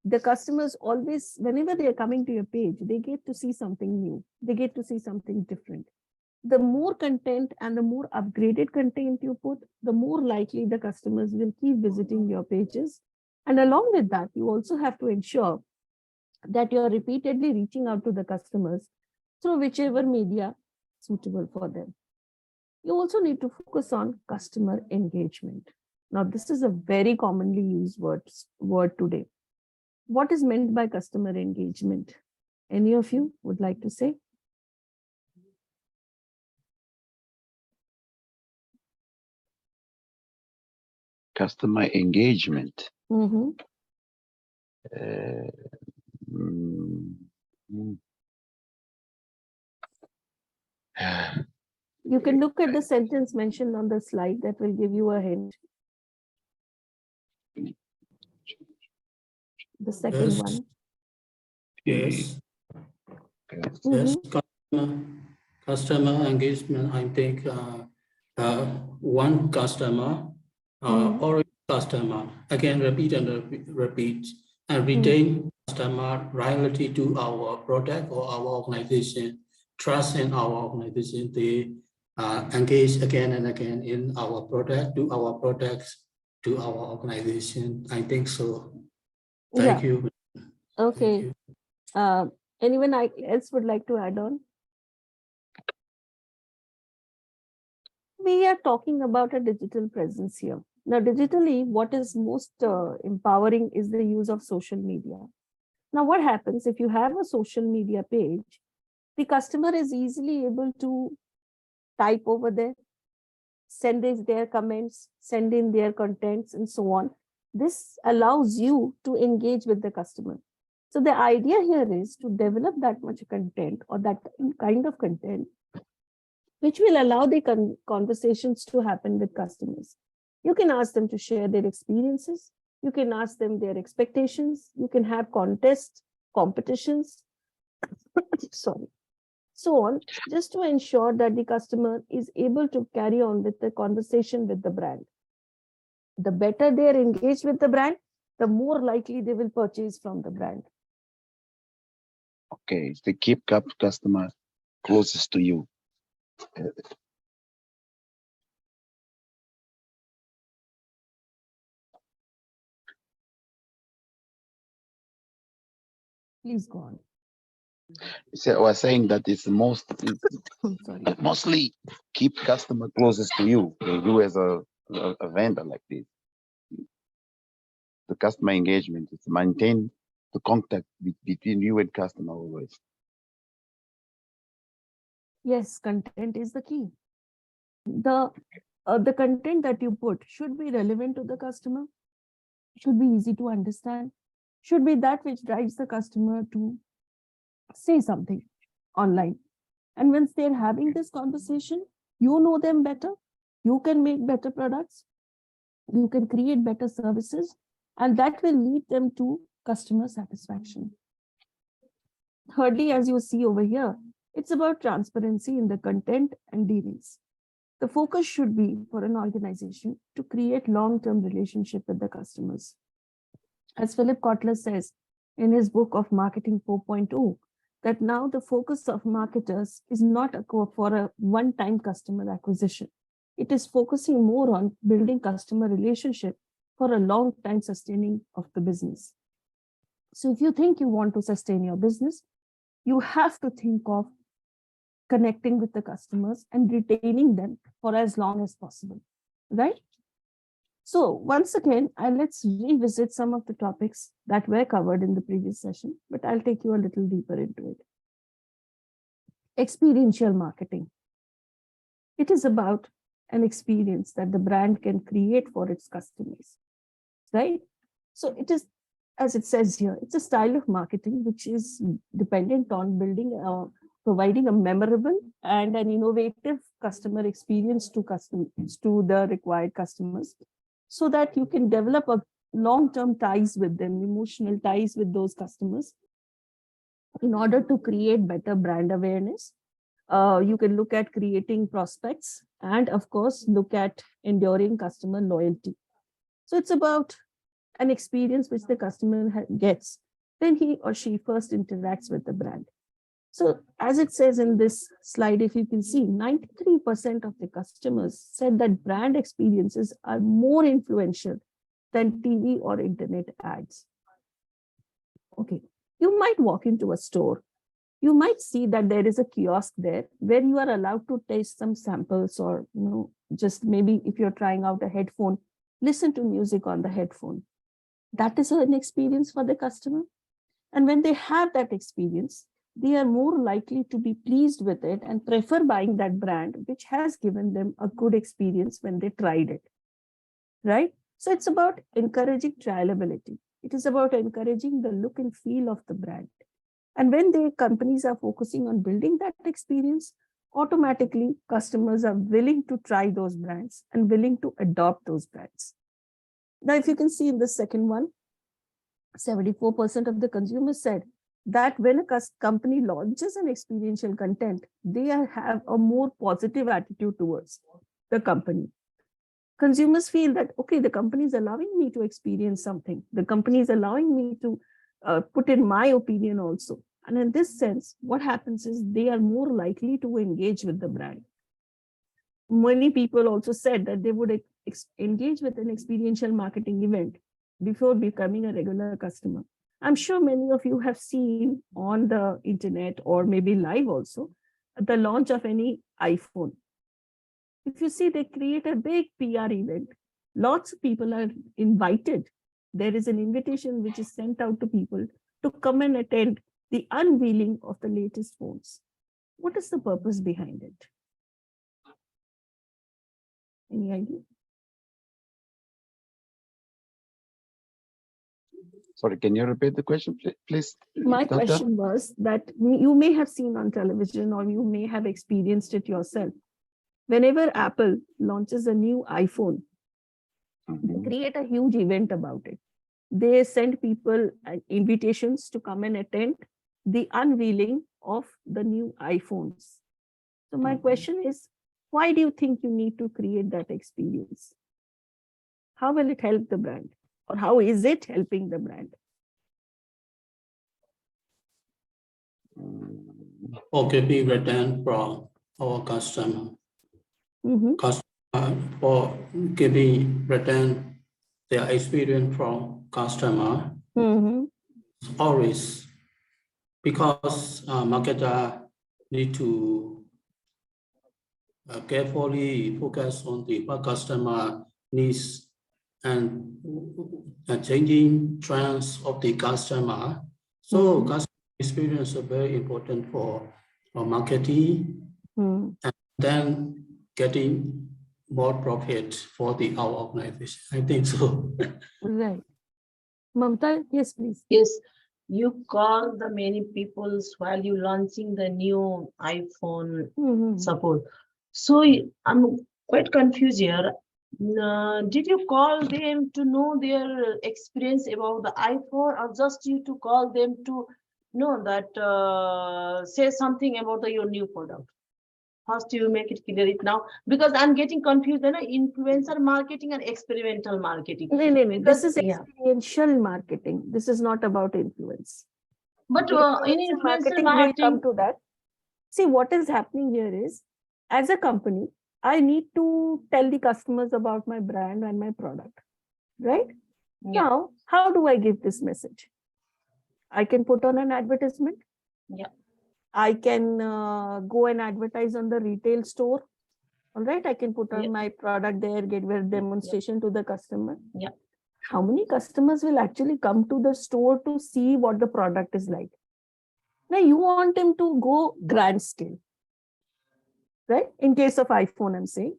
Speaker 4: the customers always, whenever they are coming to your page, they get to see something new. They get to see something different. The more content and the more upgraded content you put, the more likely the customers will keep visiting your pages. And along with that, you also have to ensure that you're repeatedly reaching out to the customers through whichever media suitable for them. You also need to focus on customer engagement. Now, this is a very commonly used word today. What is meant by customer engagement? Any of you would like to say?
Speaker 3: Customer engagement.
Speaker 4: Mm-hmm. You can look at the sentence mentioned on the slide that will give you a hint. The second
Speaker 9: Yes.
Speaker 4: one.
Speaker 9: Yes.
Speaker 4: Mhm.
Speaker 9: Yes. Customer engagement. I think one customer or customer again repeat and repeat and retain customer loyalty to our product or our organization. trust in our organization. They engage again and again in our product, to our products, to our organization. I think so. Thank you.
Speaker 4: Okay.
Speaker 9: you.
Speaker 4: Anyone else would like to add on? We are talking about a digital presence here. Now, digitally, what is most empowering is the use of social media. Now, what happens if you have a social media page? The customer is easily able to type over there, send in their comments, send in their contents, and so on. This allows you to engage with the customer. So the idea here is to develop that much content or that kind of content which will allow the conversations to happen with customers. You can ask them to share their experiences. You can ask them their expectations. You can have contests, competitions, sorry, so on, just to ensure that the customer is able to carry on with the conversation with the brand. The better they are engaged with the brand, the more likely they will purchase from the brand.
Speaker 3: Okay, to keep customer closest to you.
Speaker 4: Please go on.
Speaker 3: So I was saying that it's
Speaker 4: Sorry.
Speaker 3: mostly keep customer closest to you. You as a vendor like this. The customer engagement is maintain the contact between you and customer always.
Speaker 4: Yes, content is the key. The content that you put should be relevant to the customer, should be easy to understand, should be that which drives the customer to say something online. And once they're having this conversation, you know them better, you can make better products, you can create better services, and that will lead them to customer satisfaction. Thirdly, as you see over here, it's about transparency in the content and dealings. The focus should be for an organization to create long-term relationship with the customers. As Philip Kotler says in his book of Marketing 4.0, that now the focus of marketers is not for a one-time customer acquisition. It is focusing more on building customer relationship for a long time sustaining of the business. So if you think you want to sustain your business, you have to think of connecting with the customers and retaining them for as long as possible, right? So once again, let's revisit some of the topics that were covered in the previous session, but I'll take you a little deeper into it. Experiential marketing. It is about an experience that the brand can create for its customers, right? So it is, as it says here, it's a style of marketing which is dependent on providing a memorable and an innovative customer experience to the required customers, so that you can develop a long-term ties with them, emotional ties with those customers, in order to create better brand awareness. You can look at creating prospects and, of course, look at enduring customer loyalty. So it's about an experience which the customer gets when he or she first interacts with the brand. So as it says in this slide, if you can see, 93% of the customers said that brand experiences are more influential than TV or internet ads. Okay, you might walk into a store. You might see that there is a kiosk there where you are allowed to taste some samples, or just maybe if you're trying out a headphone, listen to music on the headphone. That is an experience for the customer. And when they have that experience, they are more likely to be pleased with it and prefer buying that brand, which has given them a good experience when they tried it, right? So it's about encouraging trialability. It is about encouraging the look and feel of the brand. And when the companies are focusing on building that experience, automatically customers are willing to try those brands and willing to adopt those brands. Now, if you can see in the second one, 74% of the consumers said that when a company launches an experiential content, they have a more positive attitude towards the company. Consumers feel that, okay, the company is allowing me to experience something. The company is allowing me to put in my opinion also. And in this sense, what happens is they are more likely to engage with the brand. Many people also said that they would engage with an experiential marketing event before becoming a regular customer. I'm sure many of you have seen on the internet or maybe live also the launch of any iPhone. If you see, they create a big PR event. Lots of people are invited. There is an invitation which is sent out to people to come and attend the unveiling of the latest phones. What is the purpose behind it? Any idea?
Speaker 3: Sorry, can you repeat the question, please?
Speaker 4: My
Speaker 3: Doctor?
Speaker 4: question was that you may have seen on television or you may have experienced it yourself. Whenever Apple launches a new iPhone, they
Speaker 3: Mhm.
Speaker 4: create a huge event about it. They send people invitations to come and attend the unveiling of the new iPhones. So my
Speaker 3: Mhm.
Speaker 4: question is, why do you think you need to create that experience? How will it help the brand? Or how is it helping the brand?
Speaker 3: Mm,
Speaker 9: For getting return from our customer.
Speaker 4: Mhm.
Speaker 9: For getting return their experience from customer,
Speaker 4: Mhm.
Speaker 9: always because marketer need to carefully focus on the what customer needs and changing trends of the customer. So
Speaker 4: Mhm.
Speaker 9: customer experience is very important for marketing,
Speaker 4: Mhm.
Speaker 9: and then getting more profit for our organization. I think so.
Speaker 4: Right. Mamta, yes, please.
Speaker 6: Yes, you call the many peoples while you launching the new iPhone
Speaker 4: Mhm.
Speaker 6: support. So I'm quite confused here. Did you call them to know their experience about the iPhone, or just you to call them to know that say something about your new product? First, you make it clear it now, because I'm getting confused. You know, influencer marketing and experimental marketing.
Speaker 4: No. This
Speaker 6: Because
Speaker 4: is
Speaker 6: yeah,
Speaker 4: experiential marketing. This is not about influence.
Speaker 6: but in
Speaker 4: Influencer
Speaker 6: influencer
Speaker 4: we'll come
Speaker 6: marketing,
Speaker 4: to that. See, what is happening here is, as a company, I need to tell the customers about my brand and my product, right?
Speaker 6: yeah,
Speaker 4: Now, how do I give this message? I can put on an advertisement.
Speaker 6: yeah,
Speaker 4: I can go and advertise on the retail store. All right, I can put on
Speaker 6: Yeah.
Speaker 4: my product there, give a demonstration to the customer.
Speaker 6: Yeah.
Speaker 4: How many customers will actually come to the store to see what the product is like? Now, you want them to go grand scale, right? In case of iPhone, I'm saying,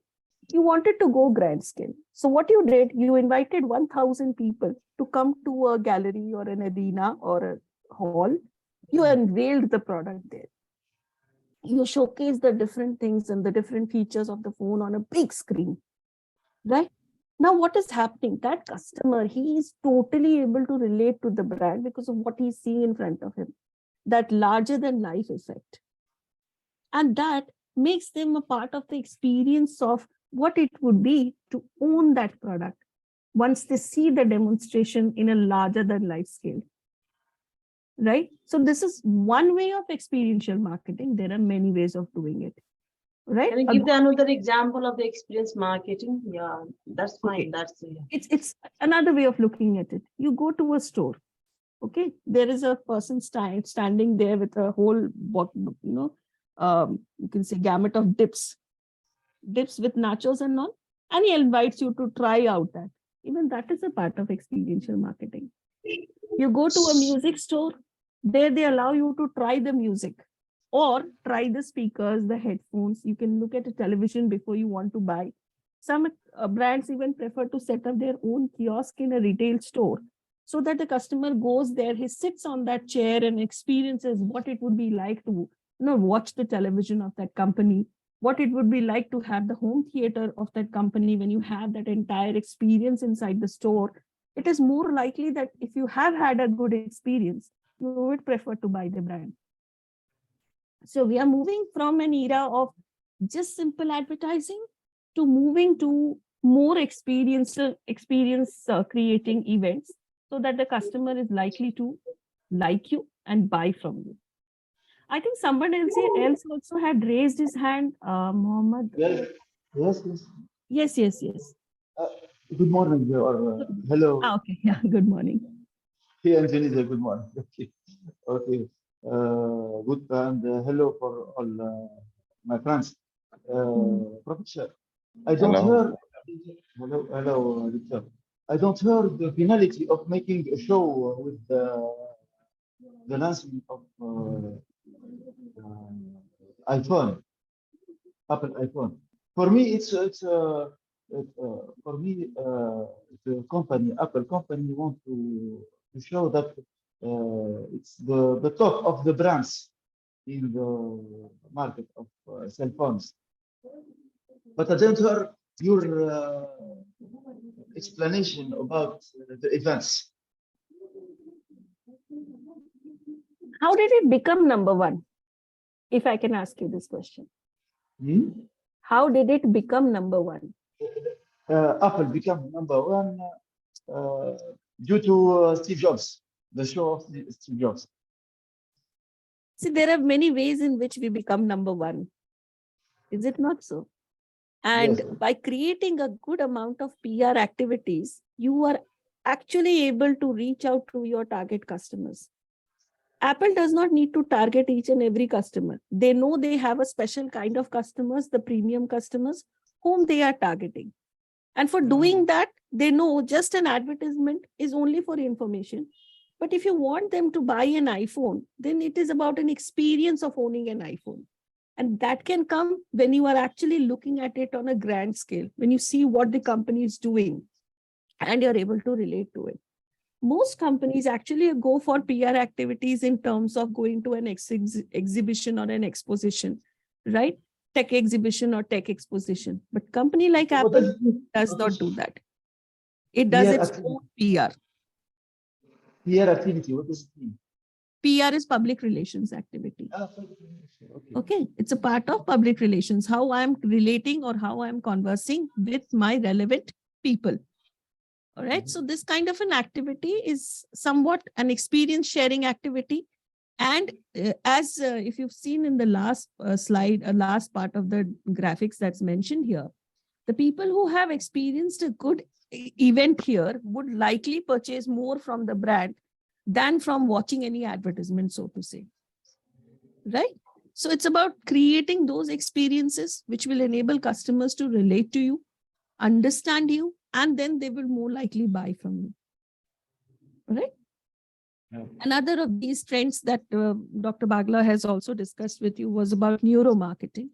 Speaker 4: you wanted to go grand scale. So what you did, you invited 1,000 people to come to a gallery or an arena or a hall. You unveiled the product there. You showcase the different things and the different features of the phone on a big screen, right? Now, what is happening? That customer, he is totally able to relate to the brand because of what he's seeing in front of him, that larger than life effect. And that makes them a part of the experience of what it would be to own that product once they see the demonstration in a larger than life scale. Right? So this is one way of experiential marketing. There are many ways of doing it. Right?
Speaker 6: Can you give another example of the experience marketing? Yeah, that's fine.
Speaker 4: Okay.
Speaker 6: That's yeah.
Speaker 4: It's another way of looking at it. You go to a store. Okay, there is a person standing there with a whole you can say gamut of dips with nachos and all, and he invites you to try out that. Even that is a part of experiential marketing. You go to a music store, there they allow you to try the music or try the speakers, the headphones. You can look at a television before you want to buy. Some brands even prefer to set up their own kiosk in a retail store so that the customer goes there, he sits on that chair and experiences what it would be like to watch the television of that company, what it would be like to have the home theater of that company. When you have that entire experience inside the store, it is more likely that if you have had a good experience, you would prefer to buy the brand. So we are moving from an era of just simple advertising to moving to more experience creating events so that the customer is likely to like you and buy from you. I think someone else also had raised his hand, Mohammed.
Speaker 10: Yes, yes, yes.
Speaker 4: Yes, yes, yes.
Speaker 10: Good morning or hello.
Speaker 4: Okay, yeah, good morning.
Speaker 10: Here in Tunisia, good morning. Okay, okay. Good and hello for all my friends. Professor, I don't
Speaker 3: Hello.
Speaker 10: hear. Hello, Doctor. I don't hear the finality of making a show with the launching of iPhone, Apple iPhone. For me, for me, the company, Apple company, want to show that it's the top of the brands in the market of cell phones. But I don't hear your explanation about the events.
Speaker 4: How did it become number one? If I can ask you this question.
Speaker 10: Hmm?
Speaker 4: How did it become number one?
Speaker 10: Apple became number one due to Steve Jobs, the show of Steve Jobs.
Speaker 4: See, there are many ways in which we become number one. Is it not so? And
Speaker 10: Yes.
Speaker 4: by creating a good amount of PR activities, you are actually able to reach out to your target customers. Apple does not need to target each and every customer. They know they have a special kind of customers, the premium customers, whom they are targeting. And for doing that, they know just an advertisement is only for information. But if you want them to buy an iPhone, then it is about an experience of owning an iPhone. And that can come when you are actually looking at it on a grand scale, when you see what the company is doing and you're able to relate to it. Most companies actually go for PR activities in terms of going to an exhibition or an exposition, right? Tech exhibition or tech exposition. But company like
Speaker 10: What
Speaker 4: Apple
Speaker 10: does it mean?
Speaker 4: does not do that. It does its own PR.
Speaker 10: PR activity, what does it mean?
Speaker 4: PR is public relations activity. Okay, it's a part of public relations, how I'm relating or how I'm conversing with my relevant people. All right, so this kind of an activity is somewhat an experience sharing activity. And if you've seen in the last slide, last part of the graphics that's mentioned here, the people who have experienced a good event here would likely purchase more from the brand than from watching any advertisement, so to say. Right? So it's about creating those experiences which will enable customers to relate to you, understand you, and then they will more likely buy from you. All right?
Speaker 10: Yeah.
Speaker 4: Another of these trends that Dr. Bagla has also discussed with you was about neuromarketing.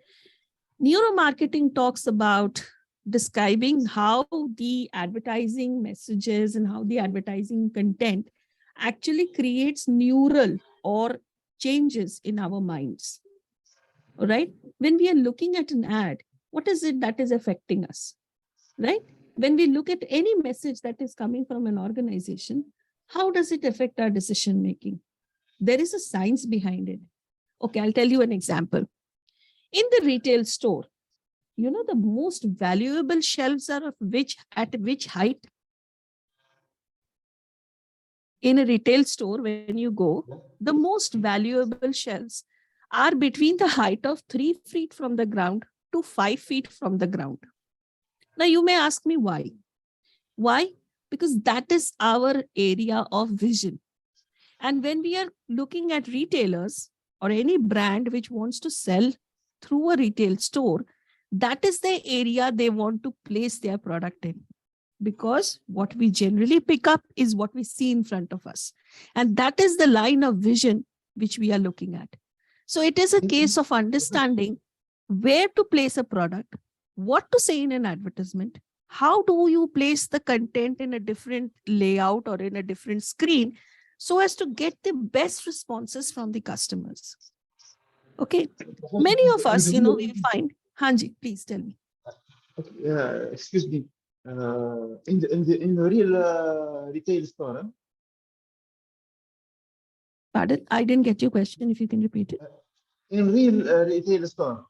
Speaker 4: Neuromarketing talks about describing how the advertising messages and how the advertising content actually creates neural or changes in our minds. All right? When we are looking at an ad, what is it that is affecting us? Right? When we look at any message that is coming from an organization, how does it affect our decision making? There is a science behind it. Okay, I'll tell you an example. In the retail store, you know, the most valuable shelves are at which height? In a retail store, when you go, the most valuable shelves are between the height of 3 feet from the ground to 5 feet from the ground. Now, you may ask me why. Why? Because that is our area of vision. And when we are looking at retailers or any brand which wants to sell through a retail store, that is the area they want to place their product in. Because what we generally pick up is what we see in front of us. And that is the line of vision which we are looking at. So it is a case of understanding where to place a product, what to say in an advertisement, how do you place the content in a different layout or in a different screen so as to get the best responses from the customers. Okay. Many of us, you know, we find, Hanji, please tell me.
Speaker 10: Okay, excuse me. In the real retail store.
Speaker 4: Pardon, I didn't get your question. If you can repeat it.
Speaker 10: In real retail store,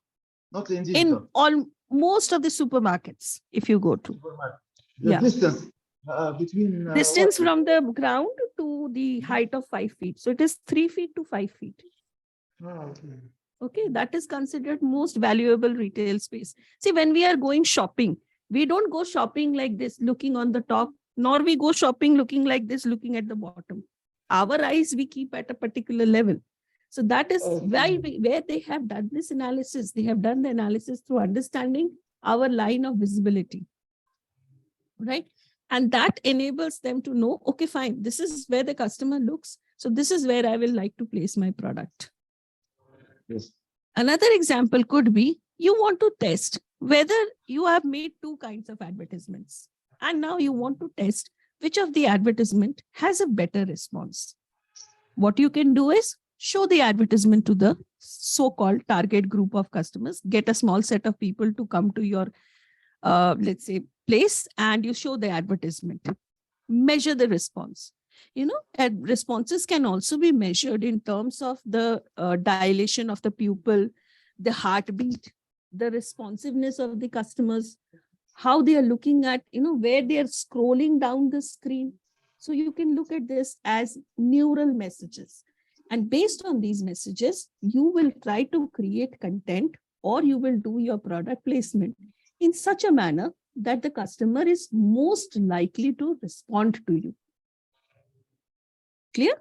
Speaker 10: not in digital.
Speaker 4: In most of the supermarkets, if you go to.
Speaker 10: The distance between
Speaker 4: distance from the ground to the height of 5 feet. So it is 3 feet to 5 feet.
Speaker 11: Okay, that is considered most valuable retail space. See, when we are going shopping, we don't go shopping like this, looking on the top, nor we go shopping looking like this, looking at the bottom. Our eyes we keep at a particular level. So that is why where they have done this analysis. They have done the analysis through understanding our line of visibility, right? And that enables them to know, okay, fine, this is where the customer looks. So this is where I will like to place my product.
Speaker 10: Yes.
Speaker 11: Another example could be you want to test whether you have made two kinds of advertisements. And now you want to test which of the advertisement has a better response. What you can do is show the advertisement to the so-called target group of customers, get a small set of people to come to your, let's say, place, and you show the advertisement, measure the response. You know, and responses can also be measured in terms of the dilation of the pupil, the heartbeat, the responsiveness of the customers, how they are looking at, you know, where they are scrolling down the screen. So you can look at this as neural messages. And based on these messages, you will try to create content, or you will do your product placement in such a manner that the customer is most likely to respond to you. Clear?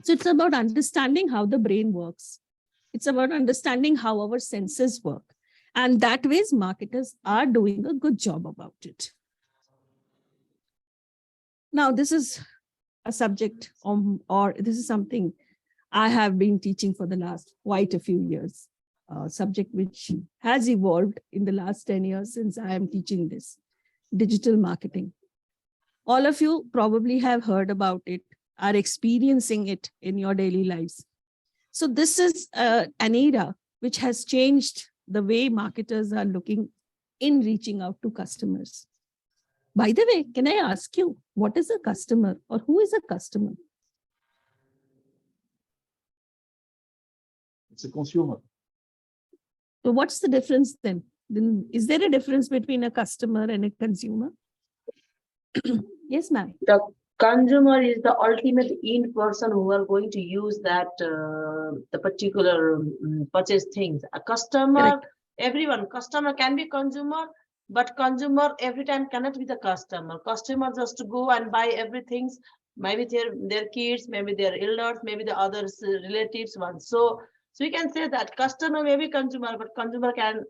Speaker 11: So it's about understanding how the brain works. It's about understanding how our senses work. And that ways marketers are doing a good job about it. Now, this is a subject or this is something I have been teaching for the last quite a few years, a subject which has evolved in the last 10 years since I am teaching this, digital marketing. All of you probably have heard about it, are experiencing it in your daily lives. So this is an era which has changed the way marketers are looking in reaching out to customers. By the way, can I ask you, what is a customer, or who is a customer?
Speaker 10: It's a consumer.
Speaker 11: So what's the difference then? Is there a difference between a customer and a consumer? Yes, ma'am.
Speaker 6: The consumer is the ultimate end person who are going to use that the particular purchase things. A customer,
Speaker 11: Correct.
Speaker 6: everyone, customer can be consumer, but consumer every time cannot be the customer. Customer just to go and buy everything, maybe their kids, maybe their elders, maybe the others relatives ones. So we can say that customer may be consumer, but consumer can,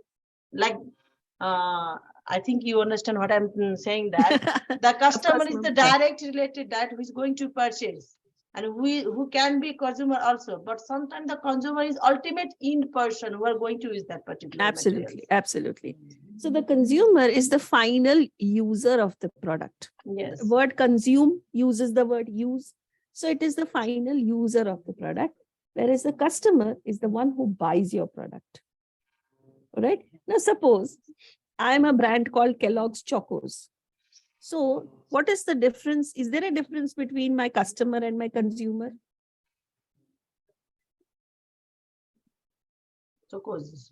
Speaker 6: like, I think you understand what I'm saying, that the customer is the direct related, that who is going to purchase, and who can be consumer also. But sometimes the consumer is ultimate end person who are going to use that particular
Speaker 11: Absolutely,
Speaker 6: materials.
Speaker 11: absolutely. So the consumer is the final user of the product.
Speaker 6: Yes.
Speaker 11: The word consume uses the word use. So it is the final user of the product, whereas the customer is the one who buys your product. All right. Now, suppose I'm a brand called Kellogg's Chocos. So what is the difference? Is there a difference between my customer and my consumer?
Speaker 6: Chocos.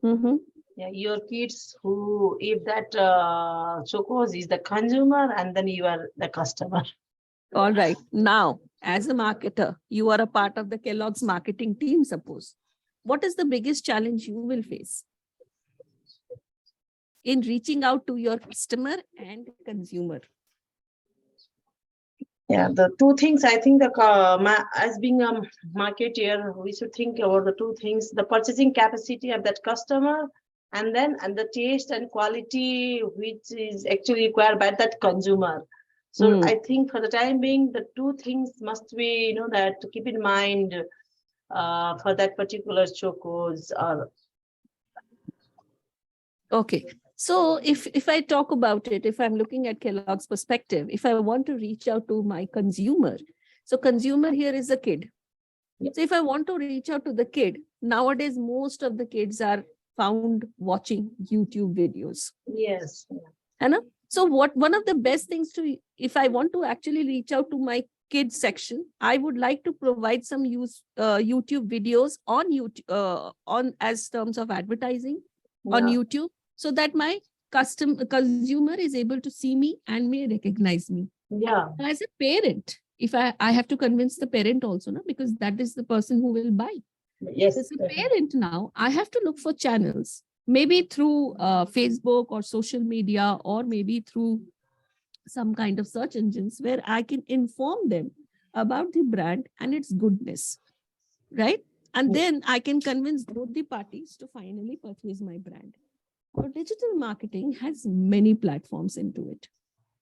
Speaker 11: Mm-hmm.
Speaker 6: Yeah, your kids who eat that chocos is the consumer, and then you are the customer.
Speaker 11: All right. Now, as a marketer, you are a part of the Kellogg's marketing team, suppose. What is the biggest challenge you will face in reaching out to your customer and consumer?
Speaker 6: Yeah, the two things I think as being a marketer, we should think about the two things: the purchasing capacity of that customer, and the taste and quality which is actually required by that consumer. So I think for the time being, the two things must be, that to keep in mind for that particular chocos.
Speaker 11: Okay. So if I talk about it, if I'm looking at Kellogg's perspective, if I want to reach out to my consumer, so consumer here is a kid.
Speaker 6: Yep.
Speaker 11: So if I want to reach out to the kid, nowadays, most of the kids are found watching YouTube videos.
Speaker 6: Yes.
Speaker 11: So one of the best things if I want to actually reach out to my kids section, I would like to provide some YouTube videos on YouTube, as terms of advertising on YouTube, so that my consumer is able to see me and may recognize me.
Speaker 6: Yeah.
Speaker 11: As a parent, If I have to convince the parent also, no, because that is the person who will buy.
Speaker 6: Yes.
Speaker 11: As a parent now, I have to look for channels, maybe through Facebook or social media, or maybe through some kind of search engines where I can inform them about the brand and its goodness, right? And then I can convince both the parties to finally purchase my brand. Now, digital marketing has many platforms into it.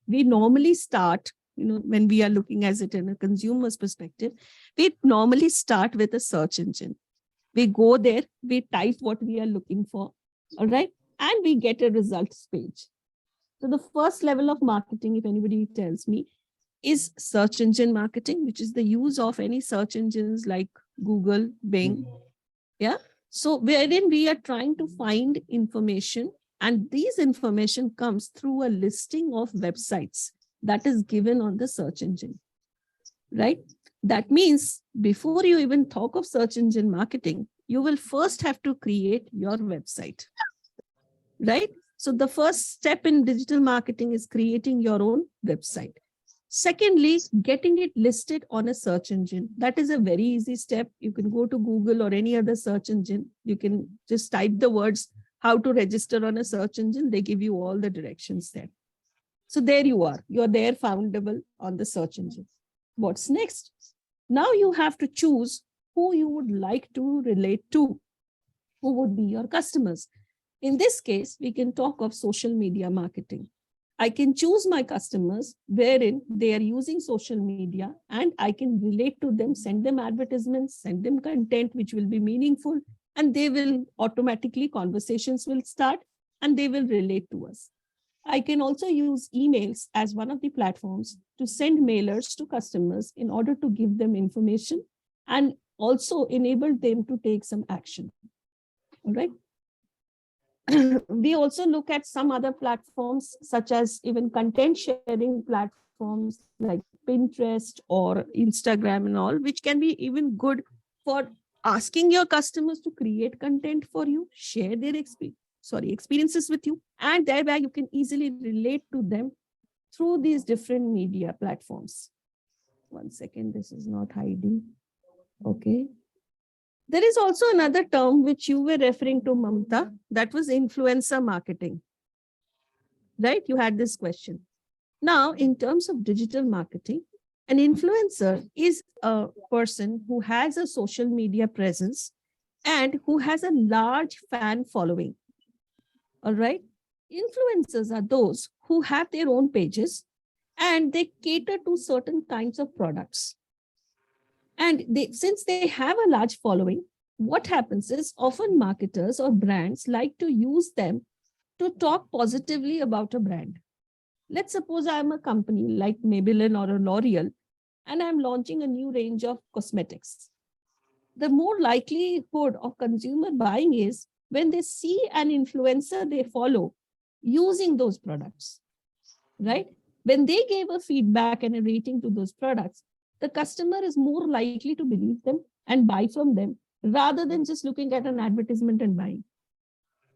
Speaker 11: We normally start, when we are looking at it in a consumer's perspective, we normally start with a search engine. We go there, we type what we are looking for, all right? And we get a results page. So the first level of marketing, if anybody tells me, is search engine marketing, which is the use of any search engines like Google, Bing. Yeah. So wherein we are trying to find information, and these information comes through a listing of websites that is given on the search engine, right? That means before you even talk of search engine marketing, you will first have to create your website, right? So the first step in digital marketing is creating your own website. Secondly, getting it listed on a search engine. That is a very easy step. You can go to Google or any other search engine. You can just type the words, how to register on a search engine. They give you all the directions there. So there you are. You're there foundable on the search engine. What's next? Now you have to choose who you would like to relate to, who would be your customers. In this case, we can talk of social media marketing. I can choose my customers wherein they are using social media, and I can relate to them, send them advertisements, send them content which will be meaningful, and they will automatically, conversations will start and they will relate to us. I can also use emails as one of the platforms to send mailers to customers in order to give them information and also enable them to take some action. All right. We also look at some other platforms, such as even content sharing platforms like Pinterest or Instagram and all, which can be even good for asking your customers to create content for you, share their experiences with you, and thereby you can easily relate to them through these different media platforms. 1 second, this is not hiding. Okay. There is also another term which you were referring to, Mamta, that was influencer marketing, right? You had this question. Now, in terms of digital marketing, an influencer is a person who has a social media presence and who has a large fan following. All right. Influencers are those who have their own pages and they cater to certain kinds of products. And since they have a large following, what happens is often marketers or brands like to use them to talk positively about a brand. Let's suppose I'm a company like Maybelline or a L'Oreal, and I'm launching a new range of cosmetics. The more likelihood of consumer buying is when they see an influencer they follow using those products, right? When they gave a feedback and a rating to those products, the customer is more likely to believe them and buy from them rather than just looking at an advertisement and buying.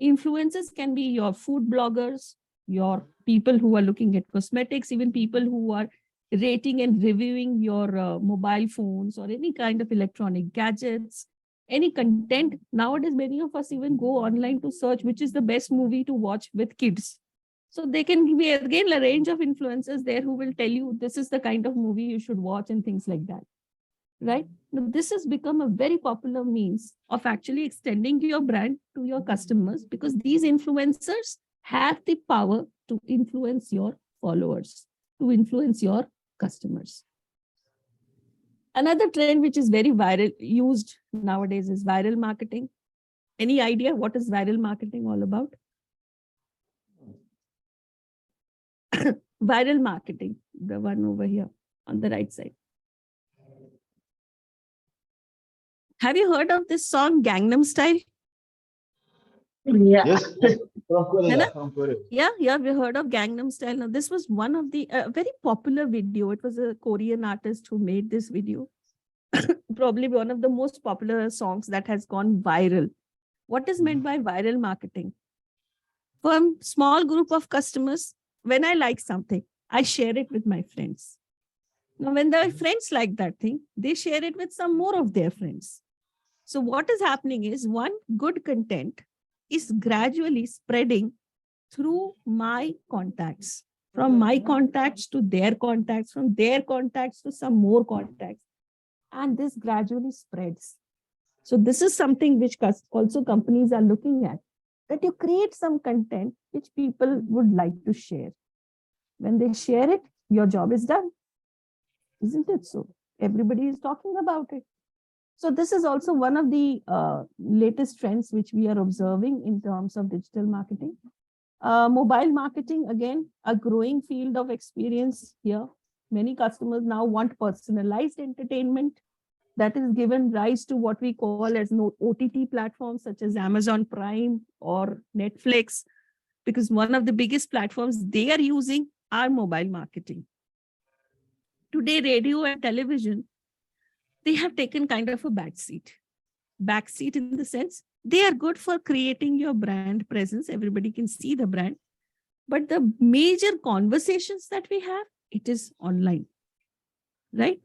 Speaker 11: Influencers can be your food bloggers, your people who are looking at cosmetics, even people who are rating and reviewing your mobile phones or any kind of electronic gadgets, any content. Nowadays, many of us even go online to search which is the best movie to watch with kids. So they can be, again, a range of influencers there who will tell you this is the kind of movie you should watch and things like that, right? Now, this has become a very popular means of actually extending your brand to your customers because these influencers have the power to influence your followers, to influence your customers. Another trend which is very used nowadays is viral marketing. Any idea what is viral marketing all about? Viral marketing, the one over here on the right side. Have you heard of this song Gangnam Style?
Speaker 6: Yeah.
Speaker 10: Yes, from Korea, from Korea.
Speaker 11: Yeah, we heard of Gangnam Style. Now, this was one of the very popular video. It was a Korean artist who made this video. Probably one of the most popular songs that has gone viral. What is meant by viral marketing? From small group of customers, when I like something, I share it with my friends. Now, when their friends like that thing, they share it with some more of their friends. So what is happening is one good content is gradually spreading through my contacts, from my contacts to their contacts, from their contacts to some more contacts. And this gradually spreads. So this is something which also companies are looking at, that you create some content which people would like to share. When they share it, your job is done. Isn't it so? Everybody is talking about it. So this is also one of the latest trends which we are observing in terms of digital marketing. Mobile marketing, again, a growing field of experience here. Many customers now want personalized entertainment that is given rise to what we call as OTT platforms such as Amazon Prime or Netflix, because one of the biggest platforms they are using are mobile marketing. Today, radio and television, they have taken kind of a backseat. Backseat in the sense, they are good for creating your brand presence. Everybody can see the brand. But the major conversations that we have, it is online, right?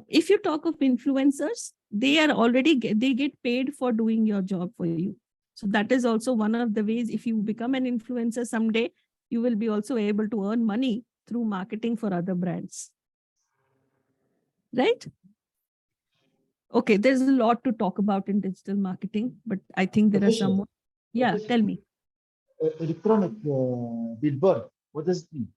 Speaker 11: If you talk of influencers, they are already, they get paid for doing your job for you. So that is also one of the ways, if you become an influencer someday, you will be also able to earn money through marketing for other brands, right? Okay, there's a lot to talk about in digital marketing, but I think there are some more. Yeah, tell me.
Speaker 10: Electronic billboard, what does it mean?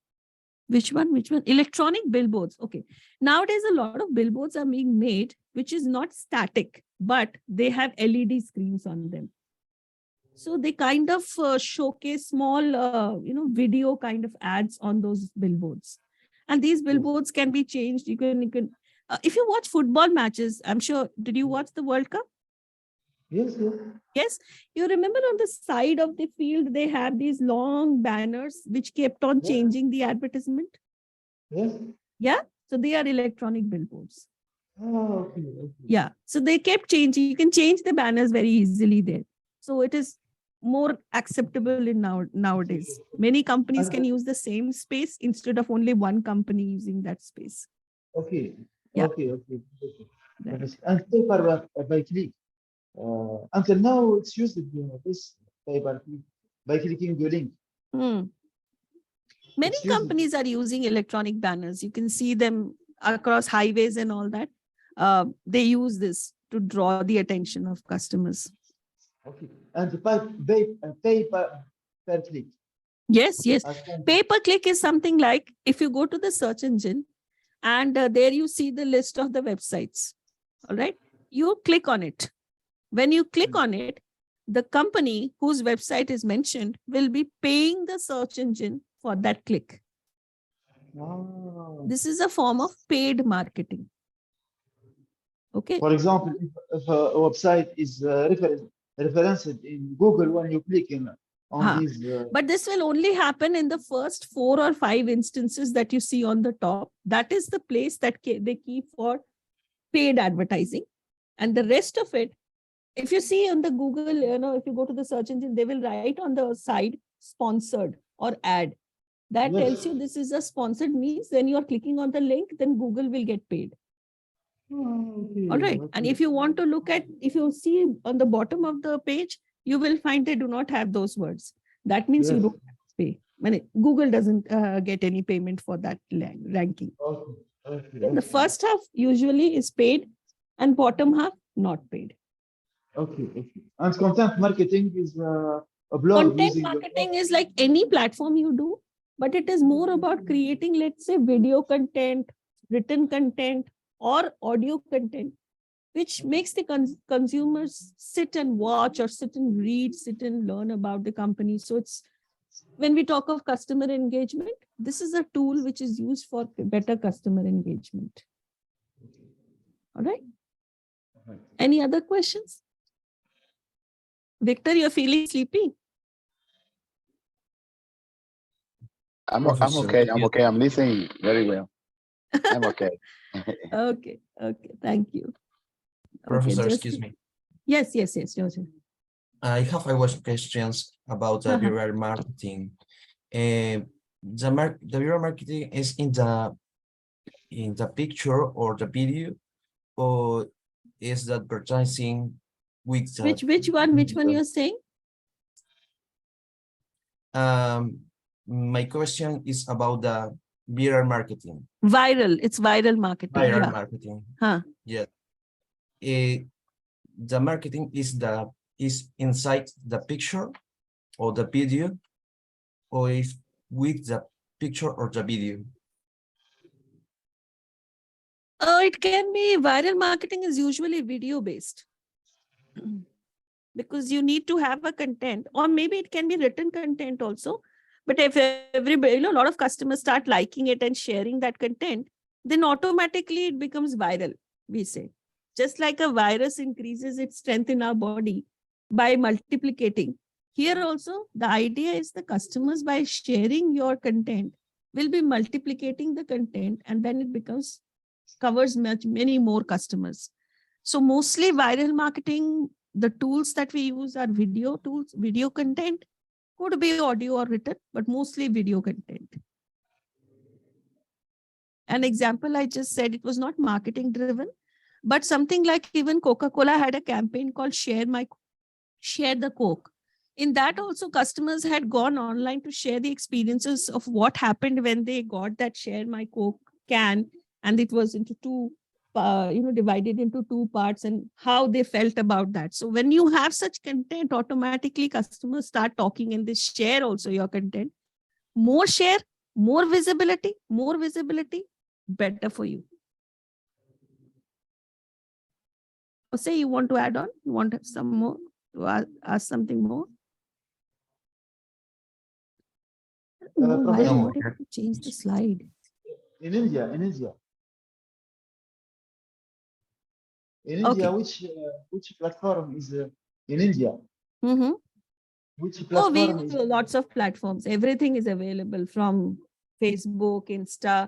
Speaker 11: Which one? Which one? Electronic billboards. Okay. Nowadays, a lot of billboards are being made, which is not static, but they have LED screens on them. So they kind of showcase small, video kind of ads on those billboards. And these billboards can be changed. You can, if you watch football matches, I'm sure, did you watch the World Cup?
Speaker 10: Yes, yes.
Speaker 11: Yes, you remember on the side of the field, they have these long banners which kept on changing the advertisement.
Speaker 10: Yes.
Speaker 11: Yeah, so they are electronic billboards.
Speaker 10: Oh, okay, okay.
Speaker 11: Yeah, so they kept changing. You can change the banners very easily there. So it is more acceptable in nowadays. Many companies can use the same space instead of only one company using that space.
Speaker 10: Okay.
Speaker 11: Yeah.
Speaker 10: Okay.
Speaker 11: Right.
Speaker 10: And paper by click. Until now, it's used this paper click by clicking the link.
Speaker 11: Many companies are using electronic banners. You can see them across highways and all that. They use this to draw the attention of customers.
Speaker 10: Okay. And the paper per click.
Speaker 11: Yes, yes. Pay-per-click is something like if you go to the search engine and there you see the list of the websites. All right. You click on it. When you click on it, the company whose website is mentioned will be paying the search engine for that click.
Speaker 10: Oh.
Speaker 11: This is a form of paid marketing. Okay.
Speaker 10: For example, if a website is referenced in Google when you click on these.
Speaker 11: But this will only happen in the first 4 or 5 instances that you see on the top. That is the place that they keep for paid advertising. And the rest of it, if you see on the Google, if you go to the search engine, they will write on the side sponsored or ad. That tells you this is a sponsored, means when you are clicking on the link, then Google will get paid.
Speaker 10: Okay.
Speaker 11: All right. And if you want to look at, if you see on the bottom of the page, you will find they do not have those words. That means you don't have to pay. Google doesn't get any payment for that ranking.
Speaker 10: Okay.
Speaker 11: The first half usually is paid and bottom half not paid.
Speaker 10: Okay. And content marketing is a blog.
Speaker 11: Content marketing is like any platform you do, but it is more about creating, let's say, video content, written content, or audio content, which makes the consumers sit and watch or sit and read, sit and learn about the company. So it's, when we talk of customer engagement, this is a tool which is used for better customer engagement. All right. Any other questions? Victor, you're feeling sleepy?
Speaker 3: I'm okay. I'm listening very well. I'm okay.
Speaker 11: Okay. Thank you.
Speaker 8: Professor,
Speaker 11: okay,
Speaker 8: excuse me.
Speaker 11: Yes, Joseph.
Speaker 8: I have a questions about the viral marketing. The viral marketing is in the in the picture or the video, or is the advertising with the,
Speaker 11: Which one you're saying?
Speaker 8: my question is about the viral marketing.
Speaker 11: Viral, it's viral marketing.
Speaker 8: Viral
Speaker 11: Yeah.
Speaker 8: marketing.
Speaker 11: Huh.
Speaker 8: Yeah. The marketing is inside the picture or the video, or is with the picture or the video?
Speaker 11: It can be viral marketing is usually video based because you need to have a content, or maybe it can be written content also. But if everybody, a lot of customers start liking it and sharing that content, then automatically it becomes viral, we say. Just like a virus increases its strength in our body by multiplicating. Here also, the idea is the customers, by sharing your content, will be multiplicating the content, and then it becomes covers many more customers. So mostly viral marketing, the tools that we use are video tools, video content, could be audio or written, but mostly video content. An example I just said, it was not marketing driven, but something like even Coca-Cola had a campaign called Share the Coke. In that also, customers had gone online to share the experiences of what happened when they got that Share My Coke can, and it was into two, divided into two parts, and how they felt about that. So when you have such content, automatically customers start talking, and they share also your content. More share, more visibility, better for you. Or say you want to add on, you want some more, to ask something more? Why I
Speaker 10: Professor,
Speaker 11: wanted to change the slide.
Speaker 10: in India,
Speaker 11: Okay.
Speaker 10: which platform is in India?
Speaker 11: Mm-hmm.
Speaker 10: Which
Speaker 11: Oh, we
Speaker 10: platform
Speaker 11: use
Speaker 10: is?
Speaker 11: lots of platforms. Everything is available from Facebook, Insta,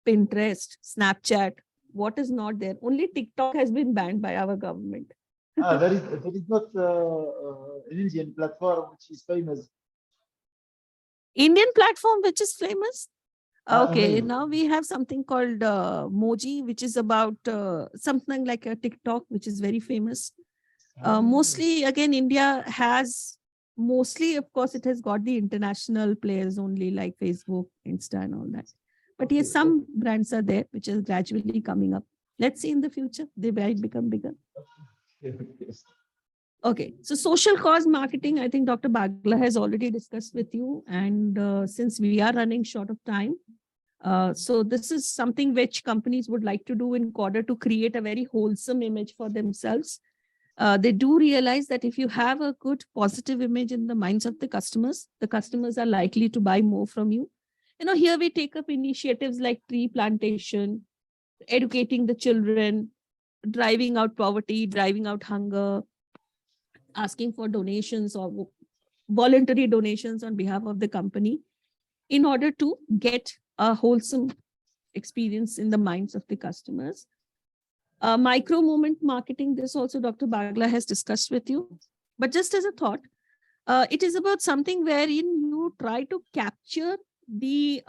Speaker 11: Pinterest, Snapchat. What is not there? Only TikTok has been banned by our government.
Speaker 10: There is not an Indian platform which is famous.
Speaker 11: Indian platform which is famous? Okay,
Speaker 10: Amazing.
Speaker 11: now we have something called Moji, which is about something like a TikTok, which is very famous. Mostly, again, India has mostly, of course, it has got the international players only, like Facebook, Insta, and all that. But yes, some brands are there which is gradually coming up. Let's see in the future, they might become bigger.
Speaker 10: Yes.
Speaker 11: Okay, so social cause marketing, I think Dr. Bagla has already discussed with you. And since we are running short of time, so this is something which companies would like to do in order to create a very wholesome image for themselves. They do realize that if you have a good positive image in the minds of the customers are likely to buy more from you. Here we take up initiatives like tree plantation, educating the children, driving out poverty, driving out hunger, asking for donations or voluntary donations on behalf of the company in order to get a wholesome experience in the minds of the customers. Micro moment marketing, this also Dr. Bagla has discussed with you. But just as a thought, it is about something wherein you try to capture the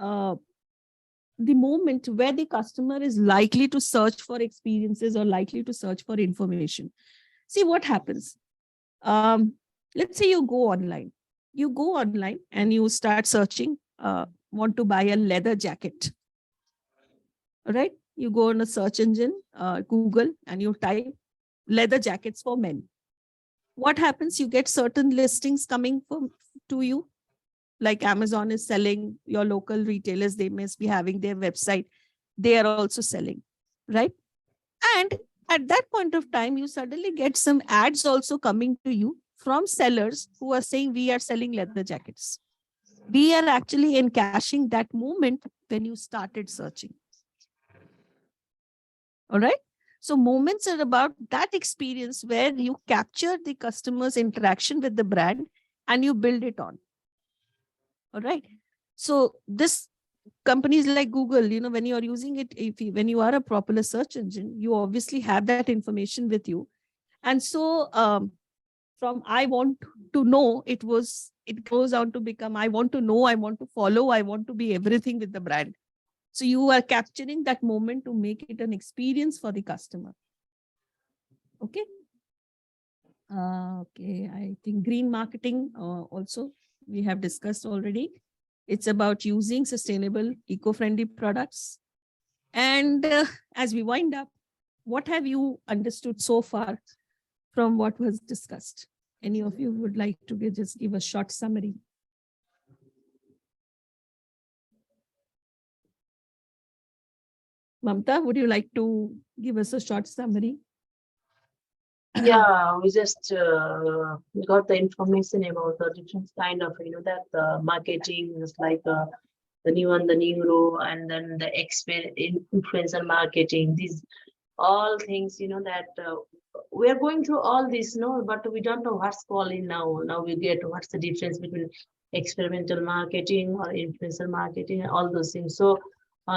Speaker 11: moment where the customer is likely to search for experiences or likely to search for information. See what happens. Let's say you go online and you start searching, want to buy a leather jacket. All right. You go on a search engine, Google, and you type leather jackets for men. What happens? You get certain listings coming to you, like Amazon is selling, your local retailers, they must be having their website. They are also selling, right? And at that point of time, you suddenly get some ads also coming to you from sellers who are saying, we are selling leather jackets. We are actually encashing that moment when you started searching. All right. So moments are about that experience where you capture the customer's interaction with the brand and you build it on. All right. So this companies like Google, when you are using it, when you are a popular search engine, you obviously have that information with you. And so from I want to know, it goes on to become I want to know, I want to follow, I want to be everything with the brand. So you are capturing that moment to make it an experience for the customer. Okay. Okay, I think green marketing also we have discussed already. It's about using sustainable, eco-friendly products. And as we wind up, what have you understood so far from what was discussed? Any of you would like to just give a short summary? Mamta, would you like to give us a short summary?
Speaker 6: Yeah, we just got the information about the different kind of, that marketing is like the new one, the neuro, and then the influencer marketing. These all things, that we are going through all this, but we don't know what's calling now. Now we get what's the difference between experimental marketing or influencer marketing and all those things. So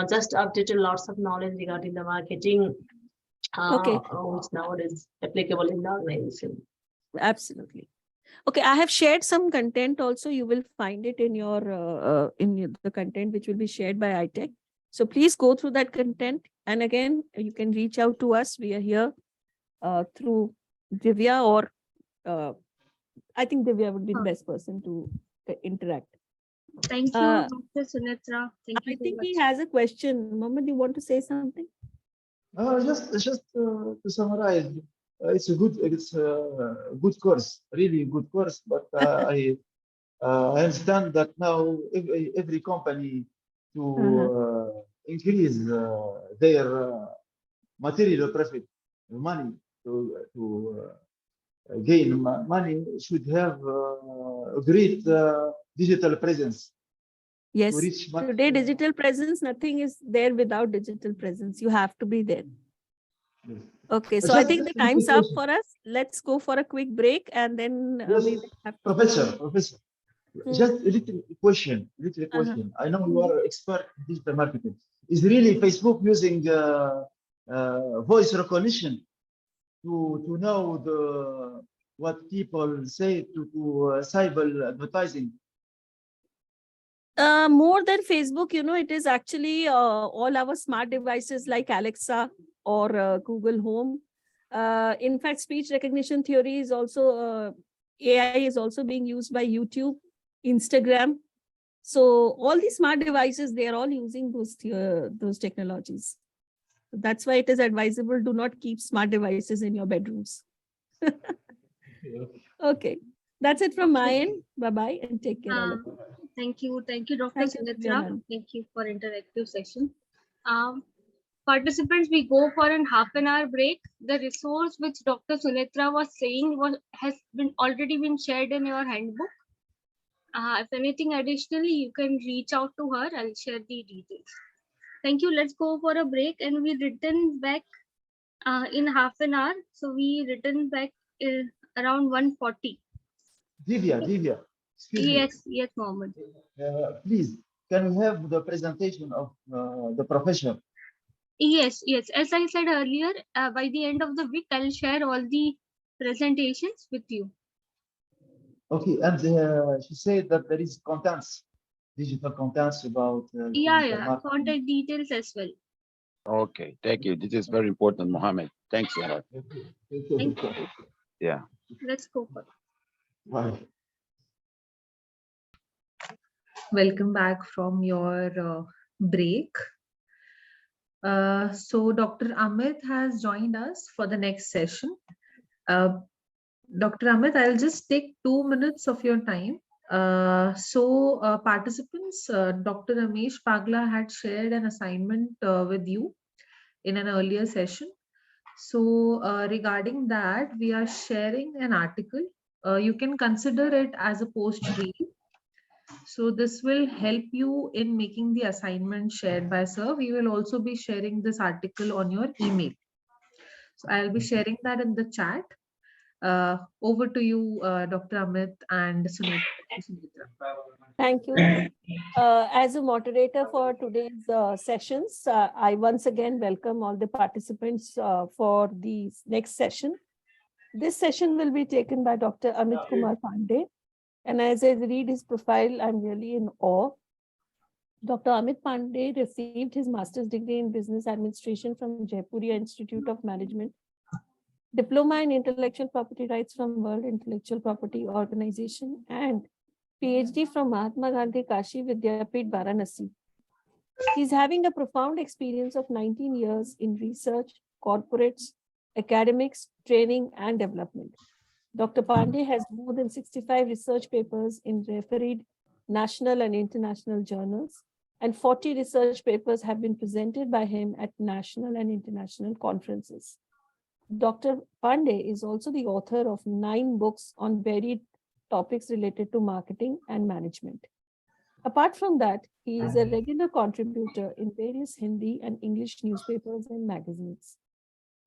Speaker 6: just updated lots of knowledge regarding the marketing.
Speaker 11: Okay.
Speaker 6: Which nowadays applicable in the organization.
Speaker 11: Absolutely. Okay, I have shared some content also. You will find it in the content which will be shared by iTech. So please go through that content. And again, you can reach out to us. We are here through Divya, or I think Divya would be the best person to interact.
Speaker 1: Thank you, Dr. Sunitra. Thank you
Speaker 11: I
Speaker 1: so
Speaker 11: think
Speaker 1: much.
Speaker 11: he has a question. Mohammed, you want to say something?
Speaker 10: Just to summarize, it's a good course, really good course. But I understand that now every company to increase their material profit, money to gain money should have a great digital presence.
Speaker 11: Yes.
Speaker 10: To reach much,
Speaker 11: Today, digital presence, nothing is there without digital presence. You have to be there.
Speaker 10: Yes.
Speaker 11: Okay, so I think the time's up for us. Let's go for a quick break and then we will have to.
Speaker 10: Professor, just a little question. I know you are expert in digital marketing. Is really Facebook using voice recognition to know what people say to cyber advertising?
Speaker 11: More than Facebook, it is actually all our smart devices like Alexa or Google Home. In fact, speech recognition theory is also, AI is also being used by YouTube, Instagram. So all these smart devices, they are all using those technologies. That's why it is advisable, do not keep smart devices in your bedrooms. Okay, that's it from my end. Bye-bye and take care. All of you.
Speaker 1: Thank you, Dr.
Speaker 11: Thank you,
Speaker 1: Sunitra.
Speaker 11: Divya ma'am.
Speaker 1: Thank you for interactive session. Participants, we go for a half-an-hour break. The resource which Dr. Sunitra was saying has already been shared in your handbook. If anything additionally, you can reach out to her. I'll share the details. Thank you. Let's go for a break and we return back in half an hour. So we return back around 1:40.
Speaker 10: Divya. Excuse me.
Speaker 1: Yes, Mohammed.
Speaker 10: Please, can we have the presentation of the professor?
Speaker 1: Yes. As I said earlier, by the end of the week, I'll share all the presentations with you.
Speaker 10: Okay, and she said that there is digital contents about
Speaker 1: Contact details as well.
Speaker 3: Okay, thank you. This is very important, Mohammed. Thanks a lot.
Speaker 1: Thank you.
Speaker 3: Yeah.
Speaker 1: Let's go for it.
Speaker 10: Wow.
Speaker 12: Welcome back from your break. So Dr. Amit has joined us for the next session. Dr. Amit, I'll just take 2 minutes of your time. Participants, Dr. Ramesh Pagla had shared an assignment with you in an earlier session. So regarding that, we are sharing an article. You can consider it as a post-read. So this will help you in making the assignment shared by sir. We will also be sharing this article on your email. So I'll be sharing that in the chat. Over to you, Dr. Amit and Sunitra.
Speaker 11: Thank you. As a moderator for today's sessions, I once again welcome all the participants for the next session. This session will be taken by Dr. Amit Kumar Pandey. And as I read his profile, I'm really in awe.
Speaker 4: Dr. Amit Pandey received his master's degree in business administration from Jaipuria Institute of Management, diploma in intellectual property rights from World Intellectual Property Organization, and PhD from Mahatma Gandhi Kashi Vidyapith Varanasi. He's having a profound experience of 19 years in research, corporates, academics, training, and development. Dr. Pandey has more than 65 research papers in refereed national and international journals, and 40 research papers have been presented by him at national and international conferences. Dr. Pandey is also the author of 9 books on varied topics related to marketing and management. Apart from that, he is a regular contributor in various Hindi and English newspapers and magazines.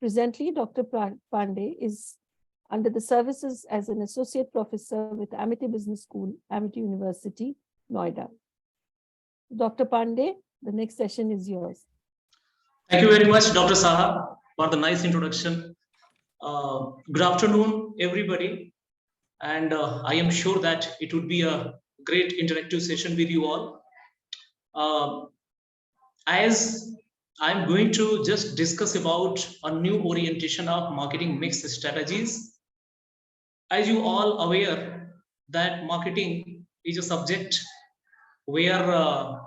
Speaker 4: Presently, Dr. Pandey is under the services as an associate professor with Amity Business School, Amity University, Noida. Dr. Pandey, the next session is yours.
Speaker 13: Thank you very much, Dr. Saha, for the nice introduction. Good afternoon, everybody. And I am sure that it would be a great interactive session with you all. As I'm going to just discuss about a new orientation of marketing mix strategies. As you all aware that marketing is a subject where a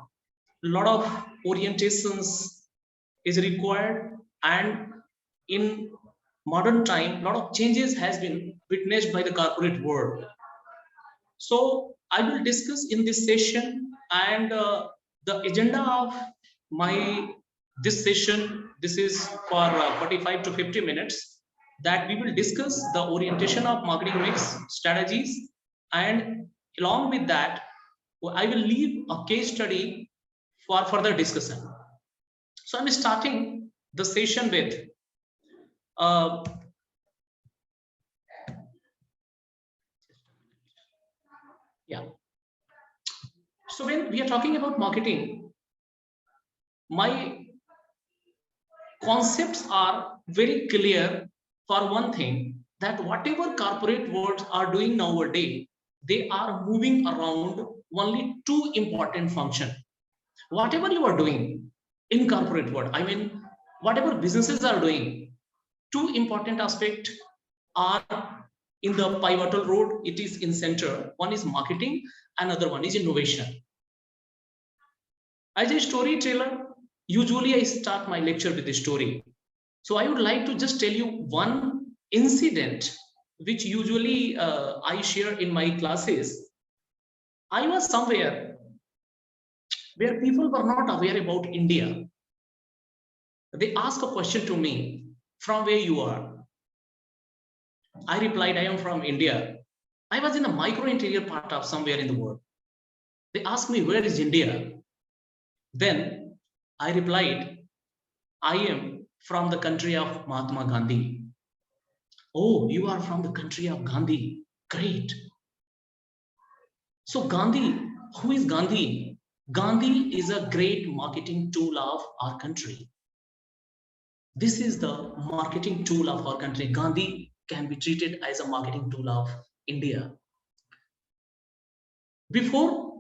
Speaker 13: lot of orientations is required, and in modern time, a lot of changes has been witnessed by the corporate world. So I will discuss in this session, and the agenda of this session, this is for 45 to 50 minutes, that we will discuss the orientation of marketing mix strategies, and along with that, I will leave a case study for further discussion. So I'm starting the session with So when we are talking about marketing, my concepts are very clear. For one thing, that whatever corporate worlds are doing nowadays, they are moving around only 2 important functions. Whatever you are doing in corporate world, I mean, whatever businesses are doing, 2 important aspects are in the pivotal role. It is in center. One is marketing, another one is innovation. As a storyteller, usually I start my lecture with a story. So I would like to just tell you one incident which usually I share in my classes. I was somewhere where people were not aware about India. They asked a question to me, from where you are? I replied, I am from India. I was in a micro interior part of somewhere in the world. They asked me, where is India? Then I replied, I am from the country of Mahatma Gandhi. Oh, you are from the country of Gandhi. Great. So Gandhi, who is Gandhi? Gandhi is a great marketing tool of our country. This is the marketing tool of our country. Gandhi can be treated as a marketing tool of India. Before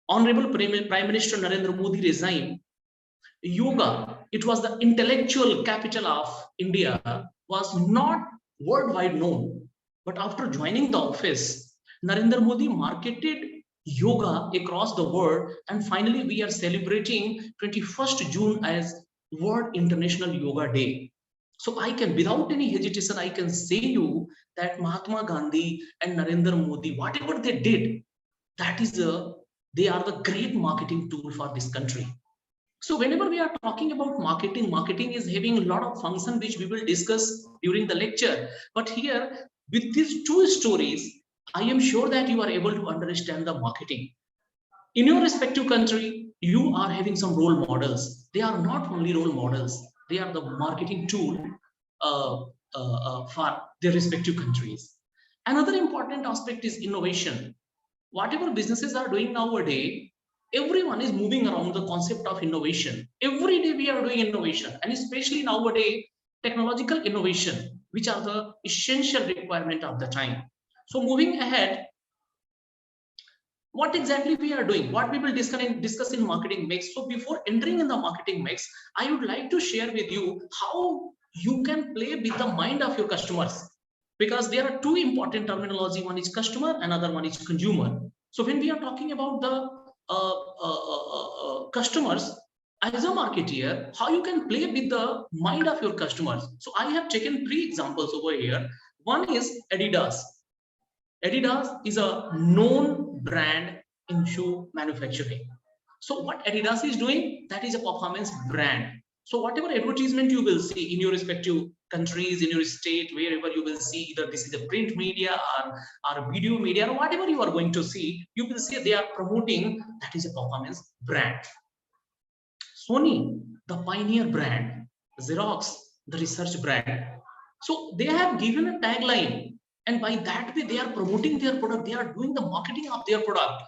Speaker 13: Honorable Prime Minister Narendra Modi resigned, yoga, it was the intellectual capital of India, was not worldwide known. But after joining the office, Narendra Modi marketed yoga across the world, and finally we are celebrating 21st June as World International Yoga Day. So I can, without any hesitation, I can say you that Mahatma Gandhi and Narendra Modi, whatever they did, that is they are the great marketing tool for this country. So whenever we are talking about marketing, marketing is having a lot of function which we will discuss during the lecture. But here, with these 2 stories, I am sure that you are able to understand the marketing. In your respective country, you are having some role models. They are not only role models, they are the marketing tool for their respective countries. Another important aspect is innovation. Whatever businesses are doing nowadays, everyone is moving around the concept of innovation. Every day we are doing innovation, and especially nowadays, technological innovation, which are the essential requirement of the time. So moving ahead, what exactly we are doing, what we will discuss in marketing mix. So before entering in the marketing mix, I would like to share with you how you can play with the mind of your customers, because there are two important terminology. One is customer, another one is consumer. So when we are talking about the customers, as a marketeer, how you can play with the mind of your customers. So I have taken 3 examples over here. One is Adidas. Adidas is a known brand in shoe manufacturing. So what Adidas is doing, that is a performance brand. So whatever advertisement you will see in your respective countries, in your state, wherever you will see, either this is a print media or video media, or whatever you are going to see, you will see they are promoting, that is a performance brand. Sony, the pioneer brand. Xerox, the research brand. So they have given a tagline, and by that way they are promoting their product, they are doing the marketing of their product.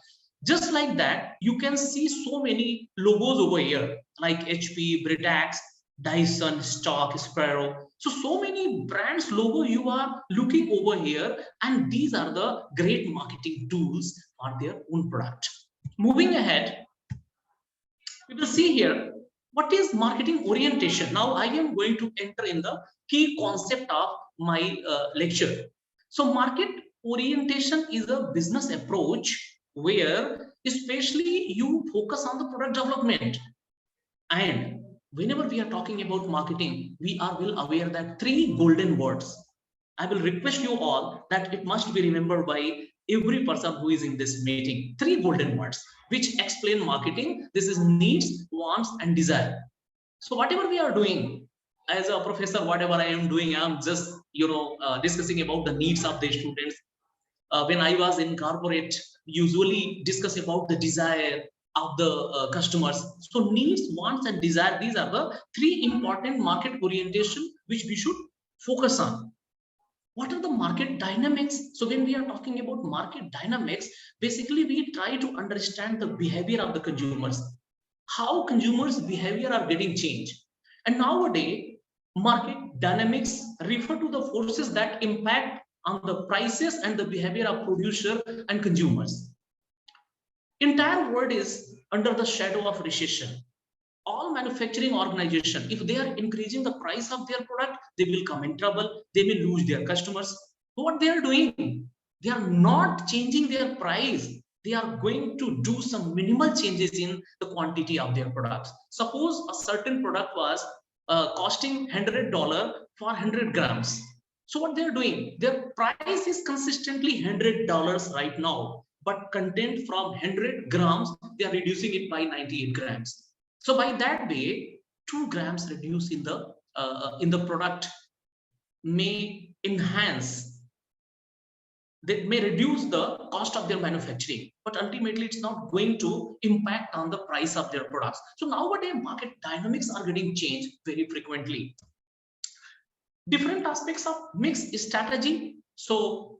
Speaker 13: Just like that, you can see so many logos over here, like HP, Britax, Dyson, Stock, Sparrow. So many brands logo you are looking over here, and these are the great marketing tools for their own product. Moving ahead, we will see here, what is marketing orientation? Now I am going to enter in the key concept of my lecture. So market orientation is a business approach where especially you focus on the product development. And whenever we are talking about marketing, we are well aware that 3 golden words. I will request you all that it must be remembered by every person who is in this meeting. 3 golden words which explain marketing. This is needs, wants, and desire. So whatever we are doing as a professor, whatever I am doing, I'm just discussing about the needs of the students. When I was in corporate, usually discuss about the desire of the customers. So needs, wants, and desire, these are the 3 important market orientation which we should focus on. What are the market dynamics? So when we are talking about market dynamics, basically we try to understand the behavior of the consumers, how consumers' behavior are getting changed. And nowadays, market dynamics refer to the forces that impact on the prices and the behavior of producer and consumers. Entire world is under the shadow of recession. All manufacturing organization, if they are increasing the price of their product, they will come in trouble, they will lose their customers. So what they are doing, they are not changing their price, they are going to do some minimal changes in the quantity of their products. Suppose a certain product was costing $100 for 100 grams. So what they're doing, their price is consistently $100 right now, but content from 100 grams, they are reducing it by 98 grams. So by that way, 2 grams reduce in the product may enhance, they may reduce the cost of their manufacturing, but ultimately it's not going to impact on the price of their products. So nowadays market dynamics are getting changed very frequently. Different aspects of mix strategy. So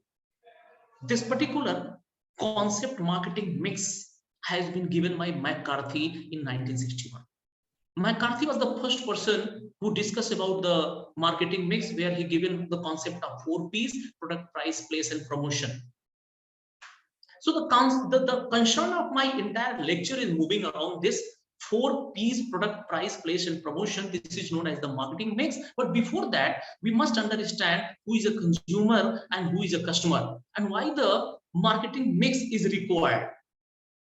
Speaker 13: this particular concept marketing mix has been given by McCarthy in 1961. McCarthy was the first person who discussed about the marketing mix, where he given the concept of 4 P's: product, price, place, and promotion. So the concern of my entire lecture is moving around this 4 P's: product, price, place, and promotion. This is known as the marketing mix. But before that, we must understand who is a consumer and who is a customer, and why the marketing mix is required.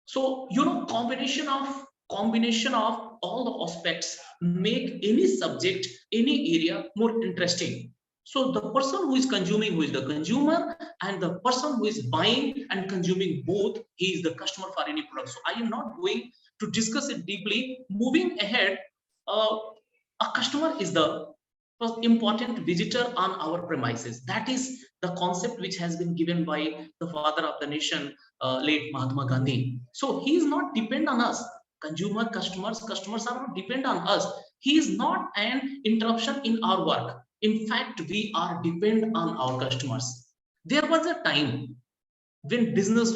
Speaker 13: So, combination of all the aspects make any subject, any area more interesting. So the person who is consuming, who is the consumer, and the person who is buying and consuming both, he is the customer for any product. So I am not going to discuss it deeply. Moving ahead, a customer is the first important visitor on our premises. That is the concept which has been given by the father of the nation, late Mahatma Gandhi. So he is not dependent on us. Customers are not dependent on us. He is not an interruption in our work. In fact, we are dependent on our customers. There was a time when business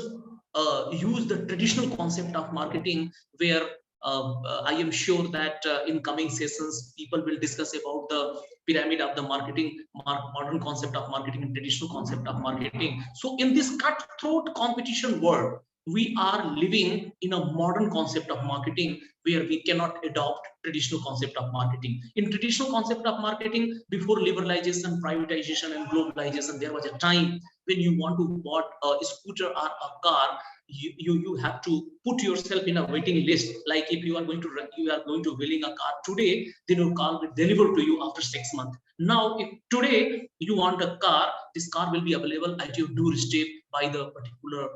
Speaker 13: used the traditional concept of marketing, where I am sure that in coming sessions, people will discuss about the pyramid of the marketing, modern concept of marketing and traditional concept of marketing. So in this cutthroat competition world, we are living in a modern concept of marketing where we cannot adopt traditional concept of marketing. In traditional concept of marketing, before liberalization, privatization, and globalization, there was a time when you want to buy a scooter or a car, you have to put yourself in a waiting list. Like if you are going to willing a car today, then your car will deliver to you after 6 months. Now, if today you want a car, this car will be available at your doorstep by the particular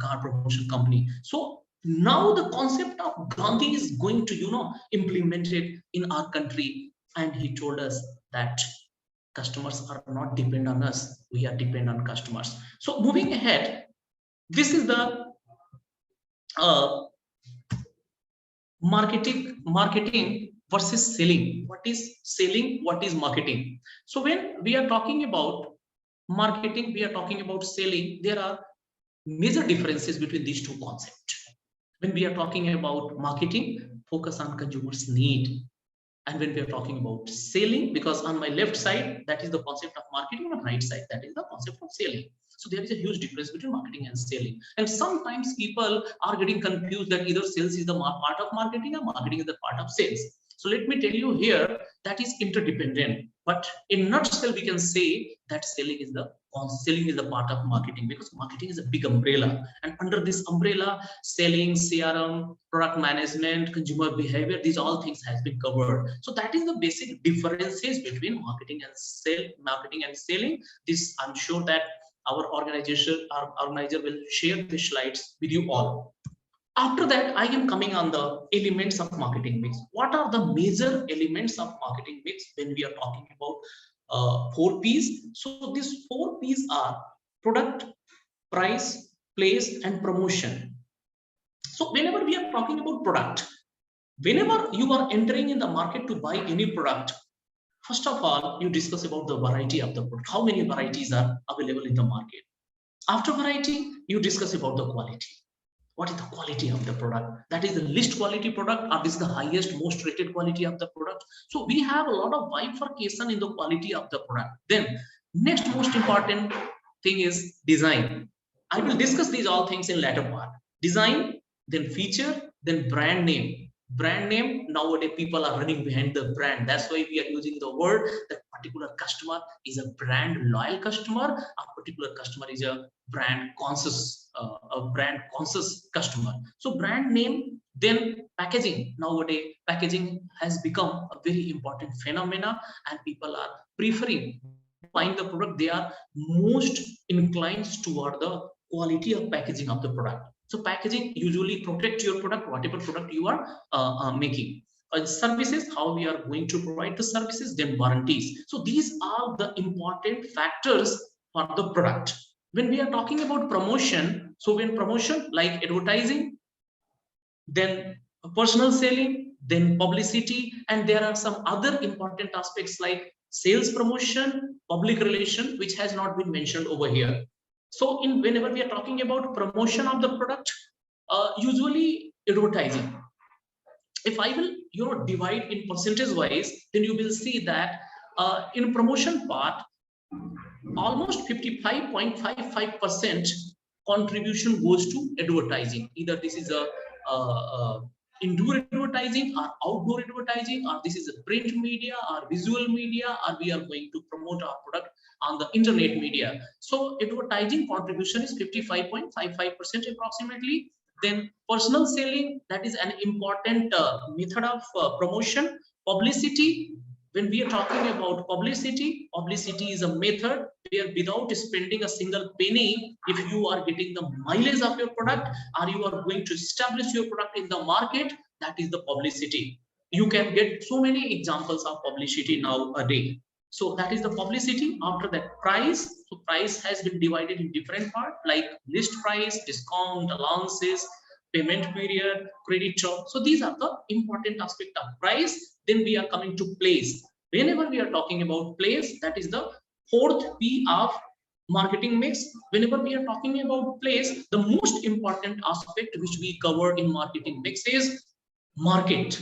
Speaker 13: car promotion company. So now the concept of Gandhi is going to, implement it in our country. And he told us that customers are not dependent on us. We are dependent on customers. So moving ahead, this is the marketing versus selling. What is selling? What is marketing? So when we are talking about marketing, we are talking about selling. There are major differences between these two concepts. When we are talking about marketing, focus on consumers' need. And when we are talking about selling, because on my left side, that is the concept of marketing, on the right side, that is the concept of selling. So there is a huge difference between marketing and selling. And sometimes people are getting confused that either sales is the part of marketing or marketing is the part of sales. So let me tell you here, that is interdependent. But in nutshell, we can say that selling is the part of marketing, because marketing is a big umbrella. And under this umbrella, selling, CRM, product management, consumer behavior, these all things has been covered. So that is the basic differences between marketing and selling. This, I'm sure that our organizer will share the slides with you all. After that, I am coming on the elements of marketing mix. What are the major elements of marketing mix when we are talking about 4 P's? So these 4 P's are product, price, place, and promotion. So whenever we are talking about product, whenever you are entering in the market to buy any product, first of all, you discuss about the variety of the product. How many varieties are available in the market? After variety, you discuss about the quality. What is the quality of the product? That is the least quality product, or this is the highest, most rated quality of the product. So we have a lot of bifurcation in the quality of the product. Then next most important thing is design. I will discuss these all things in later part. Design, then feature, then brand name. Brand name, nowadays people are running behind the brand. That's why we are using the word that particular customer is a brand loyal customer, a particular customer is a brand conscious customer. So brand name, then packaging. Nowadays packaging has become a very important phenomena, and people are preferring buying the product. They are most inclined toward the quality of packaging of the product. So packaging usually protect your product, whatever product you are making. Services, how we are going to provide the services, then warranties. So these are the important factors for the product. When we are talking about promotion, so when promotion like advertising, then personal selling, then publicity, and there are some other important aspects like sales promotion, public relation, which has not been mentioned over here. So whenever we are talking about promotion of the product, usually advertising. If I will divide in percentage wise, then you will see that in promotion part, almost 55.55% contribution goes to advertising. Either this is a indoor advertising or outdoor advertising, or this is a print media or visual media, or we are going to promote our product on the internet media. So advertising contribution is 55.55% approximately. Then personal selling, that is an important method of promotion. Publicity, when we are talking about publicity, publicity is a method where without spending a single penny, if you are getting the mileage of your product, or you are going to establish your product in the market, that is the publicity. You can get so many examples of publicity nowadays. So that is the publicity. After that, price. So price has been divided in different parts like list price, discount, allowances, payment period, credit shop. So these are the important aspect of price. Then we are coming to place. Whenever we are talking about place, that is the 4th P of marketing mix. Whenever we are talking about place, the most important aspect which we cover in marketing mix is market.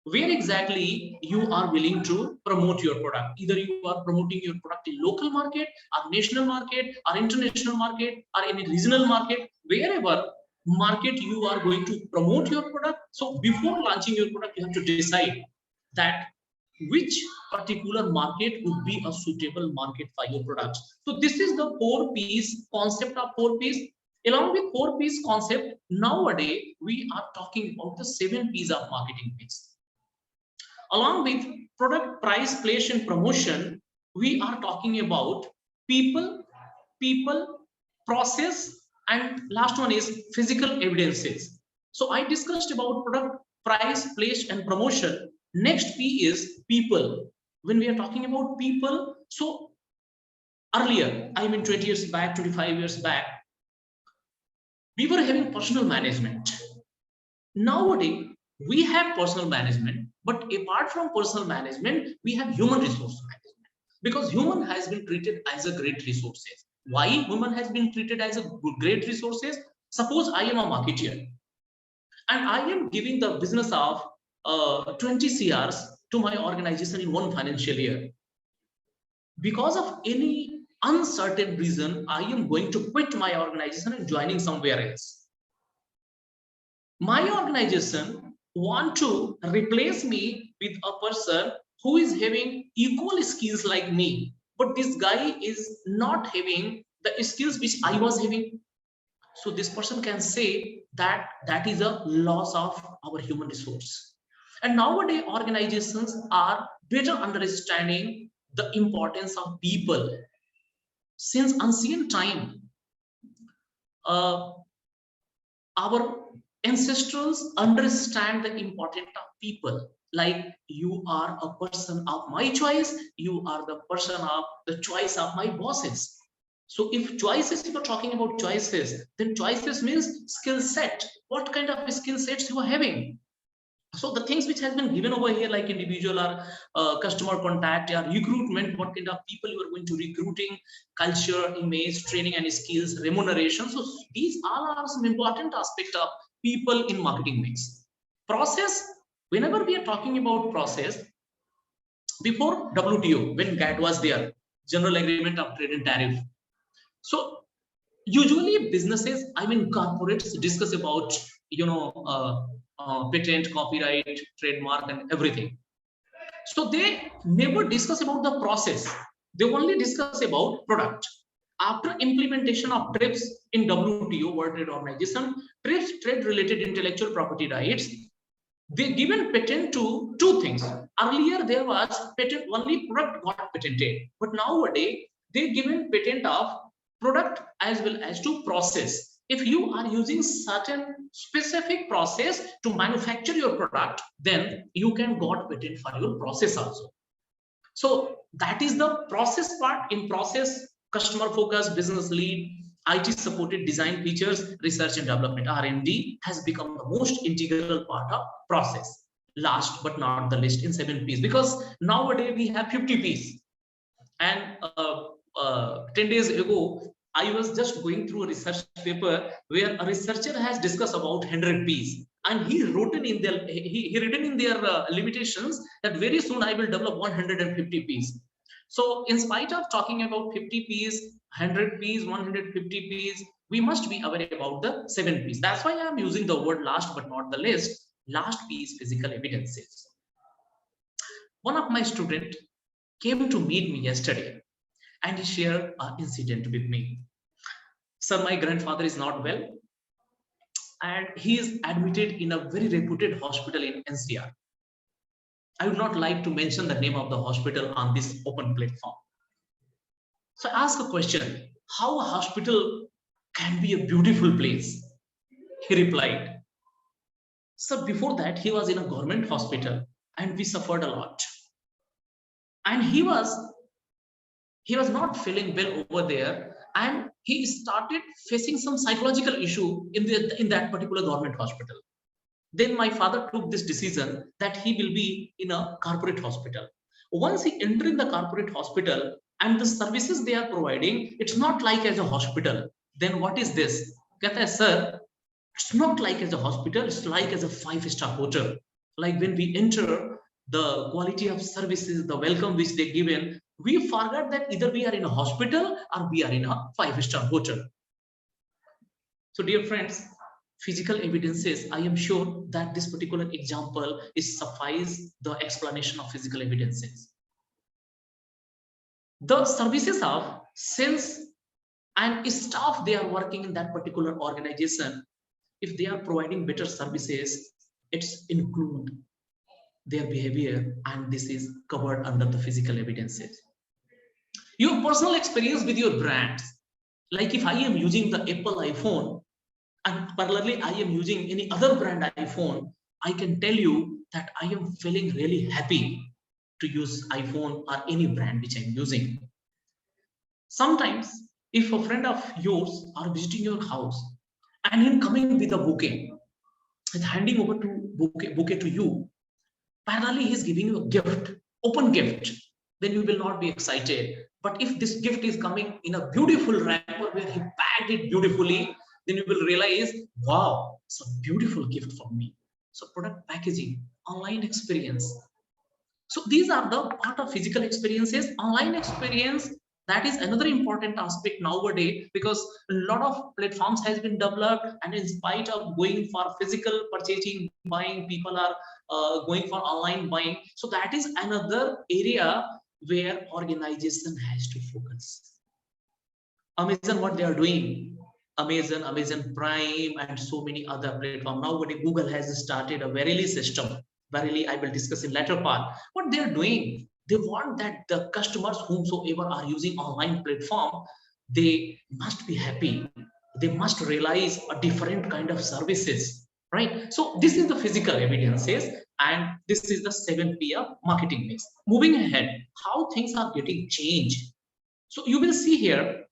Speaker 13: Where exactly you are willing to promote your product. Either you are promoting your product in local market or national market or international market or in a regional market, wherever market you are going to promote your product. So before launching your product, you have to decide that which particular market would be a suitable market for your products. So this is the 4Ps concept of 4Ps. Along with 4Ps concept, nowadays we are talking about the 7Ps of marketing mix. Along with product, price, place, and promotion, we are talking about people, process, and last one is physical evidences. So I discussed about product, price, place, and promotion. Next P is people. When we are talking about people, so earlier, I mean 20 years back, 25 years back, we were having personal management. Nowadays, we have personal management, but apart from personal management, we have human resource management, because human has been treated as a great resources. Why human has been treated as a great resources? Suppose I am a marketeer and I am giving the business of 20 CRs to my organization in one financial year. Because of any uncertain reason, I am going to quit my organization and joining somewhere else. My organization want to replace me with a person who is having equal skills like me, but this guy is not having the skills which I was having. So this person can say that that is a loss of our human resource. And nowadays organizations are better understanding the importance of people. Since ancient time, our ancestors understand the importance of people. Like, you are a person of my choice, you are the person of the choice of my bosses. So if choices, if you're talking about choices, then choices means skill set. What kind of skill sets you are having? So the things which has been given over here, like individual or customer contact or recruitment, what kind of people you are going to recruiting, culture, image, training and skills, remuneration. So these all are some important aspects of people in marketing mix. Process, whenever we are talking about process, before WTO, when GATT was there, General Agreement of Trade and Tariff. So usually businesses, I mean corporates, discuss about, patent, copyright, trademark, and everything. So they never discuss about the process. They only discuss about product. After implementation of TRIPS in WTO, World Trade Organization, TRIPS, trade-related intellectual property rights, they given patent to two things. Earlier there was patent, only product got patented, but nowadays they given patent of product as well as to process. If you are using certain specific process to manufacture your product, then you can got patent for your process also. So that is the process part. In process, customer focus, business lead, IT supported design features, research and development, R&D has become the most integral part of process. Last but not the least, in 7 Ps, because nowadays we have 50 Ps. And 10 days ago, I was just going through a research paper where a researcher has discussed about 100 Ps, and he written in their written in their limitations that very soon I will develop 150 Ps. So in spite of talking about 50 Ps, 100 Ps, 150 Ps, we must be aware about the 7 Ps. That's why I am using the word last but not the least. Last P is physical evidences. One of my students came to meet me yesterday, and he shared an incident with me. Sir, my grandfather is not well, and he is admitted in a very reputed hospital in NCR. I would not like to mention the name of the hospital on this open platform. So I asked a question, how a hospital can be a beautiful place? He replied, sir, before that he was in a government hospital and we suffered a lot. And he was not feeling well over there, and he started facing some psychological issue in that particular government hospital. Then my father took this decision that he will be in a corporate hospital. Once he entered in the corporate hospital and the services they are providing, it's not like as a hospital. Then what is this? Kehta hai, sir, it's not like as a hospital, it's like as a 5-star hotel. Like when we enter, the quality of services, the welcome which they given, we forgot that either we are in a hospital or we are in a 5-star hotel. So dear friends, physical evidences, I am sure that this particular example is suffice the explanation of physical evidences. The services of sales and staff they are working in that particular organization, if they are providing better services, it's include their behavior, and this is covered under the physical evidences. Your personal experience with your brands, like if I am using the Apple iPhone and parallelly I am using any other brand iPhone, I can tell you that I am feeling really happy to use iPhone or any brand which I'm using. Sometimes if a friend of yours are visiting your house and him coming with a bouquet and handing over to bouquet to you, parallelly he's giving you a gift, open gift, then you will not be excited. But if this gift is coming in a beautiful wrapper where he packed it beautifully, then you will realize, wow, it's a beautiful gift for me. So product packaging, online experience. So these are the part of physical experiences. Online experience, that is another important aspect nowadays, because a lot of platforms has been developed, and in spite of going for physical purchasing, buying, people are going for online buying. So that is another area where organization has to focus. Amazon, what they are doing, Amazon Prime, and so many other platforms. Nowadays, Google has started a Verily system. Verily, I will discuss in later part. What they are doing, they want that the customers whomsoever are using online platform, they must be happy. They must realize a different kind of services, right? So this is the physical evidences, and this is the 7P of marketing mix. Moving ahead, how things are getting changed. So you will see here,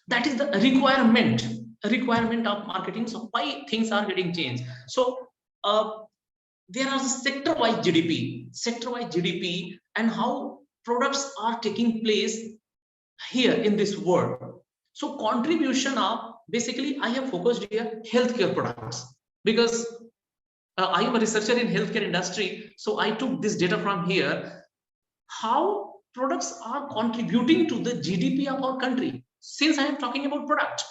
Speaker 13: that is the requirement of marketing. So why things are getting changed. So there are sector-wise GDP, and how products are taking place here in this world. So contribution of, basically I have focused here healthcare products, because I am a researcher in healthcare industry. So I took this data from here, how products are contributing to the GDP of our country, since I am talking about product.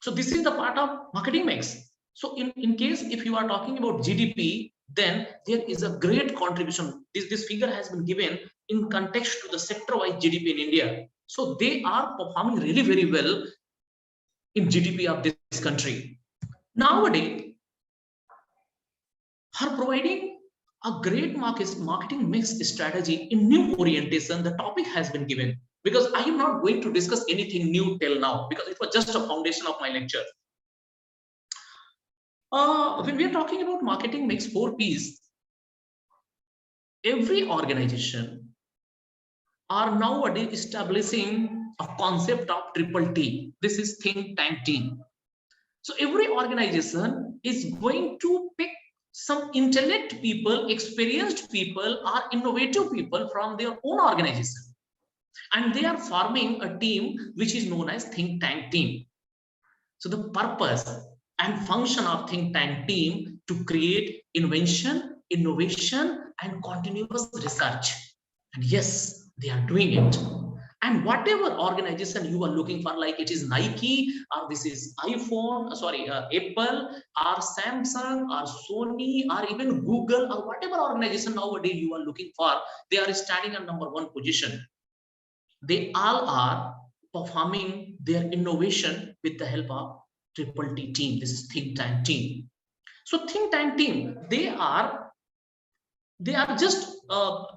Speaker 13: So this is the part of marketing mix. So in case if you are talking about GDP, then there is a great contribution. This figure has been given in context to the sector-wise GDP in India. So they are performing really very well in GDP of this country. Nowadays, are providing a great marketing mix strategy in new orientation. The topic has been given, because I am not going to discuss anything new till now, because it was just a foundation of my lecture. When we are talking about marketing mix 4Ps, every organization are nowadays establishing a concept of triple T. This is think tank team. So every organization is going to pick some intellect people, experienced people, or innovative people from their own organization, and they are forming a team which is known as think tank team. So the purpose and function of think tank team to create invention, innovation, and continuous research. And yes, they are doing it. And whatever organization you are looking for, like it is Nike, or this is iPhone, Apple, or Samsung, or Sony, or even Google, or whatever organization nowadays you are looking for, they are standing on #1 position. They all are performing their innovation with the help of triple T team. This is think tank team. So think tank team, they are just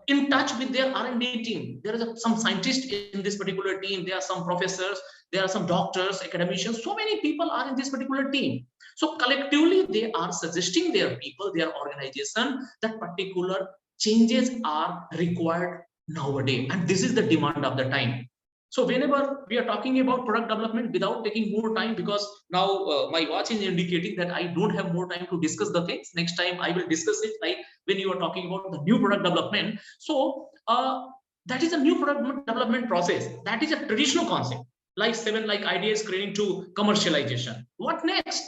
Speaker 13: in touch with their R&D team. There is some scientists in this particular team. There are some professors, there are some doctors, academicians. So many people are in this particular team. So collectively, they are suggesting their people, their organization, that particular changes are required nowadays. And this is the demand of the time. So whenever we are talking about product development, without taking more time, because now my watch is indicating that I don't have more time to discuss the things. Next time I will discuss it, like when you are talking about the new product development. So that is a new product development process. That is a traditional concept, like 7 like idea screening to commercialization. What next?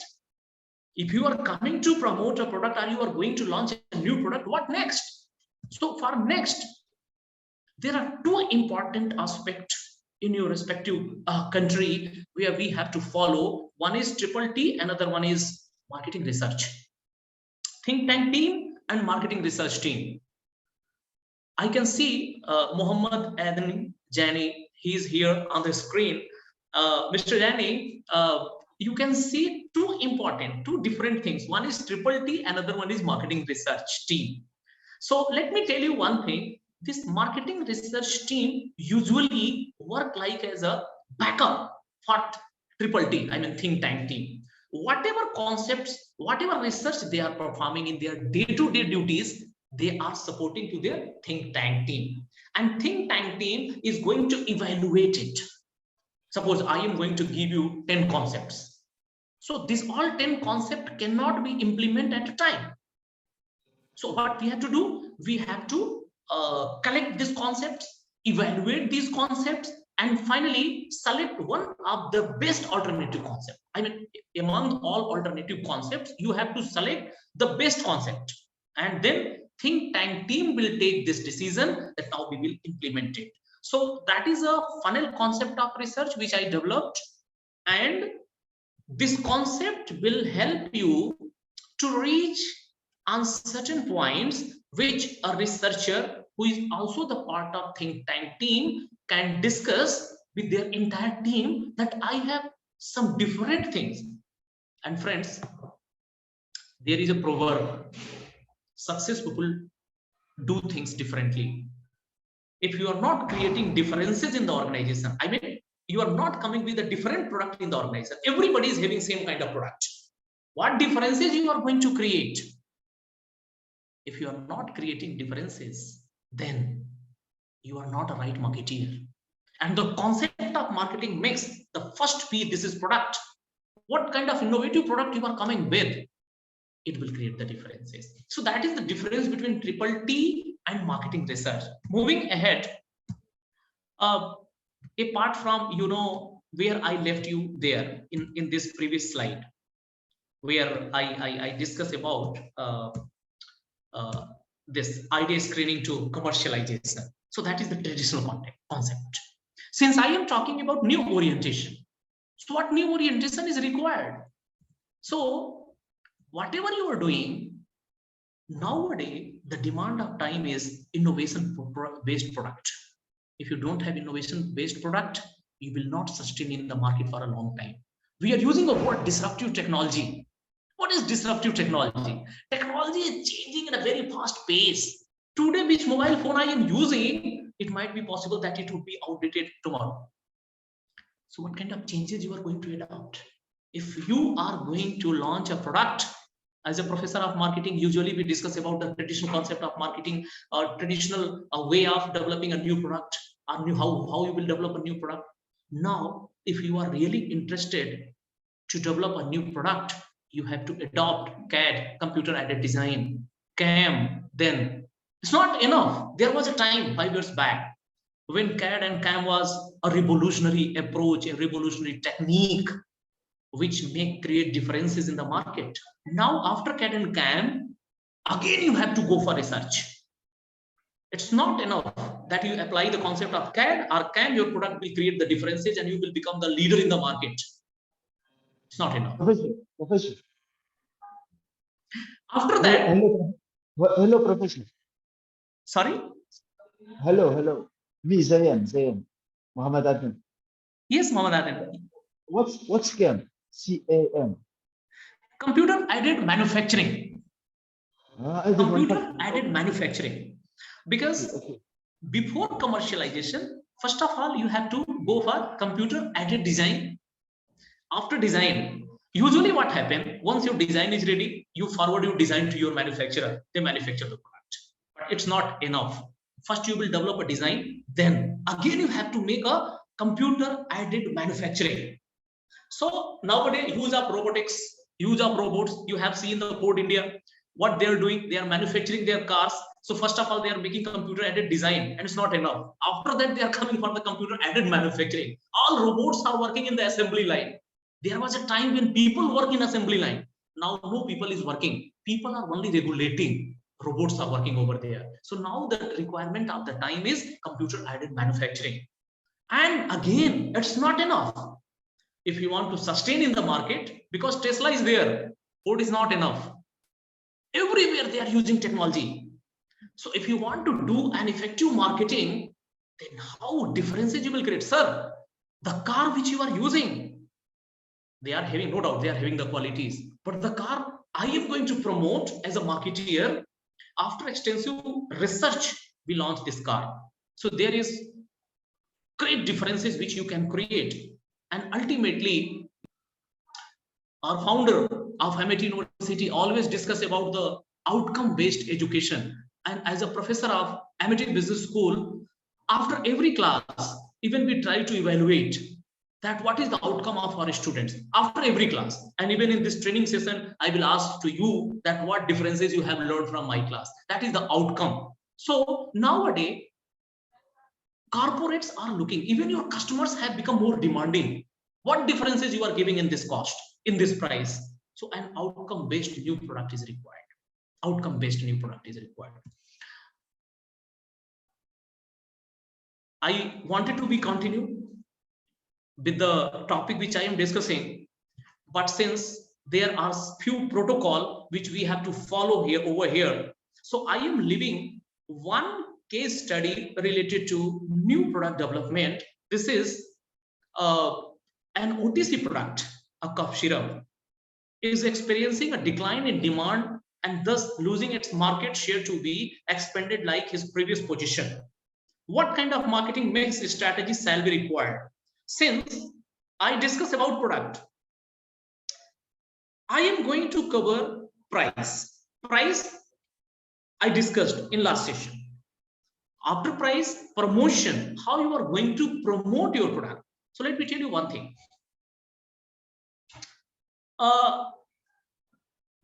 Speaker 13: If you are coming to promote a product, or you are going to launch a new product, what next? So for next, there are 2 important aspects in your respective country where we have to follow. One is Triple T, another one is marketing research. Think tank team and marketing research team. I can see Mohammed Adnan Jani, he's here on the screen. Mr. Jani, you can see two different things. One is Triple T, another one is marketing research team. So let me tell you one thing. This marketing research team usually work like as a backup for Triple T, I mean think tank team. Whatever concepts, whatever research they are performing in their day-to-day duties, they are supporting to their think tank team. And think tank team is going to evaluate it. Suppose I am going to give you 10 concepts. So this all 10 concepts cannot be implemented at a time. So what we have to do, we have to collect these concepts, evaluate these concepts, and finally select one of the best alternative concept. I mean, among all alternative concepts, you have to select the best concept, and then think tank team will take this decision that now we will implement it. So that is a funnel concept of research which I developed, and this concept will help you to reach on certain points which a researcher who is also the part of think tank team can discuss with their entire team that I have some different things. And friends, there is a proverb, success people do things differently. If you are not creating differences in the organization, I mean, you are not coming with a different product in the organization. Everybody is having same kind of product. What differences you are going to create? If you are not creating differences, then you are not a right marketeer. And the concept of marketing makes the first piece, this is product. What kind of innovative product you are coming with, it will create the differences. So that is the difference between Triple T and marketing research. Moving ahead, apart from, you know, where I left you there in this previous slide, where I discuss about this idea screening to commercialization. So that is the traditional concept. Since I am talking about new orientation, so what new orientation is required? So whatever you are doing, nowadays, the demand of time is innovation-based product. If you don't have innovation-based product, you will not sustain in the market for a long time. We are using a word disruptive technology. What is disruptive technology? Technology is changing at a very fast pace. Today, which mobile phone I am using, it might be possible that it would be outdated tomorrow. So what kind of changes you are going to adopt? If you are going to launch a product, as a professor of marketing, usually we discuss about the traditional concept of marketing, or traditional way of developing a new product, or how you will develop a new product. Now, if you are really interested to develop a new product, you have to adopt CAD, computer aided design, CAM. Then it's not enough. There was a time 5 years back when CAD and CAM was a revolutionary approach, a revolutionary technique, which may create differences in the market. Now, after CAD and CAM, again, you have to go for research. It's not enough that you apply the concept of CAD or CAM, your product will create the differences and you will become the leader in the market. It's not enough.
Speaker 10: Professor.
Speaker 13: After that.
Speaker 10: Hello, Professor.
Speaker 13: Sorry?
Speaker 10: Hello. Me, Zayan. Mohammed Adnan.
Speaker 13: Yes, Mohammed Adnan.
Speaker 10: What's CAM? CAM.
Speaker 13: Computer aided manufacturing. Computer aided manufacturing. Because before commercialization, first of all, you have to go for computer aided design. After design, usually what happens, once your design is ready, you forward your design to your manufacturer. They manufacture the product. But it's not enough. First, you will develop a design. Then again, you have to make a computer aided manufacturing. So nowadays, use of robotics, use of robots, you have seen the Ford India, what they're doing, they are manufacturing their cars. So first of all, they are making computer aided design, and it's not enough. After that, they are coming for the computer aided manufacturing. All robots are working in the assembly line. There was a time when people work in assembly line. Now no people is working. People are only regulating. Robots are working over there. So now the requirement of the time is computer aided manufacturing. And again, it's not enough. If you want to sustain in the market, because Tesla is there, Ford is not enough. Everywhere they are using technology. So if you want to do an effective marketing, then how differences you will create? Sir, the car which you are using, they are having, no doubt, they are having the qualities. But the car I am going to promote as a marketeer, after extensive research, we launched this car. So there is great differences which you can create. And ultimately, our founder of MIT University always discuss about the outcome-based education. And as a professor of MIT Business School, after every class, even we try to evaluate that what is the outcome of our students after every class. And even in this training session, I will ask to you that what differences you have learned from my class. That is the outcome. So nowadays, corporates are looking, even your customers have become more demanding. What differences you are giving in this cost, in this price? So an outcome-based new product is required. Outcome-based new product is required. I wanted to be continued with the topic which I am discussing, but since there are few protocol which we have to follow here over here, so I am leaving one case study related to new product development. This is an OTC product, a cough syrup, is experiencing a decline in demand and thus losing its market share to be expanded like his previous position. What kind of marketing mix strategy shall be required? Since I discuss about product, I am going to cover price. Price I discussed in last session. After price, promotion, how you are going to promote your product. So let me tell you one thing.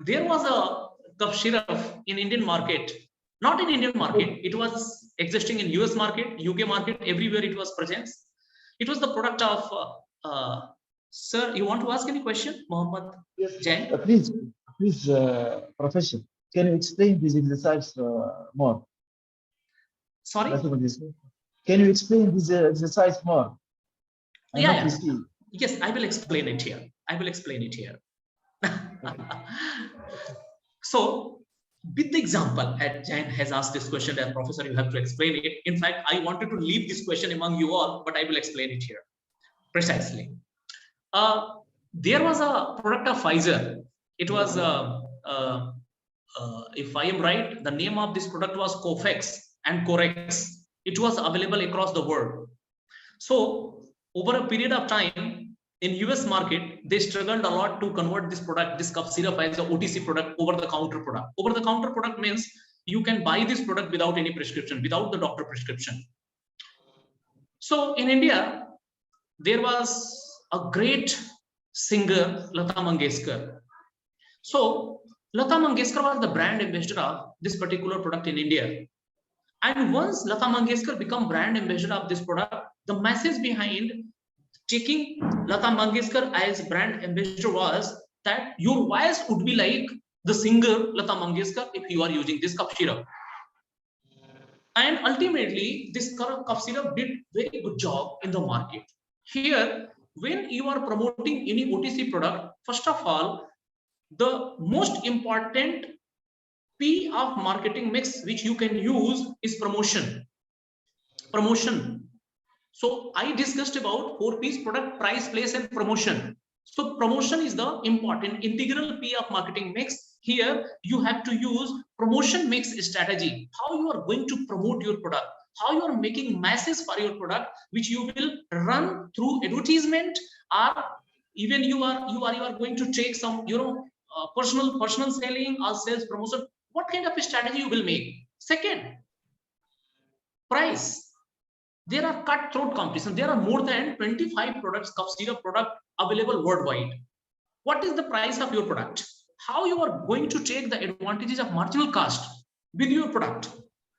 Speaker 13: There was a cough syrup in Indian market, not in Indian market. It was existing in US market, UK market, everywhere it was present. It was the product of, sir, you want to ask any question, Mohammed Jain?
Speaker 10: Please, Professor, can you explain this exercise more?
Speaker 13: Sorry?
Speaker 10: Can you explain this exercise more?
Speaker 13: Yeah. Yes, I will explain it here. I will explain it here. So, with the example, Jain has asked this question, and Professor, you have to explain it. In fact, I wanted to leave this question among you all, but I will explain it here precisely. There was a product of Pfizer. It was, if I am right, the name of this product was Cofex and Corex. It was available across the world. So, over a period of time, in US market, they struggled a lot to convert this product, this cough syrup, as an OTC product, over-the-counter product. Over-the-counter product means you can buy this product without any prescription, without the doctor prescription. So in India, there was a great singer, Lata Mangeshkar. So Lata Mangeshkar was the brand ambassador of this particular product in India. And once Lata Mangeshkar became brand ambassador of this product, the message behind taking Lata Mangeshkar as brand ambassador was that your voice would be like the singer Lata Mangeshkar if you are using this cough syrup. And ultimately, this cough syrup did very good job in the market. Here, when you are promoting any OTC product, first of all, the most important P of marketing mix which you can use is promotion. Promotion. So I discussed about 4 P's: product, price, place, and promotion. So promotion is the important integral P of marketing mix. Here you have to use promotion mix strategy. How you are going to promote your product, how you are making masses for your product, which you will run through advertisement, or even you are going to take some personal selling or sales promotion. What kind of a strategy you will make? Second, price. There are cutthroat competition. There are more than 25 products, cough syrup product available worldwide. What is the price of your product? How you are going to take the advantages of marginal cost with your product?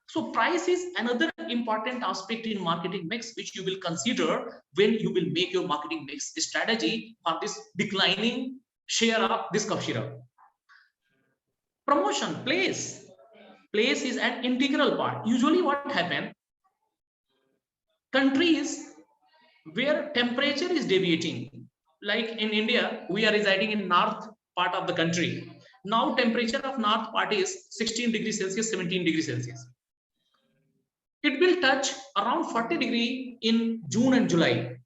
Speaker 13: So price is another important aspect in marketing mix, which you will consider when you will make your marketing mix strategy for this declining share of this cough syrup. Promotion, place. Place is an integral part. Usually what happens, countries where temperature is deviating. Like in India, we are residing in north part of the country. Now temperature of north part is 16 degrees Celsius, 17 degrees Celsius. It will touch around 40 degree in June and July.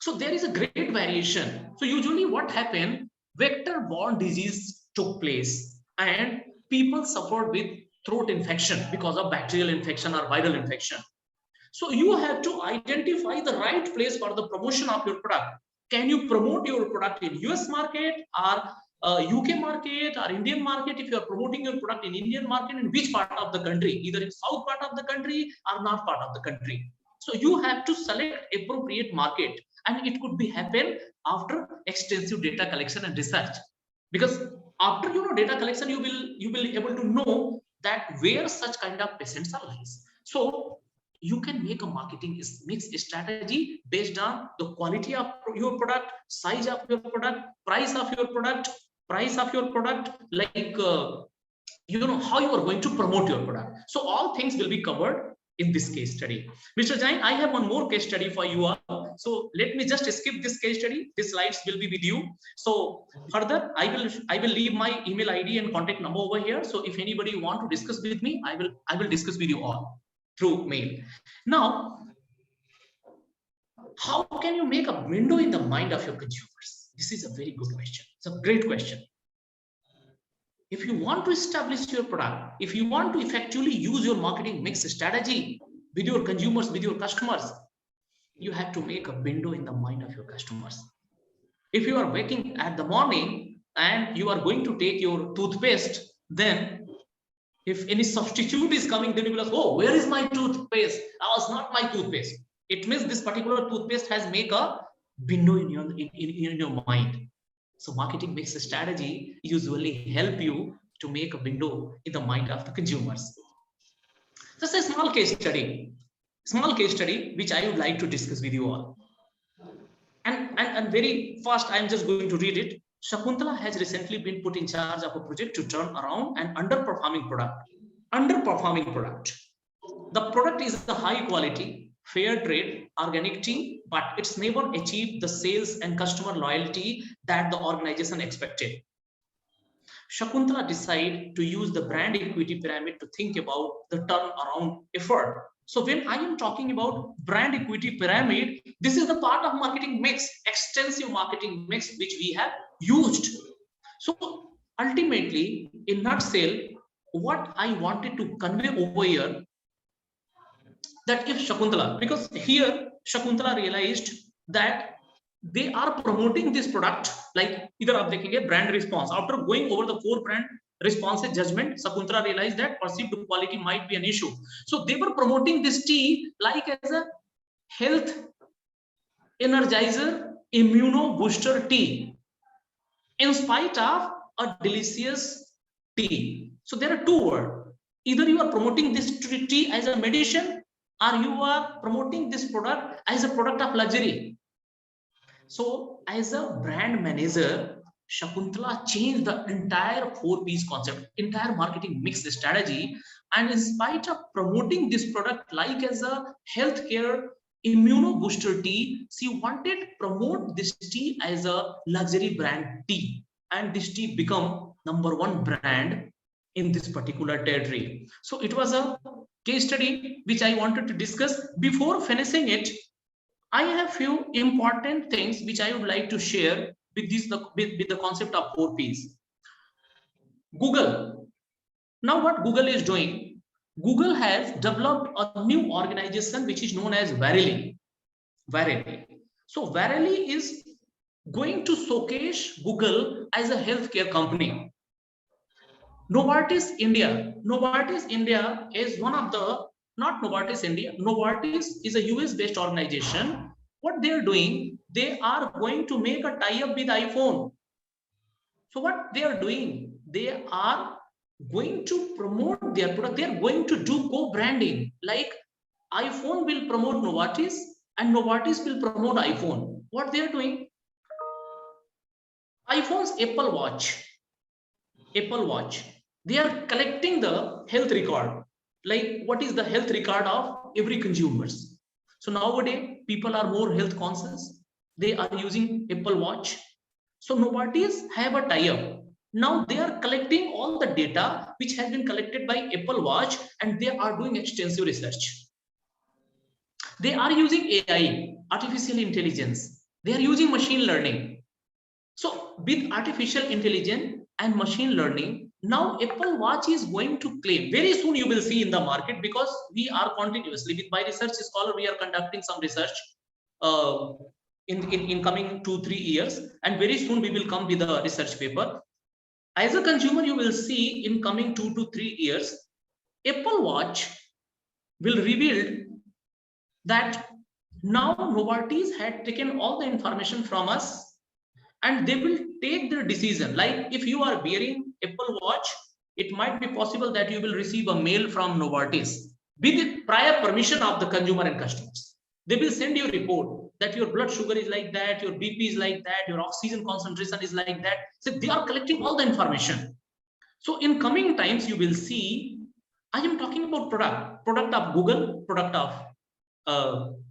Speaker 13: So there is a great variation. So usually what happened, vector-borne disease took place and people suffered with throat infection because of bacterial infection or viral infection. So you have to identify the right place for the promotion of your product. Can you promote your product in US market or UK market or Indian market? If you are promoting your product in Indian market, in which part of the country, either in south part of the country or north part of the country. So you have to select appropriate market, and it could be happen after extensive data collection and research. Because after data collection, you will be able to know that where such kind of patients are lies. So you can make a marketing mix strategy based on the quality of your product, size of your product, price of your product, like how you are going to promote your product. So all things will be covered in this case study. Mr. Jain, I have one more case study for you all. So let me just skip this case study. The slides will be with you. So further, I will leave my email ID and contact number over here. So if anybody want to discuss with me, I will discuss with you all through mail. Now, how can you make a window in the mind of your consumers? This is a very good question. It's a great question. If you want to establish your product, if you want to effectively use your marketing mix strategy with your consumers, with your customers, you have to make a window in the mind of your customers. If you are waking at the morning and you are going to take your toothpaste, then if any substitute is coming, then you will ask, oh, where is my toothpaste? That was not my toothpaste. It means this particular toothpaste has make a window in your mind. So marketing mix strategy usually help you to make a window in the mind of the consumers. Just a small case study which I would like to discuss with you all. And very fast, I'm just going to read it. Shakuntala has recently been put in charge of a project to turn around an underperforming product. The product is the high quality, fair trade, organic tea, but it's never achieved the sales and customer loyalty that the organization expected. Shakuntala decided to use the brand equity pyramid to think about the turnaround effort. So when I am talking about brand equity pyramid, this is the part of marketing mix, extensive marketing mix, which we have used. So ultimately, in nutshell, what I wanted to convey over here, that if Shakuntala, because here Shakuntala realized that they are promoting this product, like either आप देखेंगे brand response. After going over the 4 brand responses judgment, Shakuntala realized that perceived quality might be an issue. So they were promoting this tea like as a health energizer, immuno booster tea, in spite of a delicious tea. So there are 2 words. Either you are promoting this tea as a medicine, or you are promoting this product as a product of luxury. So as a brand manager, Shakuntala changed the entire 4-piece concept, entire marketing mix strategy. And in spite of promoting this product like as a healthcare immuno booster tea, she wanted to promote this tea as a luxury brand tea. And this tea become #1 brand in this particular territory. So it was a case study which I wanted to discuss. Before finishing it, I have few important things which I would like to share with the concept of 4 Ps. Google. Now what Google is doing, Google has developed a new organization which is known as Verily. So Verily is going to showcase Google as a healthcare company. Novartis India is one of the, not Novartis India, Novartis is a US based organization. What they are doing, they are going to make a tie-up with iPhone. So what they are doing, they are going to promote their product. They are going to do co-branding, like iPhone will promote Novartis and Novartis will promote iPhone. What they are doing, iPhone's Apple Watch, they are collecting the health record, like what is the health record of every consumers. So nowadays, people are more health conscious. They are using Apple Watch. So Novartis have a tie-up. Now they are collecting all the data which has been collected by Apple Watch, and they are doing extensive research. They are using AI, artificial intelligence. They are using machine learning. So with artificial intelligence and machine learning, now Apple Watch is going to claim, very soon you will see in the market, because we are continuously with my research scholar, we are conducting some research in coming 2-3 years, and very soon we will come with a research paper. As a consumer, you will see in coming 2 to 3 years, Apple Watch will reveal that now Novartis had taken all the information from us, and they will take their decision. Like if you are wearing Apple Watch, it might be possible that you will receive a mail from Novartis with prior permission of the consumer and customers. They will send you a report that your blood sugar is like that, your BP is like that, your oxygen concentration is like that. So they are collecting all the information. So in coming times, you will see, I am talking about product of Google, product of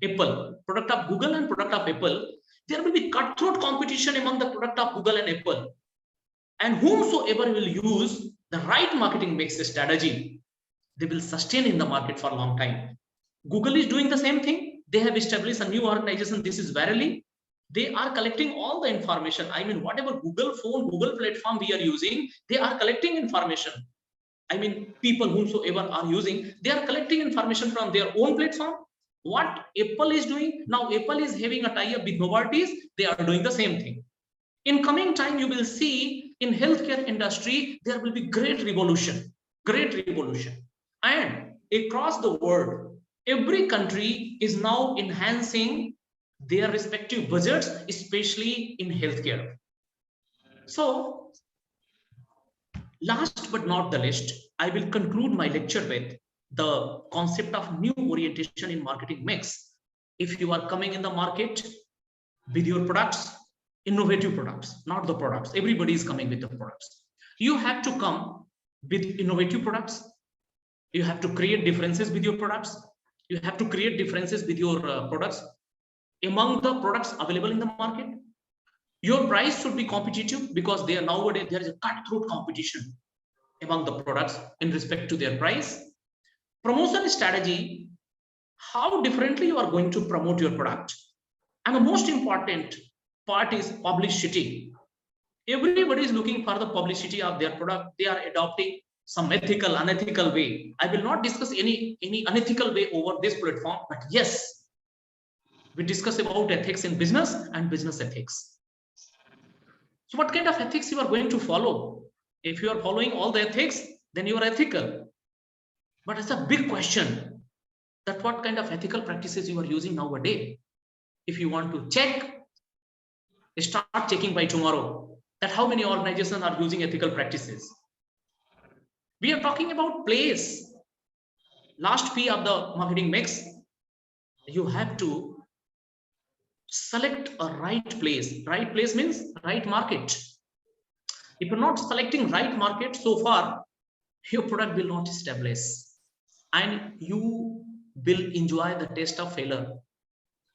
Speaker 13: Apple, product of Google and product of Apple. There will be cutthroat competition among the product of Google and Apple. And whomsoever will use the right marketing mix strategy, they will sustain in the market for a long time. Google is doing the same thing. They have established a new organization. This is Verily. They are collecting all the information. I mean, whatever Google phone, Google platform we are using, they are collecting information. I mean, people whomsoever are using, they are collecting information from their own platform. What Apple is doing now, Apple is having a tie-up with Novartis. They are doing the same thing. In coming time, you will see in healthcare industry, there will be great revolution. And across the world, every country is now enhancing their respective budgets, especially in healthcare. So, last but not the least, I will conclude my lecture with the concept of new orientation in marketing mix. If you are coming in the market with your products, innovative products, not the products, everybody is coming with the products. You have to come with innovative products. You have to create differences with your products. You have to create differences with your products among the products available in the market. Your price should be competitive, because nowadays there is a cutthroat competition among the products in respect to their price. Promotion strategy, how differently you are going to promote your product. And the most important part is publicity. Everybody is looking for the publicity of their product. They are adopting some ethical, unethical way. I will not discuss any unethical way over this platform, but yes, we discuss about ethics in business and business ethics. So what kind of ethics you are going to follow? If you are following all the ethics, then you are ethical. But it's a big question that what kind of ethical practices you are using nowadays. If you want to check, start checking by tomorrow that how many organizations are using ethical practices. We are talking about place. Last P of the marketing mix, you have to select a right place. Right place means right market. If you're not selecting right market so far, your product will not establish, and you will enjoy the taste of failure.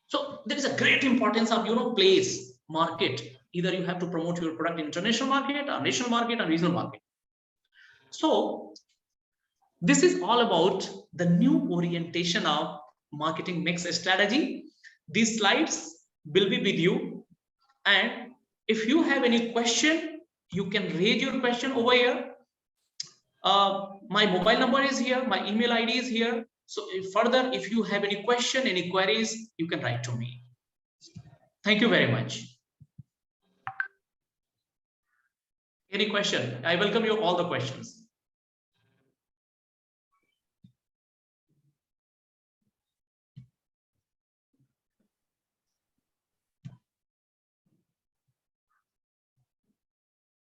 Speaker 13: So there is a great importance of place, market. Either you have to promote your product in international market or national market or regional market. So this is all about the new orientation of marketing mix strategy. These slides will be with you, and if you have any question, you can raise your question over here. My mobile number is here, my email ID is here. So if you have any question, any queries, you can write to me. Thank you very much. Any question? I welcome you all the questions.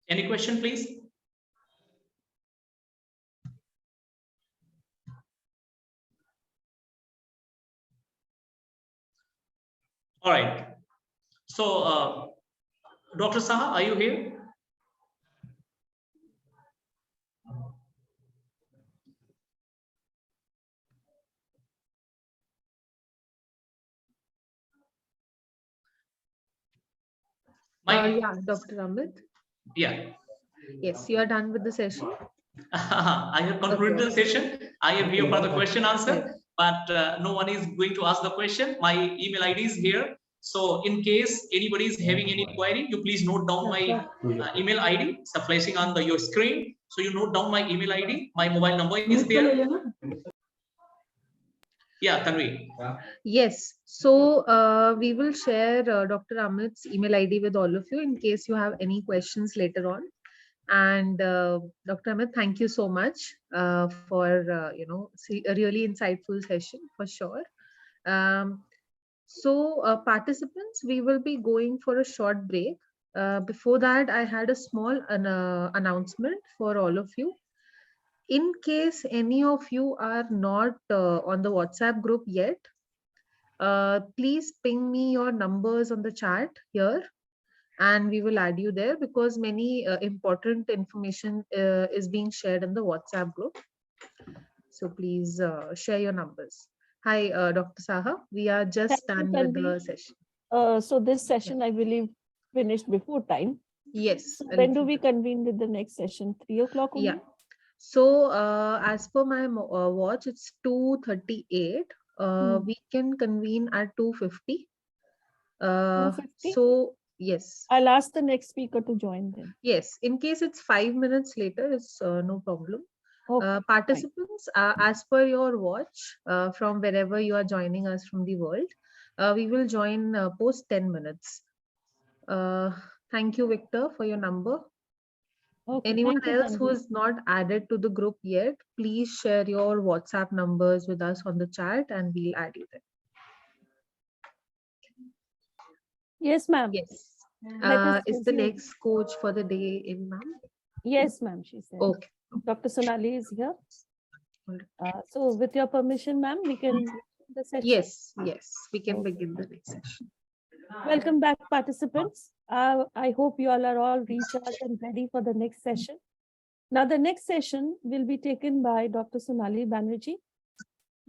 Speaker 13: Any question, please? All right. So, Dr. Saha, are you here?
Speaker 12: Yeah, Dr. Amit.
Speaker 13: Yeah.
Speaker 12: Yes, you are done with the session.
Speaker 13: I have concluded the session. I am here for the question answer, but no one is going to ask the question. My email ID is here. So in case anybody is having any query, you please note down my email ID. It's flashing on your screen. So you note down my email ID. My mobile number is there. Yeah, Tanvi.
Speaker 12: Yes, so we will share Dr. Amit's email ID with all of you in case you have any questions later on. And Dr. Amit, thank you so much for a really insightful session for sure. So participants, we will be going for a short break. Before that, I had a small announcement for all of you. In case any of you are not on the WhatsApp group yet, please ping me your numbers on the chat here and we will add you there because many important information is being shared in the WhatsApp group. So please share your numbers. Hi, Dr. Saha. We are just done with the session.
Speaker 4: So this session, I believe, finished before time.
Speaker 12: Yes.
Speaker 4: When do we convene with the next session? 3 o'clock only?
Speaker 12: Yeah. So as per my watch, it's 2:38. We can convene at 2:50.
Speaker 4: 2:50?
Speaker 12: So yes.
Speaker 4: I'll ask the next speaker to join them.
Speaker 12: Yes. In case it's 5 minutes later, it's no problem.
Speaker 4: Okay,
Speaker 12: participants, as per your watch, from wherever you are joining us from the world, we will join post 10 minutes. Thank you, Victor, for your number.
Speaker 4: Okay,
Speaker 12: Anyone
Speaker 4: thank you,
Speaker 12: else who is not added to the group yet, please share your WhatsApp numbers with us on the chat and we'll add you there.
Speaker 4: Yes, ma'am.
Speaker 12: Yes.
Speaker 4: Let us
Speaker 12: Is the
Speaker 4: proceed.
Speaker 12: next coach for the day in, ma'am?
Speaker 4: Yes, ma'am, she said.
Speaker 12: Okay.
Speaker 4: Dr. Sonali is here. So with your permission, ma'am, we can begin the session.
Speaker 12: Yes, yes, we can begin the next session.
Speaker 4: Welcome back, participants. I hope you all are all recharged and ready for the next session. Now, the next session will be taken by Dr. Sonali Banerjee.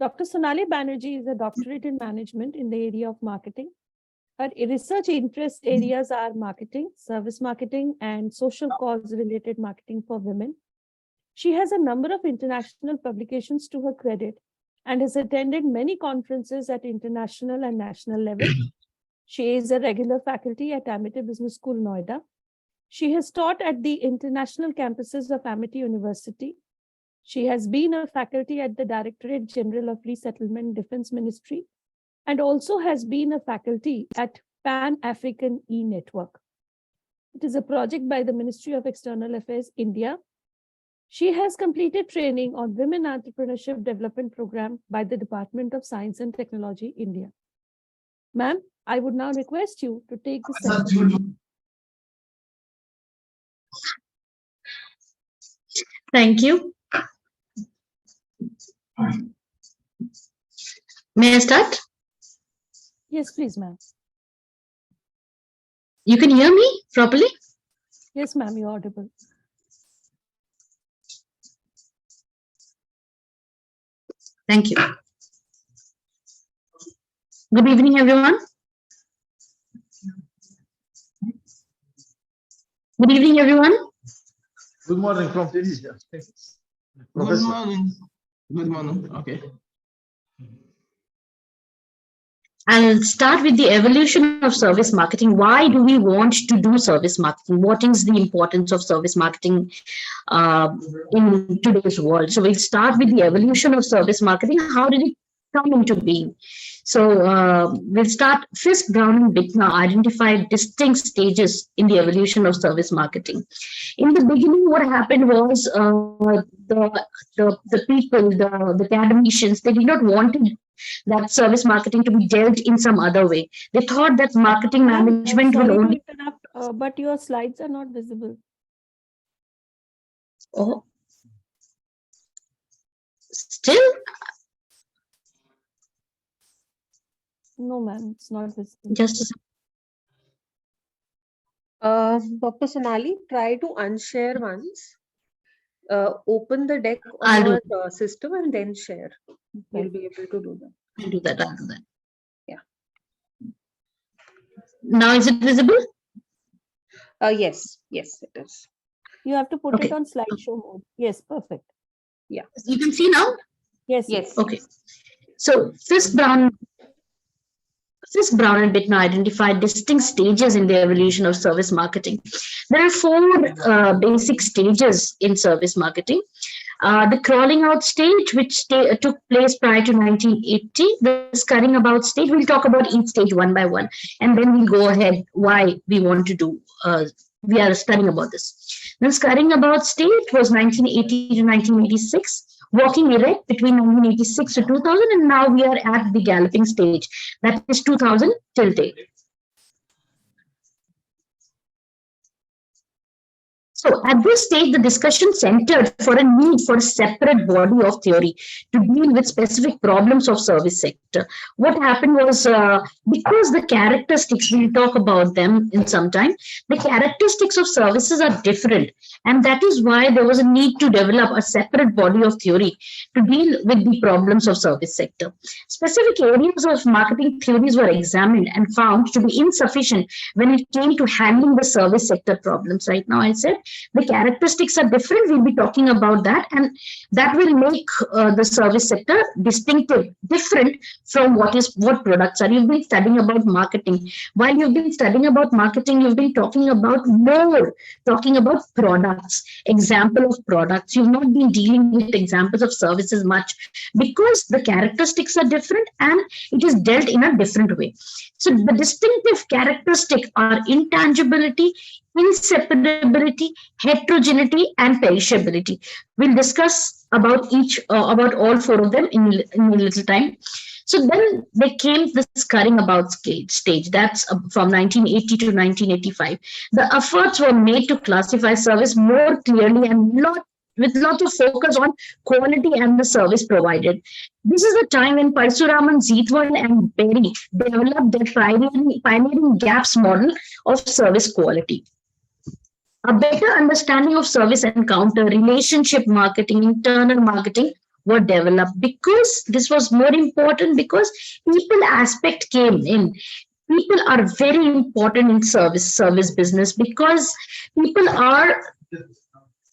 Speaker 4: Dr. Sonali Banerjee is a doctorate in management in the area of marketing. Her research interest areas are marketing, service marketing, and social cause-related marketing for women. She has a number of international publications to her credit and has attended many conferences at international and national level. She is a regular faculty at Amity Business School, Noida. She has taught at the international campuses of Amity University. She has been a faculty at the Directorate General of Resettlement Defense Ministry and also has been a faculty at Pan-African E-Network. It is a project by the Ministry of External Affairs, India. She has completed training on Women Entrepreneurship Development Program by the Department of Science and Technology, India. Ma'am, I would now request you to take the session.
Speaker 14: Thank you. May I start?
Speaker 4: Yes, please, ma'am.
Speaker 14: You can hear me properly?
Speaker 4: Yes, ma'am, you're audible.
Speaker 14: Thank you. Good evening, everyone. Good evening, everyone.
Speaker 10: Good morning from Tunisia.
Speaker 7: Good morning. Good morning. Okay.
Speaker 14: I'll start with the evolution of service marketing. Why do we want to do service marketing? What is the importance of service marketing in today's world? So we'll start with the evolution of service marketing. How did it come into being? So we'll start. Fisk, Brown, and Bittner identified distinct stages in the evolution of service marketing. In the beginning, what happened was the people, the academicians, they did not want that service marketing to be dealt in some other way. They thought that marketing management will only.
Speaker 4: But your slides are not visible.
Speaker 14: Oh, still?
Speaker 4: No, ma'am, it's not visible.
Speaker 14: Just
Speaker 12: Dr. Sonali, try to unshare once. Open the deck
Speaker 14: I'll
Speaker 12: on
Speaker 14: do
Speaker 12: your system and then share. You'll be able to do that.
Speaker 14: I'll do that. I'll do that.
Speaker 12: Yeah.
Speaker 14: Now is it visible?
Speaker 12: Yes, yes, it is.
Speaker 4: You have to put
Speaker 14: Okay.
Speaker 4: it on slideshow mode. Yes, perfect.
Speaker 12: Yeah.
Speaker 14: You can see now?
Speaker 4: Yes.
Speaker 12: Yes.
Speaker 14: Okay. So Fisk, Brown and Bittner identified distinct stages in the evolution of service marketing. There are four basic stages in service marketing. The crawling out stage, which took place prior to 1980, the scurrying about stage. We'll talk about each stage one by one, and then we'll go ahead why we want to do. We are studying about this. Then scurrying about stage was 1980 to 1986. Walking erect between 1986 to 2000, and now we are at the galloping stage, that is 2000 till date. So at this stage, the discussion centered for a need for a separate body of theory to deal with specific problems of service sector. What happened was, because the characteristics, we'll talk about them in some time, the characteristics of services are different. And that is why there was a need to develop a separate body of theory to deal with the problems of service sector. Specific areas of marketing theories were examined and found to be insufficient when it came to handling the service sector problems. Right now, I said, the characteristics are different. We'll be talking about that, and that will make the service sector distinctive, different from what products are. You've been studying about marketing. While you've been studying about marketing, you've been talking about products, example of products. You've not been dealing with examples of services much because the characteristics are different and it is dealt in a different way. So the distinctive characteristics are intangibility, inseparability, heterogeneity, and perishability. We'll discuss about all four of them in a little time. So then there came the scurrying about stage. That's from 1980 to 1985. The efforts were made to classify service more clearly and with lots of focus on quality and the service provided. This is the time when Parshuraman, Zeitwan, and Berry developed their pioneering GAPS model of service quality. A better understanding of service encounter, relationship marketing, internal marketing were developed because this was more important because people aspect came in. People are very important in service business because people are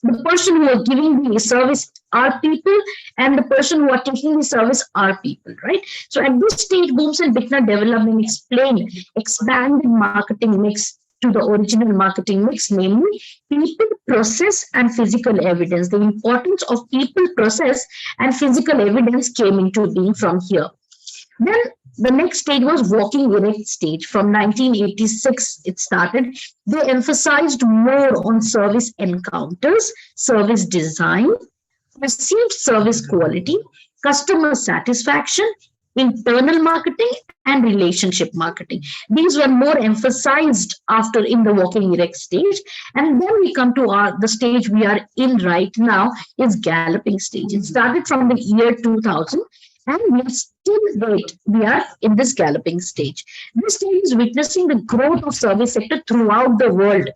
Speaker 14: the person who are giving the service are people, and the person who are taking the service are people, right? So at this stage, Booms and Bittner developed and expanded marketing mix to the original marketing mix, namely people, process, and physical evidence. The importance of people, process, and physical evidence came into being from here. Then the next stage was walking erect stage. From 1986, it started. They emphasized more on service encounters, service design, perceived service quality, customer satisfaction, internal marketing, and relationship marketing. These were more emphasized after in the walking erect stage. And then we come to the stage we are in right now is galloping stage. It started from the year 2000. And we are in this galloping stage. This stage is witnessing the growth of service sector throughout the world,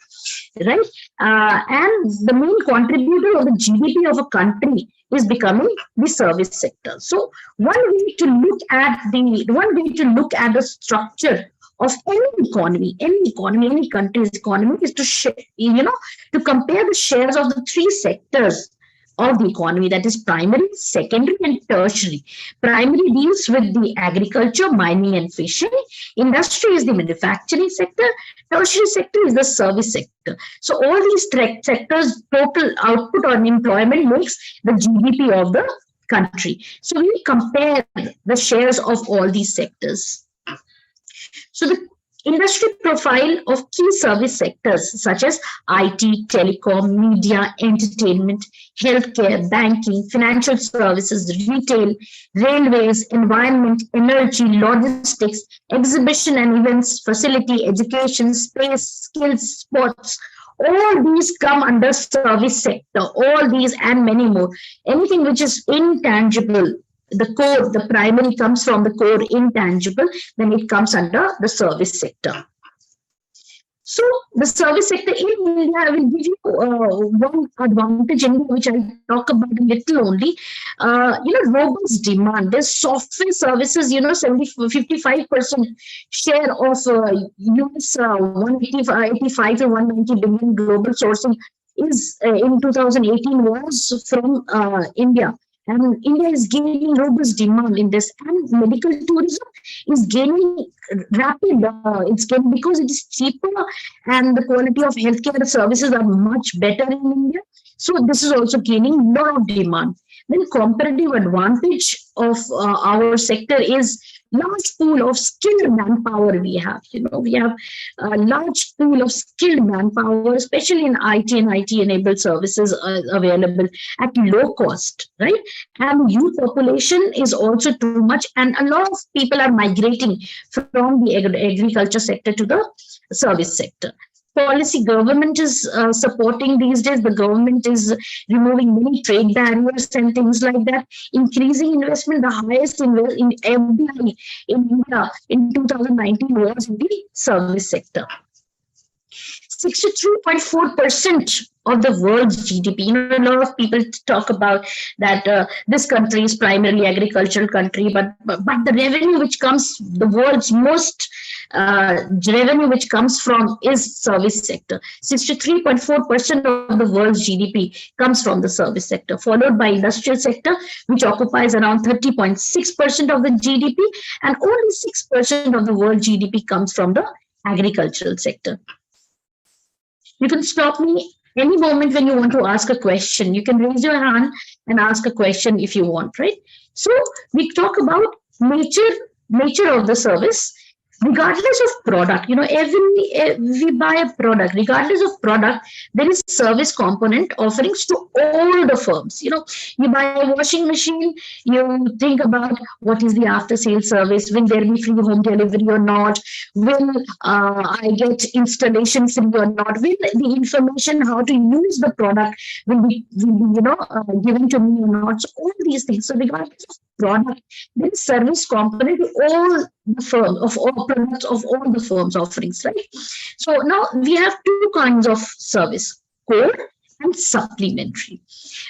Speaker 14: right? And the main contributor of the GDP of a country is becoming the service sector. So one way to look at the structure of any economy, any country's economy is to compare the shares of the three sectors of the economy, that is primary, secondary, and tertiary. Primary deals with the agriculture, mining, and fishing. Industry is the manufacturing sector. Tertiary sector is the service sector. So all these sectors, total output on employment makes the GDP of the country. So we compare the shares of all these sectors. So the industry profile of key service sectors such as IT, telecom, media, entertainment, healthcare, banking, financial services, retail, railways, environment, energy, logistics, exhibition and events, facility, education, space, skills, sports. All these come under service sector, all these and many more. Anything which is intangible, the core, the primary comes from the core intangible, then it comes under the service sector. So the service sector in India, I will give you one advantage in which I'll talk about a little only. Robust demand. There's software services, 55% share of US 185 to 190 billion global sourcing is in 2018 was from India. And India is gaining robust demand in this, and medical tourism is gaining rapid. It's gaining because it is cheaper, and the quality of healthcare services are much better in India. So this is also gaining lot of demand. Then comparative advantage of our sector is large pool of skilled manpower we have. We have a large pool of skilled manpower, especially in IT and IT-enabled services available at low cost, right? And youth population is also too much, and a lot of people are migrating from the agriculture sector to the service sector. Policy government is supporting these days. The government is removing many trade barriers and things like that, increasing investment. The highest in FDI in India in 2019 was in the service sector. 63.4% of the world's GDP. A lot of people talk about that this country is primarily agricultural country, but the revenue which comes, the world's most revenue which comes from is service sector. 63.4% of the world's GDP comes from the service sector, followed by industrial sector, which occupies around 30.6% of the GDP, and only 6% of the world GDP comes from the agricultural sector. You can stop me any moment when you want to ask a question. You can raise your hand and ask a question if you want, right? So we talk about nature of the service. Regardless of product, we buy a product. Regardless of product, there is service component offerings to all the firms. You buy a washing machine, you think about what is the after sales service. Will there be free home delivery or not? Will I get installation free or not? Will the information how to use the product will be given to me or not? So all these things. So regardless of product, there is service component to all the firm of all products of all the firms offerings, right? So now we have two kinds of service: core and supplementary.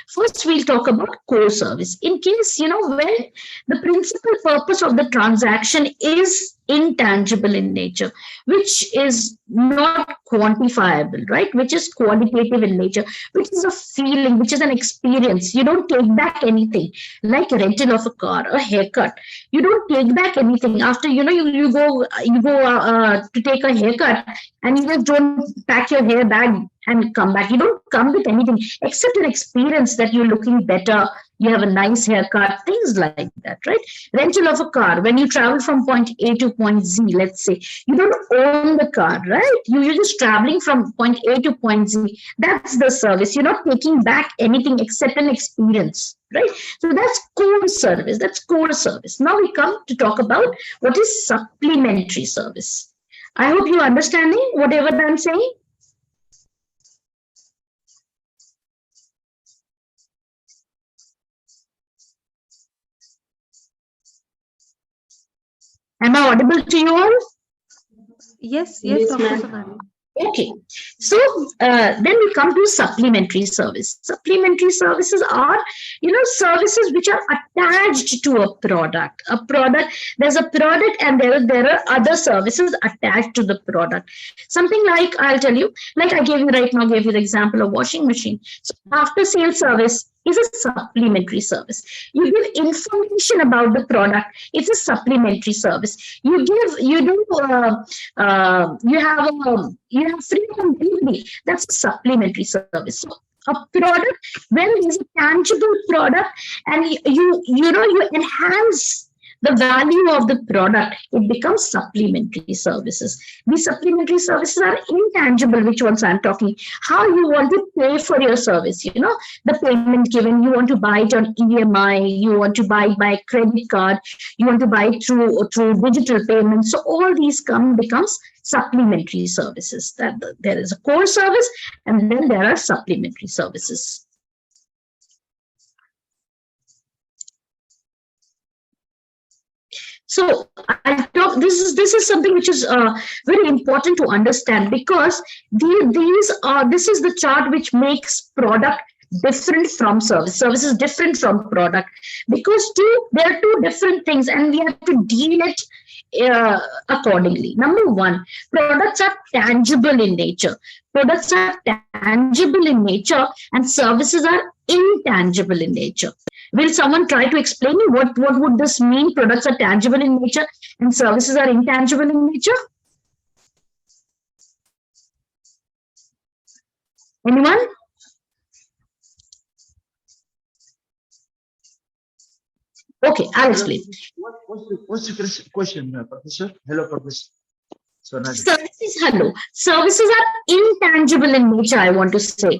Speaker 14: First, we'll talk about core service. In case where the principal purpose of the transaction is intangible in nature, which is not quantifiable, right? Which is qualitative in nature, which is a feeling, which is an experience. You don't take back anything, like rental of a car, a haircut. You don't take back anything after you go to take a haircut, and you just don't pack your hair bag and come back. You don't come with anything except an experience that you're looking better, you have a nice haircut, things like that, right? Rental of a car, when you travel from point A to point Z, let's say, you don't own the car, right? You're just traveling from point A to point Z. That's the service. You're not taking back anything except an experience, right? So that's core service. That's core service. Now we come to talk about what is supplementary service. I hope you're understanding whatever I'm saying. Am I audible to you all?
Speaker 12: Yes,
Speaker 6: Yes,
Speaker 12: Dr.
Speaker 6: ma'am.
Speaker 12: Sonali.
Speaker 14: Okay, so then we come to supplementary service. Supplementary services are, services which are attached to a product. There's a product and there are other services attached to the product. Something like, I'll tell you, like I gave you the example of washing machine. So after sales service is a supplementary service. You give information about the product. It's a supplementary service. You have free home delivery. That's a supplementary service. So a product, when there's a tangible product and you enhance the value of the product, it becomes supplementary services. These supplementary services are intangible, which ones I'm talking. How you want to pay for your service, the payment given, you want to buy it on EMI, you want to buy it by credit card, you want to buy it through digital payments. So all these becomes supplementary services. That there is a core service and then there are supplementary services. So I'll talk this is something which is very important to understand, because this is the chart which makes product different from service. Service is different from product, because there are two different things, and we have to deal it accordingly. Number one, products are tangible in nature. Products are tangible in nature, and services are intangible in nature. Will someone try to explain me what would this mean? Products are tangible in nature and services are intangible in nature. Anyone? Okay, I'll explain.
Speaker 10: What's your question, Professor? Hello, Professor.
Speaker 14: Services are intangible in nature, I want to say.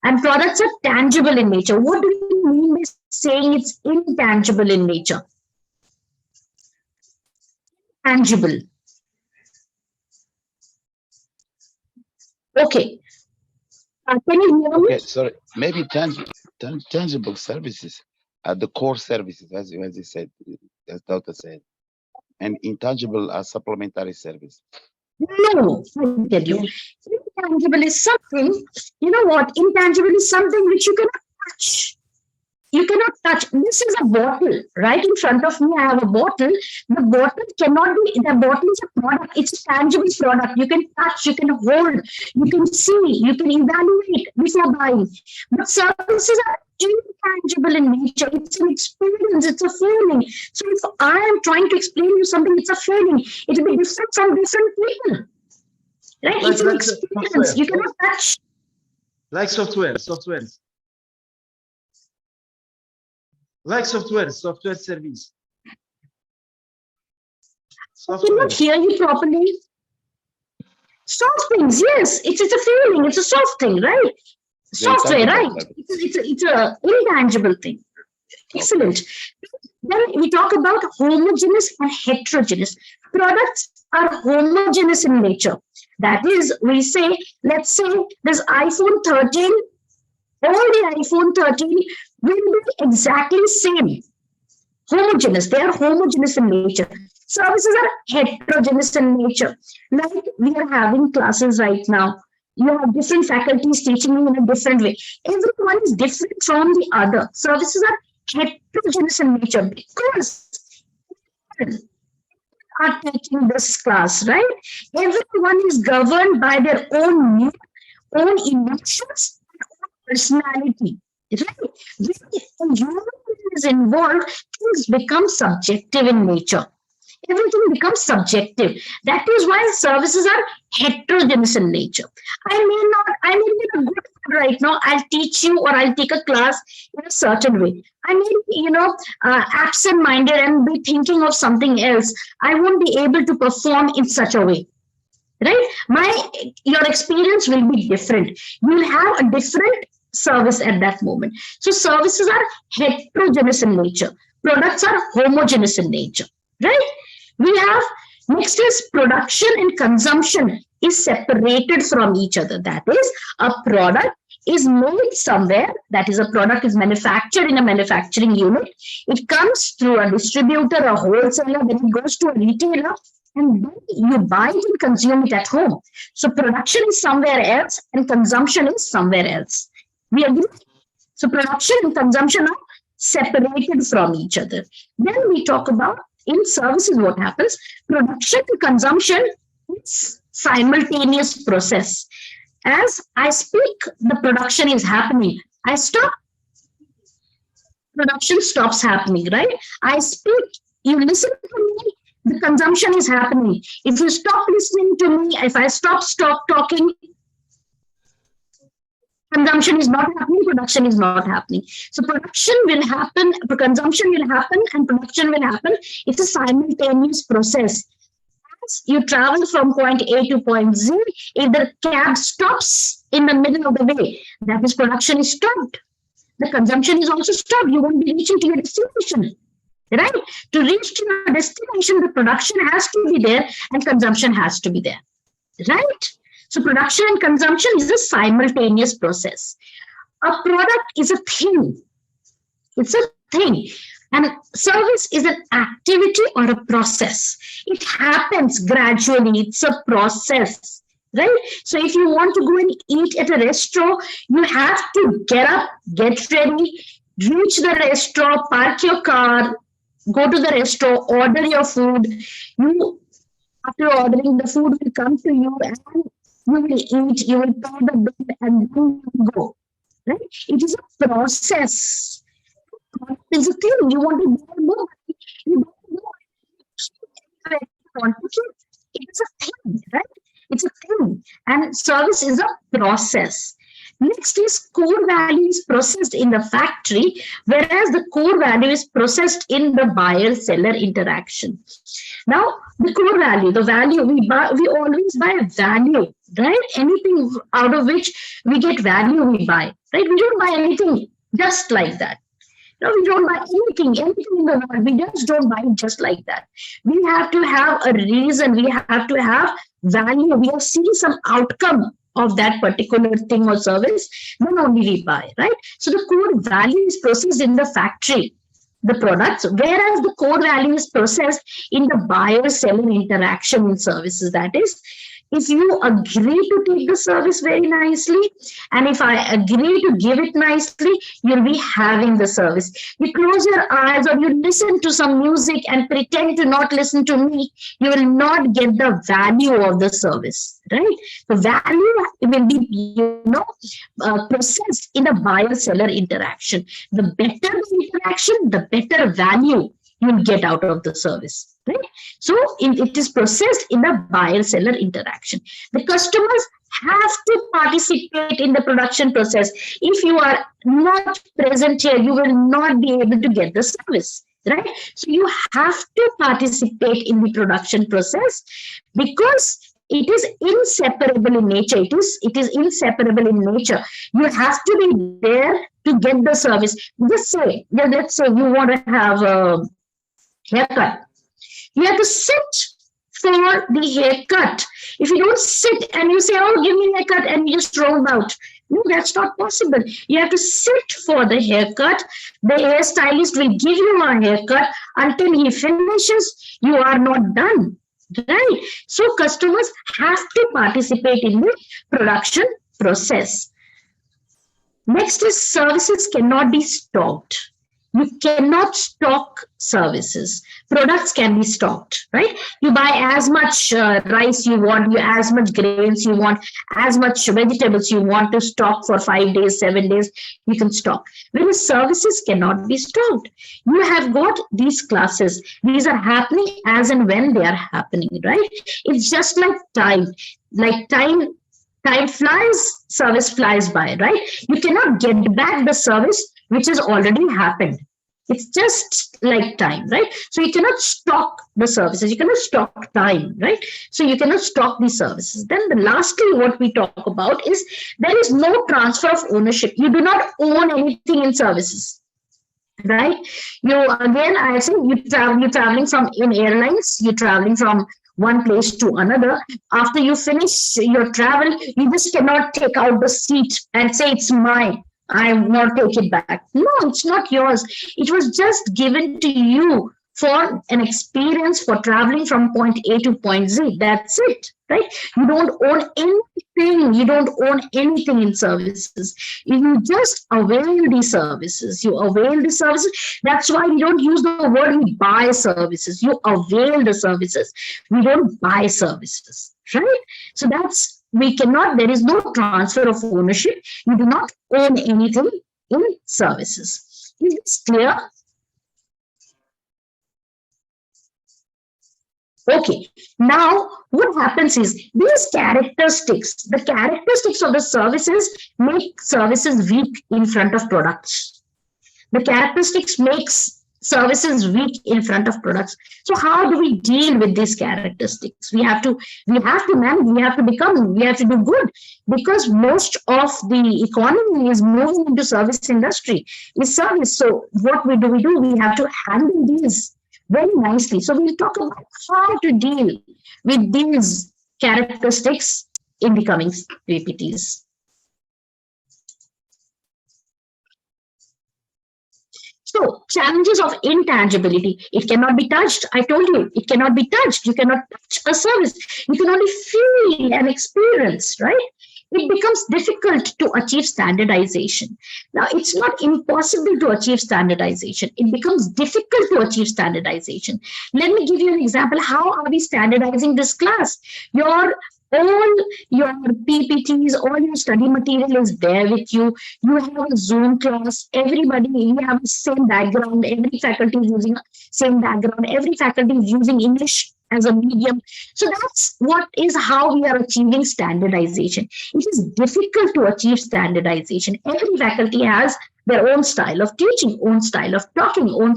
Speaker 14: And products are tangible in nature. What do you mean by saying it's intangible in nature? Tangible. Okay. Can you hear me?
Speaker 3: Okay, sorry. Maybe tangible services are the core services, as you said, as Doctor said, and intangible are supplementary service.
Speaker 14: No, I tell you, intangible is something, you know what? Intangible is something which you cannot touch. You cannot touch. This is a bottle right in front of me. I have a bottle. The bottle cannot be, the bottle is a product. It's a tangible product. You can touch, you can hold, you can see, you can evaluate before buying. But services are intangible in nature. It's an experience, it's a feeling. So if I am trying to explain you something, it's a feeling. It will be different from different people. Right? It's an experience. You cannot touch.
Speaker 10: Like software. Like software service.
Speaker 14: I cannot hear you properly. Soft things, yes. It's a feeling. It's a soft thing, right? Software, right? It's a intangible thing. Excellent. Then we talk about homogeneous and heterogeneous. Products are homogeneous in nature. That is, we say, let's say this iPhone 13, all the iPhone 13 will be exactly same. Homogeneous. They are homogeneous in nature. Services are heterogeneous in nature. Like we are having classes right now. You have different faculties teaching you in a different way. Everyone is different from the other. Services are heterogeneous in nature because are taking this class, right? Everyone is governed by their own mood, own emotions, own personality. Right? When human is involved, things become subjective in nature. Everything becomes subjective. That is why services are heterogeneous in nature. I may be a good right now. I'll teach you or I'll take a class in a certain way. I may be, absent-minded and be thinking of something else. I won't be able to perform in such a way. Right? Your experience will be different. You'll have a different service at that moment. So services are heterogeneous in nature. Products are homogeneous in nature. Right? We have, next is production and consumption is separated from each other. That is, a product is made somewhere, that is, a product is manufactured in a manufacturing unit. It comes through a distributor, a wholesaler, then it goes to a retailer, and then you buy it and consume it at home. So production is somewhere else and consumption is somewhere else. We agree? So production and consumption are separated from each other. Then we talk about in services what happens. Production and consumption is simultaneous process. As I speak, the production is happening. I stop, production stops happening, right? I speak, you listen to me, the consumption is happening. If you stop listening to me, if I stop talking, consumption is not happening, production is not happening. So production will happen, consumption will happen, and production will happen. It's a simultaneous process. As you travel from point A to point Z, if the cab stops in the middle of the way, that is, production is stopped. The consumption is also stopped. You won't be reaching to your destination. Right? To reach to your destination, the production has to be there and consumption has to be there. Right? So production and consumption is a simultaneous process. A product is a thing. It's a thing. And service is an activity or a process. It happens gradually. It's a process, right? So if you want to go and eat at a restaurant, you have to get up, get ready, reach the restaurant, park your car, go to the restaurant, order your food. You, after ordering, the food will come to you and you will eat, you will pay the bill and then you go, right? It is a process. It's a thing. You want to do more. You don't want to. It's a thing, right? It's a thing. And service is a process. Next is core value is processed in the factory, whereas the core value is processed in the buyer-seller interaction. Now, the core value, the value we buy, we always buy a value, right? Anything out of which we get value, we buy, right? We don't buy anything just like that. No, we don't buy anything in the world. We just don't buy it just like that. We have to have a reason. We have to have value. We have seen some outcome of that particular thing or service, then only we buy, right? So the core value is processed in the factory, the products, whereas the core value is processed in the buyer-seller interaction in services. That is, if you agree to take the service very nicely, and if I agree to give it nicely, you'll be having the service. You close your eyes or you listen to some music and pretend to not listen to me, you will not get the value of the service, right? The value will be, processed in the buyer-seller interaction. The better the interaction, the better value you'll get out of the service, right? So it is processed in the buyer-seller interaction. The customers have to participate in the production process. If you are not present here, you will not be able to get the service, right? So you have to participate in the production process because it is inseparable in nature. It is inseparable in nature. You have to be there to get the service. Let's say you want to have a haircut. You have to sit for the haircut. If you don't sit and you say, oh, give me a haircut, and you just roll out. No, that's not possible. You have to sit for the haircut. The hairstylist will give you a haircut until he finishes. You are not done, right? So customers have to participate in the production process. Next is services cannot be stocked. You cannot stock services. Products can be stocked, right? You buy as much rice you want, as much grains you want, as much vegetables you want to stock for 5 days, 7 days, you can stock. Whereas services cannot be stocked. You have got these classes. These are happening as and when they are happening, right? It's just like time. Like time flies, service flies by, right? You cannot get back the service which has already happened. It's just like time, right? So you cannot stock the services. You cannot stock time, right? So you cannot stock these services. Then lastly, what we talk about is there is no transfer of ownership. You do not own anything in services, right? Again, I say you're traveling in airlines, you're traveling from one place to another. After you finish your travel, you just cannot take out the seat and say it's mine. I will not take it back. No, it's not yours. It was just given to you for an experience for traveling from point A to point Z. That's it, right? You don't own anything. You don't own anything in services. You just avail the services. You avail the services. That's why we don't use the word we buy services. You avail the services. We don't buy services, right? So there is no transfer of ownership. You do not own anything in services. Is this clear? Okay, now what happens is these characteristics, the characteristics of the services make services weak in front of products. The characteristics makes services weak in front of products. So how do we deal with these characteristics? We have to manage, we have to do good, because most of the economy is moving into service industry, is service. So what we do, we have to handle these very nicely. So we'll talk about how to deal with these characteristics in the coming PPTs. So challenges of intangibility, it cannot be touched. I told you, it cannot be touched. You cannot touch a service. You can only feel and experience, right? It becomes difficult to achieve standardization. Now, it's not impossible to achieve standardization. It becomes difficult to achieve standardization. Let me give you an example. How are we standardizing this class? All your PPTs, all your study material is there with you. You have a Zoom class. Everybody, you have the same background. Every faculty is using same background. Every faculty is using English as a medium. So that's how we are achieving standardization. It is difficult to achieve standardization. Every faculty has their own style of teaching, own style of talking, own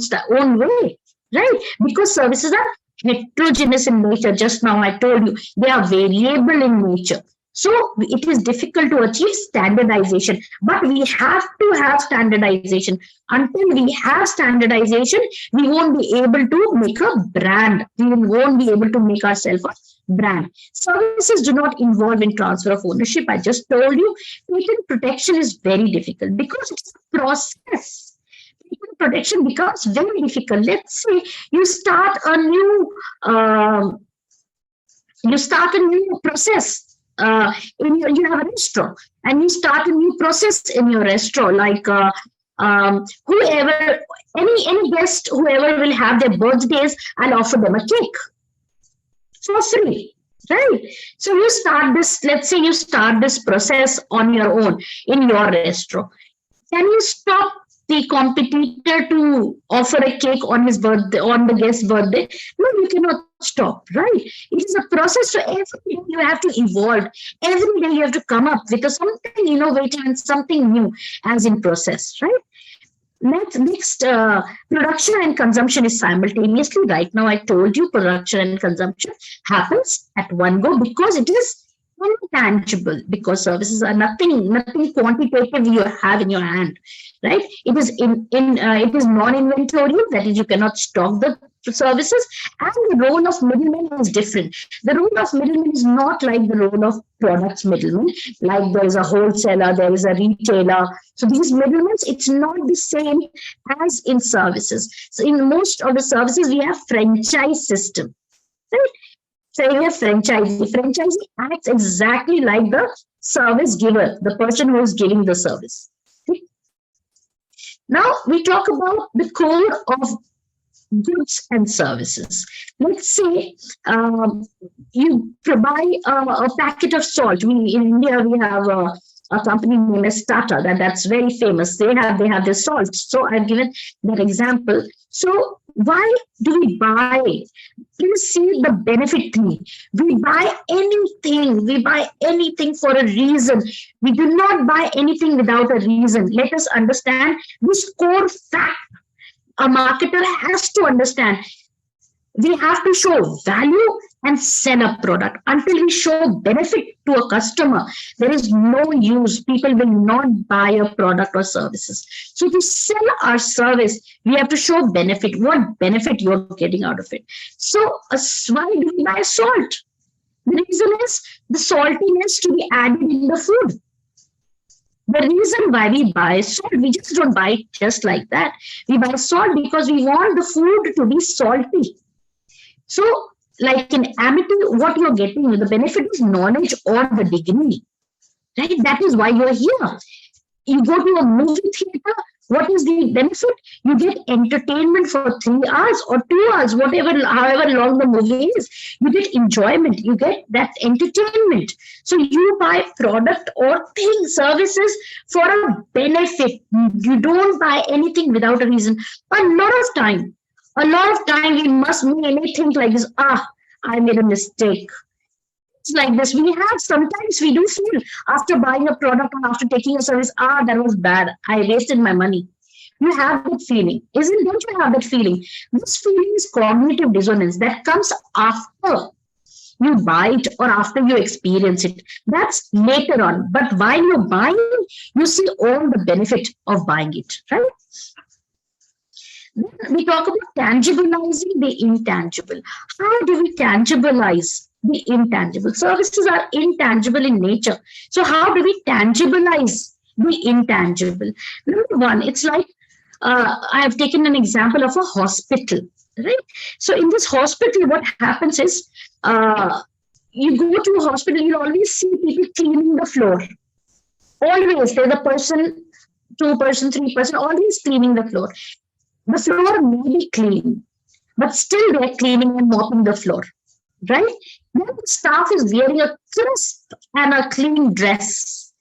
Speaker 14: way, right? Because services are heterogeneous in nature. Just now I told you, they are variable in nature. So it is difficult to achieve standardization, but we have to have standardization. Until we have standardization, we won't be able to make a brand. We won't be able to make ourselves a brand. Services do not involve in transfer of ownership. I just told you, patent protection is very difficult because it's a process. Patent protection becomes very difficult. Let's say you start a new process. You have a restaurant and you start a new process in your restaurant, like whoever, any guest, whoever will have their birthdays, I'll offer them a cake for free, right? So you start this, let's say you start this process on your own in your restaurant. Can you stop the competitor to offer a cake on his birthday, on the guest's birthday? No, you cannot stop, right? It is a process. So every day you have to evolve. Every day you have to come up with something innovative and something new as in process, right? Next, production and consumption is simultaneously. Right now, I told you production and consumption happens at one go because it is intangible, because services are nothing quantitative you have in your hand, right? It is it is non-inventorial, that is, you cannot stock the services, and the role of middleman is different. The role of middleman is not like the role of products middleman, like there is a wholesaler, there is a retailer. So these middlemen, it's not the same as in services. So in most of the services, we have franchise system, right? So we have franchisee. Franchisee acts exactly like the service giver, the person who is giving the service. Okay? Now we talk about the core of goods and services. Let's say you buy a packet of salt. In India, we have a company named as Tata, that's very famous. They have their salt. So I've given that example. So why do we buy? Please see the benefit thing. We buy anything. We buy anything for a reason. We do not buy anything without a reason. Let us understand this core fact. A marketer has to understand. We have to show value and sell a product. Until we show benefit to a customer, there is no use. People will not buy a product or services. So to sell our service, we have to show benefit. What benefit you're getting out of it? So why do we buy salt? The reason is the saltiness to be added in the food. The reason why we buy salt, we just don't buy it just like that. We buy salt because we want the food to be salty. So, like in Amity, what you're getting, the benefit is knowledge or the degree, right? That is why you're here. You go to a movie theater, what is the benefit? You get entertainment for 3 hours or 2 hours, however long the movie is. You get enjoyment, you get that entertainment. So you buy product or services for a benefit. You don't buy anything without a reason. A lot of time we must mainly think like this, I made a mistake. It's like this. Sometimes we do feel after buying a product or after taking a service, that was bad. I wasted my money. You have that feeling. Don't you have that feeling? This feeling is cognitive dissonance that comes after you buy it or after you experience it. That's later on. But while you're buying, you see all the benefit of buying it, right? Then we talk about tangibilizing the intangible. How do we tangibilize the intangible? Services are intangible in nature. So how do we tangibilize the intangible? Number one, it's like I have taken an example of a hospital, right? So in this hospital, what happens is, you go to a hospital, you'll always see people cleaning the floor. Always, there's a person, 2 person, 3 person, always cleaning the floor. The floor may be clean, but still they're cleaning and mopping the floor, right? Then the staff is wearing a crisp and a clean dress.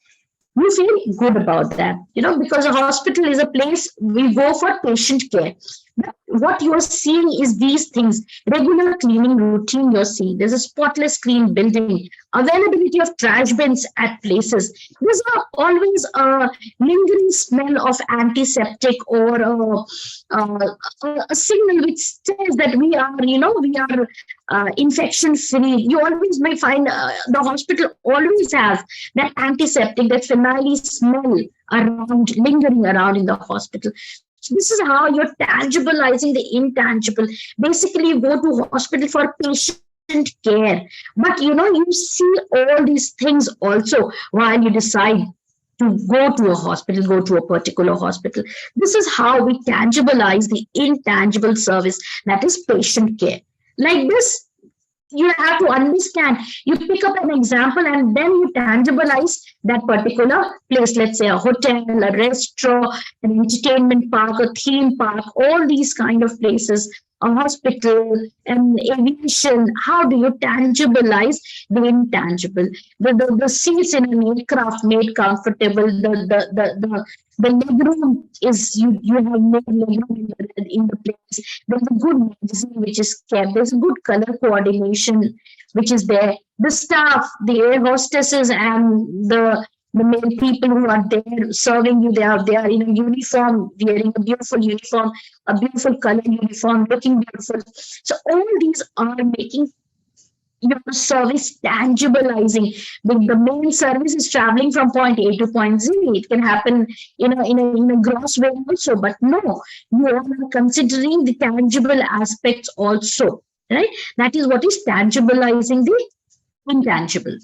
Speaker 14: You feel good about that, because a hospital is a place we go for patient care. But what you are seeing is these things: regular cleaning routine you're seeing. There's a spotless clean building, availability of trash bins at places. There's always a lingering smell of antiseptic or a signal which says that we are infection free. You always may find the hospital always has that antiseptic, that phenyl smell lingering around in the hospital. So this is how you're tangibilizing the intangible. Basically, you go to hospital for patient care, but you see all these things also while you decide to go to a hospital, go to a particular hospital. This is how we tangibilize the intangible service, that is patient care. Like this, you have to understand. You pick up an example and then you tangibilize that particular place. Let's say a hotel, a restaurant, an entertainment park, a theme park, all these kind of places, a hospital, and aviation. How do you tangibilize the intangible? The seats in an aircraft made comfortable, the legroom is, you have made legroom in the place. There's a good magazine which is kept. There's a good color coordination which is there. The staff, the air hostesses and the male people who are there serving you, they are in a uniform, wearing a beautiful uniform, a beautiful color uniform, looking beautiful. So all these are making your service tangibilizing. The main service is traveling from point A to point Z. It can happen in a gross way also, but no, you are considering the tangible aspects also, right? That is what is tangibilizing the intangible.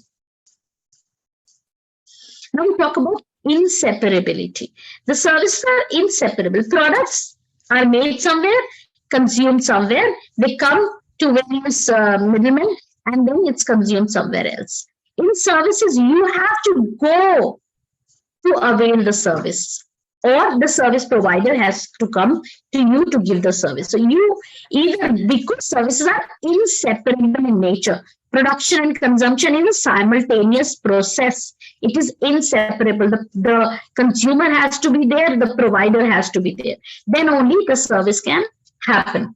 Speaker 14: Now we talk about inseparability. The services are inseparable. Products are made somewhere, consumed somewhere. They come to various middlemen, and then it's consumed somewhere else. In services, you have to go to avail the service, or the service provider has to come to you to give the service. So you either, because services are inseparable in nature, production and consumption is a simultaneous process. It is inseparable. The consumer has to be there, the provider has to be there. Then only the service can happen.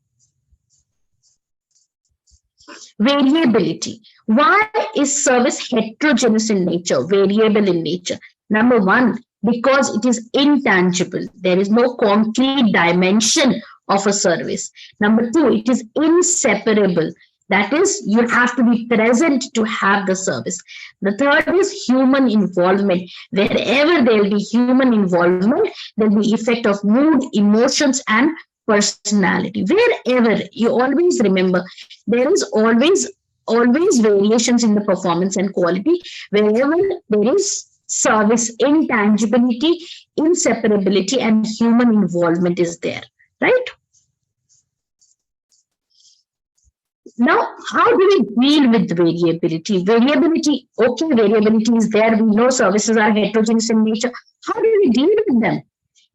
Speaker 14: Variability. Why is service heterogeneous in nature, variable in nature? Number one, because it is intangible. There is no concrete dimension of a service. Number two, it is inseparable. That is, you have to be present to have the service. The third is human involvement. Wherever there will be human involvement, there will be effect of mood, emotions, and personality. Wherever, you always remember, there is always variations in the performance and quality. Wherever there is service, intangibility, inseparability, and human involvement is there, right? Now, how do we deal with variability? Variability, okay, variability is there. We know services are heterogeneous in nature. How do we deal with them?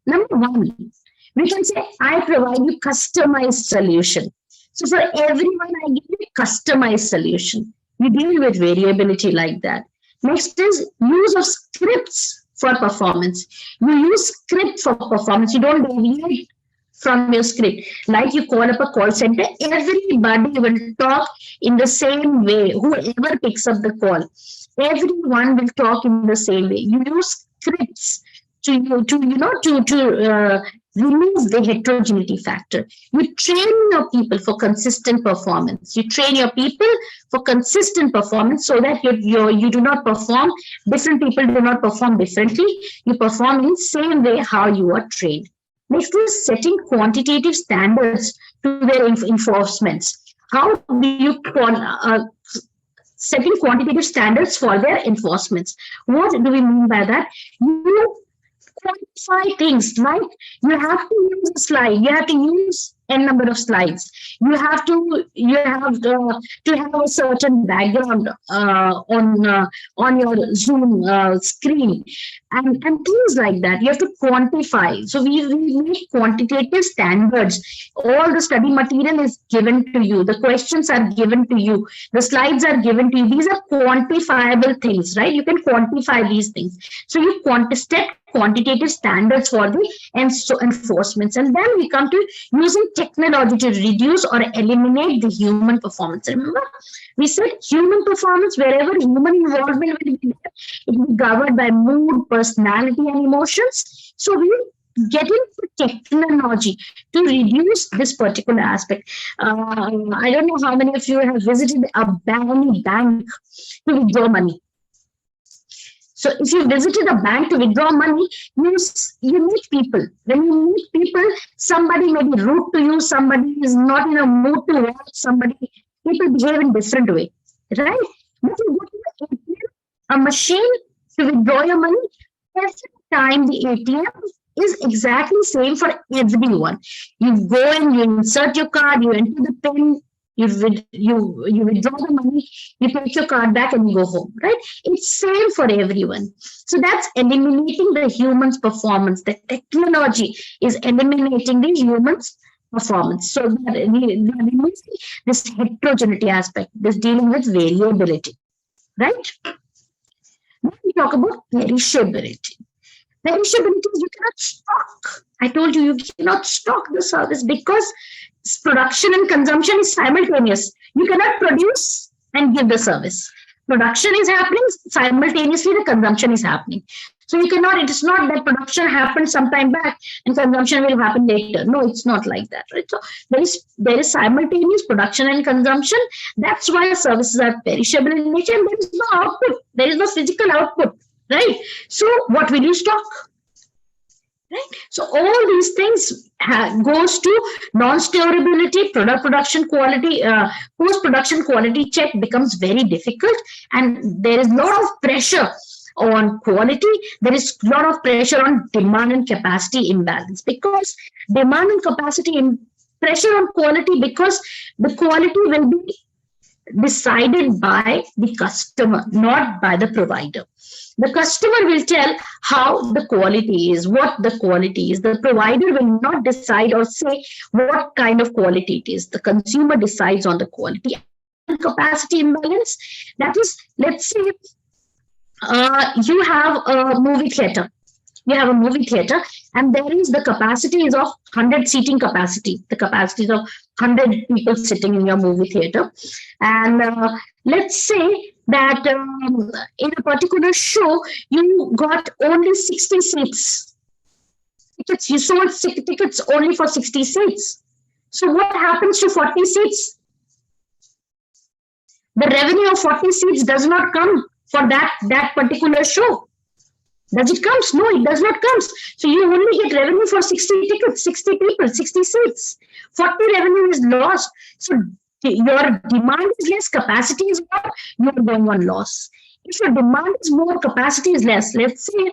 Speaker 14: Number one, we can say, I provide you customized solution. So for everyone, I give you a customized solution. We deal with variability like that. Next is use of scripts for performance. You use script for performance. You don't deviate from your script. Like you call up a call center, everybody will talk in the same way. Whoever picks up the call, everyone will talk in the same way. You use scripts to remove the heterogeneity factor. You train your people for consistent performance. You train your people for consistent performance so that you do not perform, different people do not perform differently. You perform in the same way how you are trained. Next is setting quantitative standards to their enforcements. How do you setting quantitative standards for their enforcements? What do we mean by that? You quantify things, like you have to use a slide, you have to use n number of slides, you have to have a certain background on your Zoom screen, and things like that. You have to quantify. So we make quantitative standards. All the study material is given to you, the questions are given to you, the slides are given to you. These are quantifiable things, right? You can quantify these things. So you set quantitative standards for the enforcements, and then we come to using technology to reduce or eliminate the human performance. Remember, we said human performance, wherever human involvement will be there, it will be governed by mood, personality, and emotions. So we get into technology to reduce this particular aspect. I don't know how many of you have visited a bank to withdraw money. So if you visited a bank to withdraw money, you meet people. When you meet people, somebody may be rude to you, somebody is not in a mood to watch, people behave in different way, right? But you go to the ATM, a machine to withdraw your money, every time the ATM is exactly same for everyone. You go and you insert your card, you enter the PIN, you withdraw the money, you take your card back and you go home, right? It's same for everyone. So that's eliminating the human's performance. The technology is eliminating the human's performance. So we are removing this heterogeneity aspect, this dealing with variability, right? Now we talk about perishability. Perishability is you cannot stock. I told you, you cannot stock the service because production and consumption is simultaneous. You cannot produce and give the service. Production is happening, simultaneously the consumption is happening. So you cannot, it is not that production happened sometime back and consumption will happen later. No, it's not like that, right? So there is simultaneous production and consumption. That's why services are perishable in nature, and there is no output. There is no physical output, right? So what will you stock? Right? So all these things goes to non-storability, production quality, post-production quality check becomes very difficult, and there is a lot of pressure on quality. There is a lot of pressure on demand and capacity imbalance, because demand and capacity pressure on quality, because the quality will be decided by the customer, not by the provider. The customer will tell how the quality is, what the quality is. The provider will not decide or say what kind of quality it is. The consumer decides on the quality. And capacity imbalance, that is, let's say you have a movie theater. You have a movie theater, and there is the capacity is of 100 seating capacity. The capacity is of 100 people sitting in your movie theater. And let's say that in a particular show, you got only 60 seats. You sold tickets only for 60 seats. So what happens to 40 seats? The revenue of 40 seats does not come for that particular show. Does it come? No, it does not come. So you only get revenue for 60 tickets, 60 people, 60 seats. 40 revenue is lost. So your demand is less, capacity is more, you are going on loss. If your demand is more, capacity is less, let's say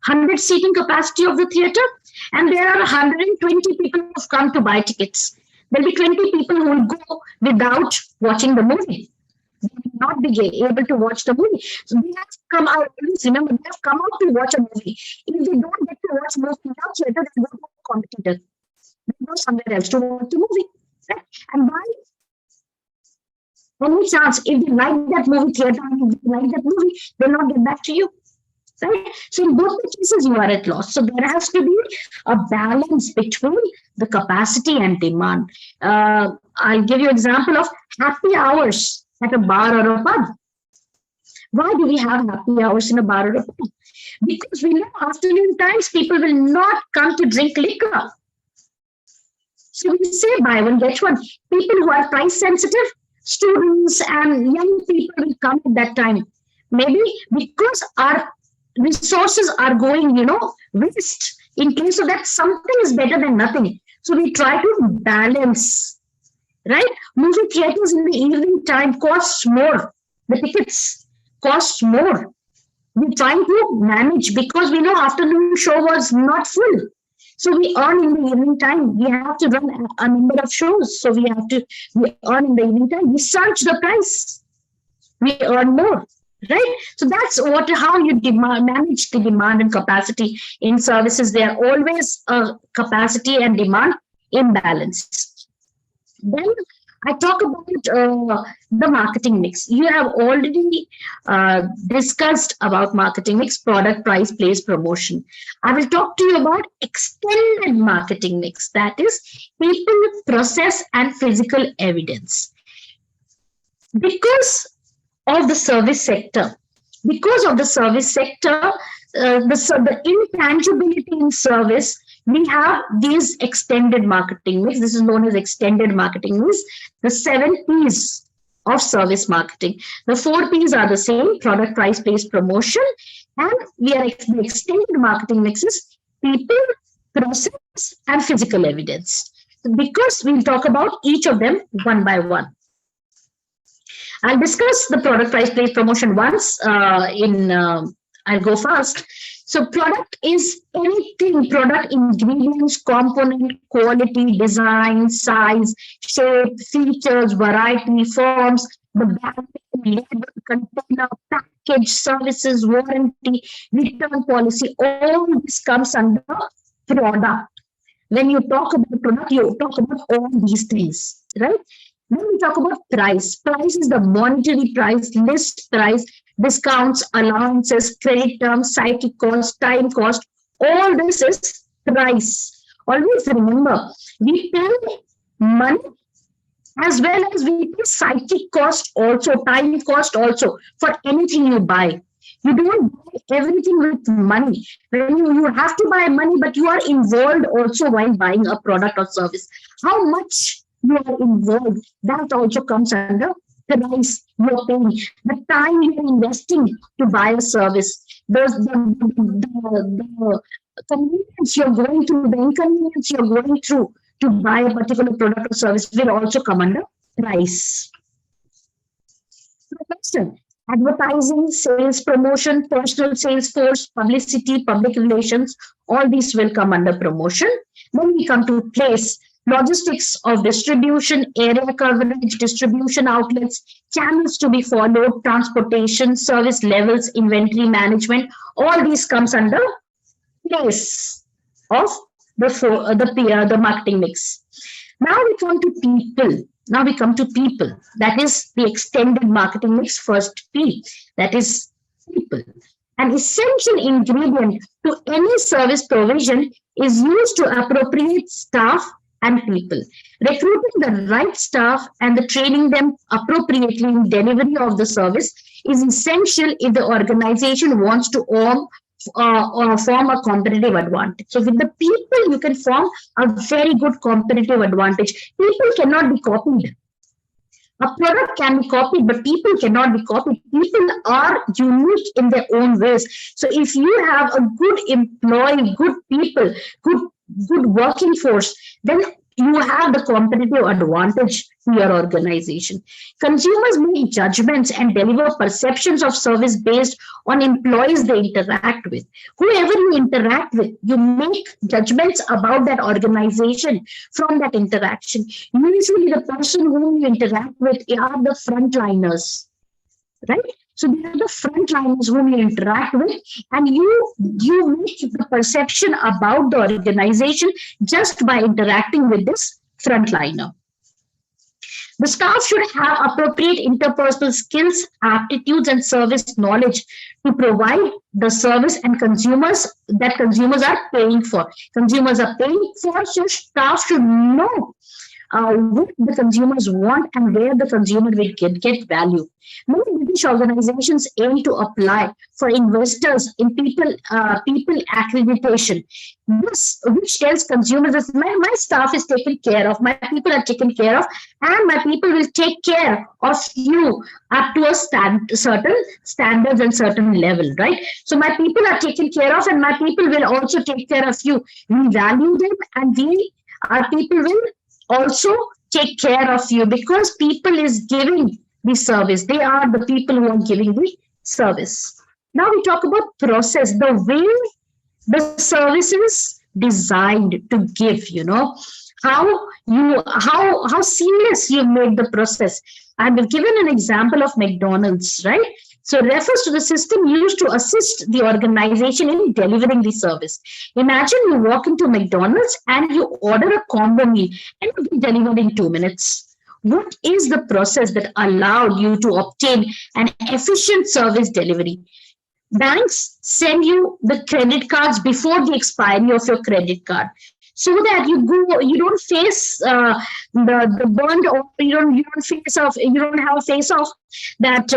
Speaker 14: 100 seating capacity of the theater, and there are 120 people who have come to buy tickets. There will be 20 people who will go without watching the movie. They will not be able to watch the movie. So they have come out, please remember, they have come out to watch a movie. If they don't get to watch movie now, so they go to a competitor. They go somewhere else to watch the movie. Right? And by any chance, if they like that movie theater, if they like that movie, they'll not get back to you. Right? So in both the cases, you are at loss. So there has to be a balance between the capacity and demand. I'll give you an example of happy hours at a bar or a pub. Why do we have happy hours in a bar or a pub? Because we know afternoon times people will not come to drink liquor. So we say buy one, get one. People who are price sensitive, students and young people will come at that time. Maybe because our resources are going, waste. In case of that, something is better than nothing. So we try to balance, right? Movie theaters in the evening time costs more. The tickets cost more. We're trying to manage because we know afternoon show was not full. So we earn in the evening time. We have to run a number of shows. So we earn in the evening time. We surge the price. We earn more, right? So that's how you manage the demand and capacity in services. There are always a capacity and demand imbalance. Then I talk about the marketing mix. You have already discussed about marketing mix, product, price, place, promotion. I will talk to you about extended marketing mix. That is people, process, and physical evidence. Because of the service sector, the intangibility in service, we have these extended marketing mix. This is known as extended marketing mix. The 7 P's of service marketing. The 4 P's are the same: product, price, place, promotion. And the extended marketing mixes people, process, and physical evidence. Because we'll talk about each of them one by one. I'll discuss the product, price, place, promotion once I'll go fast. So product is anything, product, ingredients, component, quality, design, size, shape, features, variety, forms, the brand, label, container, package, services, warranty, return policy, all this comes under product. When you talk about product, you talk about all these things, right? Then we talk about price. Price is the monetary price, list price, discounts, allowances, credit terms, cycle cost, time cost. All this is price. Always remember, we pay money as well as we pay psychic cost also, time cost also for anything you buy. You don't buy everything with money. When you have to buy money, but you are involved also while buying a product or service. How much you are involved, that also comes under price you're paying. The time you're investing to buy a service, the convenience you're going through, the inconvenience you're going through to buy a particular product or service will also come under price. Question: advertising, sales, promotion, personal sales force, publicity, public relations, all these will come under promotion. Then we come to place. Logistics of distribution, area coverage, distribution outlets, channels to be followed, transportation, service levels, inventory management, all these comes under place of the marketing mix. Now we come to people. That is the extended marketing mix, first P, that is people. An essential ingredient to any service provision is used to appropriate staff and people. Recruiting the right staff and the training them appropriately in delivery of the service is essential if the organization wants to form a competitive advantage. So with the people, you can form a very good competitive advantage. People cannot be copied. A product can be copied, but people cannot be copied. People are unique in their own ways. So if you have a good employee, good people, good working force, then you have the competitive advantage to your organization. Consumers make judgments and deliver perceptions of service based on employees they interact with. Whoever you interact with, you make judgments about that organization from that interaction. Usually the person whom you interact with are the frontliners, right? So these are the frontliners whom you interact with, and you make the perception about the organization just by interacting with this frontliner. The staff should have appropriate interpersonal skills, aptitudes, and service knowledge to provide the service and consumers are paying for. Consumers are paying for, so staff should know what the consumers want and where the consumer will get value. Many British organizations aim to apply for investors in people accreditation. This, which tells consumers that my staff is taken care of, my people are taken care of, and my people will take care of you up to a certain standards and certain level, right? So my people are taken care of, and my people will also take care of you. We value them, and our people will also take care of you, because people is giving the service. They are the people who are giving the service. Now we talk about process, the way the service is designed to give, how seamless you made the process. I've given an example of McDonald's, right? So it refers to the system used to assist the organization in delivering the service. Imagine you walk into McDonald's and you order a combo meal and it will be delivered in 2 minutes. What is the process that allowed you to obtain an efficient service delivery? Banks send you the credit cards before the expiry of your credit card, so that you don't face the bond, or you don't have a face off that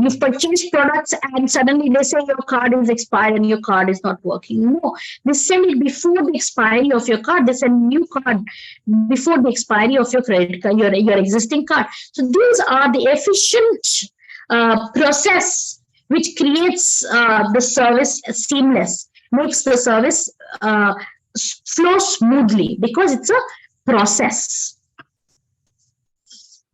Speaker 14: you've purchased products and suddenly they say your card is expired and your card is not working. No, they send it before the expiry of your card. They send a new card before the expiry of your credit card, your existing card. So these are the efficient process which creates the service seamless, makes the service flow smoothly because it's a process.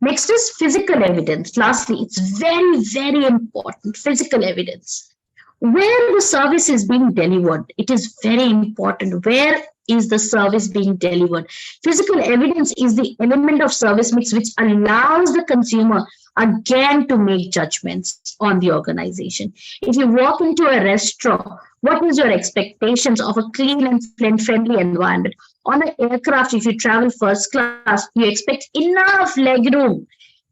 Speaker 14: Next is physical evidence. Lastly, it's very, very important, physical evidence. Where the service is being delivered, it is very important. Where is the service being delivered? Physical evidence is the element of service mix which allows the consumer again to make judgments on the organization. If you walk into a restaurant, what is your expectations of a clean and friendly environment? On an aircraft, if you travel first class, you expect enough leg room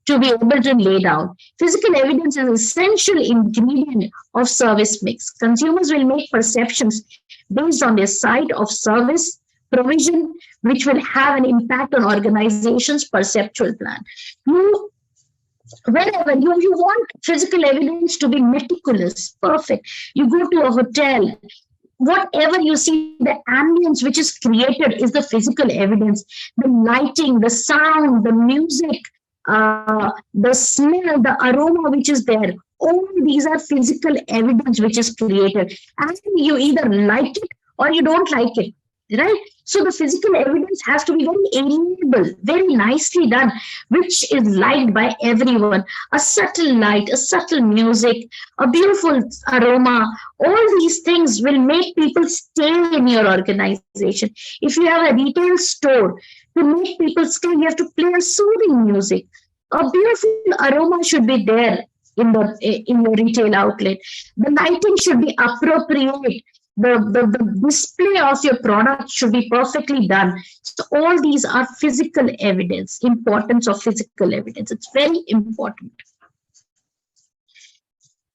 Speaker 14: to be able to lay down. Physical evidence is an essential ingredient of service mix. Consumers will make perceptions based on their site of service provision, which will have an impact on organization's perceptual plan. Wherever you want physical evidence to be meticulous, perfect. You go to a hotel, whatever you see, the ambience which is created is the physical evidence. The lighting, the sound, the music, the smell, the aroma which is there. All these are physical evidence which is created. And you either like it or you don't like it, right? So the physical evidence has to be very amiable, very nicely done, which is liked by everyone. A subtle light, a subtle music, a beautiful aroma, all these things will make people stay in your organization. If you have a retail store, to make people stay, you have to play a soothing music. A beautiful aroma should be there in your retail outlet. The lighting should be appropriate. The display of your product should be perfectly done. So all these are physical evidence, importance of physical evidence. It's very important.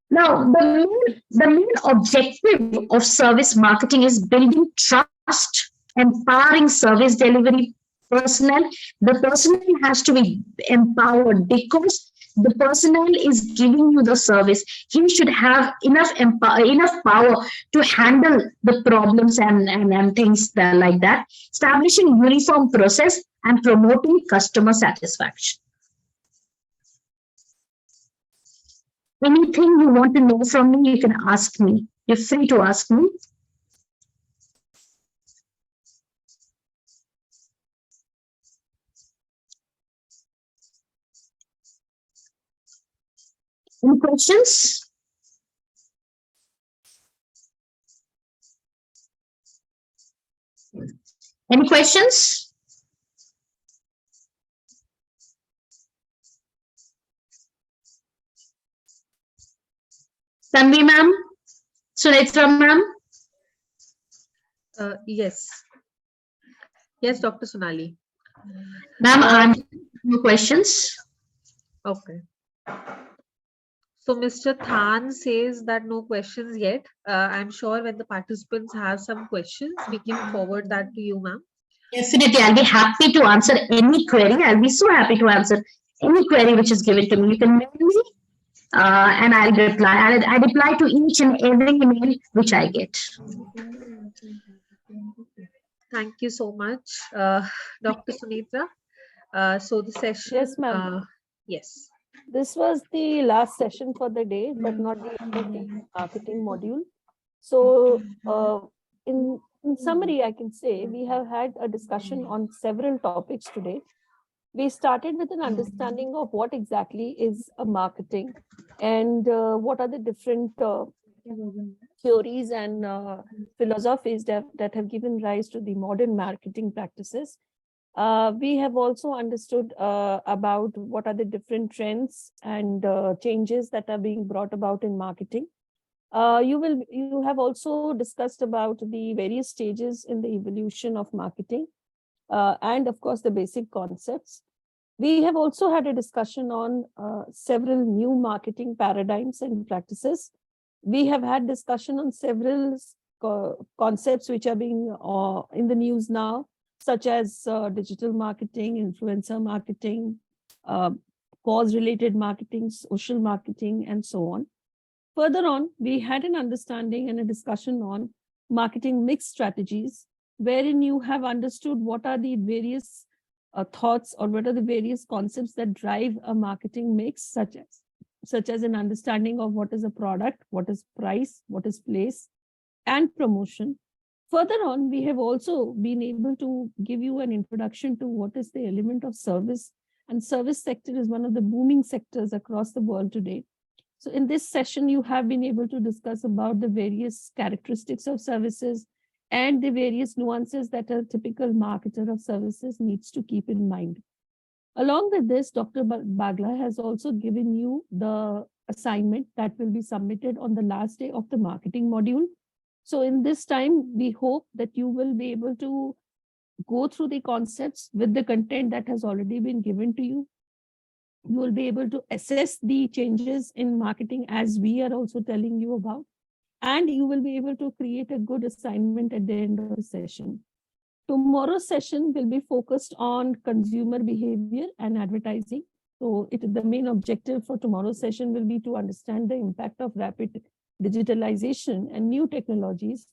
Speaker 14: Now, the main objective of service marketing is building trust, empowering service delivery personnel. The personnel has to be empowered because the personnel is giving you the service. He should have enough power to handle the problems and things like that. Establishing uniform process and promoting customer satisfaction. Anything you want to know from me, you can ask me. You're free to ask me. Any questions? Any questions? Tanvi ma'am? Sunetra ma'am?
Speaker 12: Yes. Yes, Dr. Sonali.
Speaker 14: Ma'am, no questions?
Speaker 12: Okay. So Mr. Than says that no questions yet. I'm sure when the participants have some questions, we can forward that to you, ma'am.
Speaker 14: Definitely, I'll be happy to answer any query. I'll be so happy to answer any query which is given to me. You can mail me and I'll reply. I reply to each and every email which I get.
Speaker 12: Thank you so much, Dr. Sunetra. So the session.
Speaker 4: Yes, ma'am.
Speaker 12: Yes.
Speaker 4: This was the last session for the day, but not the end of the marketing module. So in summary, I can say we have had a discussion on several topics today. We started with an understanding of what exactly is a marketing, and what are the different theories and philosophies that have given rise to the modern marketing practices. We have also understood about what are the different trends and changes that are being brought about in marketing. You have also discussed about the various stages in the evolution of marketing, and of course the basic concepts. We have also had a discussion on several new marketing paradigms and practices. We have had discussion on several concepts which are being in the news now, such as digital marketing, influencer marketing, cause-related marketing, social marketing, and so on. Further on, we had an understanding and a discussion on marketing mix strategies, wherein you have understood what are the various thoughts or what are the various concepts that drive a marketing mix, such as an understanding of what is a product, what is price, what is place, and promotion. Further on, we have also been able to give you an introduction to what is the element of service, and service sector is one of the booming sectors across the world today. So in this session, you have been able to discuss about the various characteristics of services and the various nuances that a typical marketer of services needs to keep in mind. Along with this, Dr. Bagla has also given you the assignment that will be submitted on the last day of the marketing module. So in this time, we hope that you will be able to go through the concepts with the content that has already been given to you. You will be able to assess the changes in marketing as we are also telling you about, and you will be able to create a good assignment at the end of the session. Tomorrow's session will be focused on consumer behavior and advertising. So the main objective for tomorrow's session will be to understand the impact of rapid digitalization and new technologies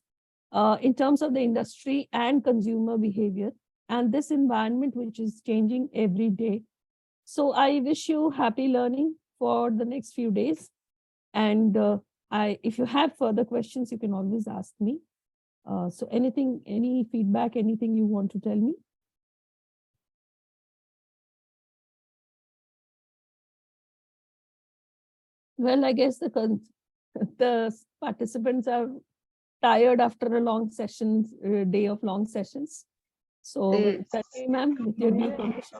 Speaker 4: in terms of the industry and consumer behavior, and this environment which is changing every day. So I wish you happy learning for the next few days. And if you have further questions, you can always ask me. So anything, any feedback, anything you want to tell me? Well, I guess the participants are tired after a long session, day of long sessions. So, ma'am, with your due permission,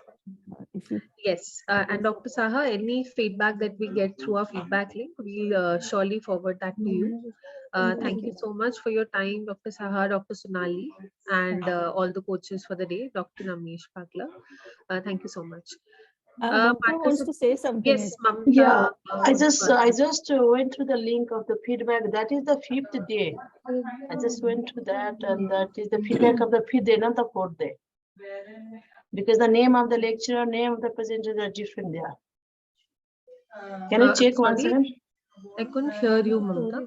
Speaker 12: Yes, and Dr. Saha, any feedback that we get through our feedback link, we'll surely forward that to you. Thank you so much for your time, Dr. Saha, Dr. Sonali, and all the coaches for the day, Dr. Ramesh Bagla. Thank you so much.
Speaker 4: Doctor wants to say something.
Speaker 6: Yes, yeah. I just went through the link of the feedback. That is the 5th day. I just went through that, and that is the feedback of the 5th day, not the 4th day. Because the name of the lecturer, name of the presenters are different there. Can you check once again?
Speaker 12: I couldn't hear you, Mamta.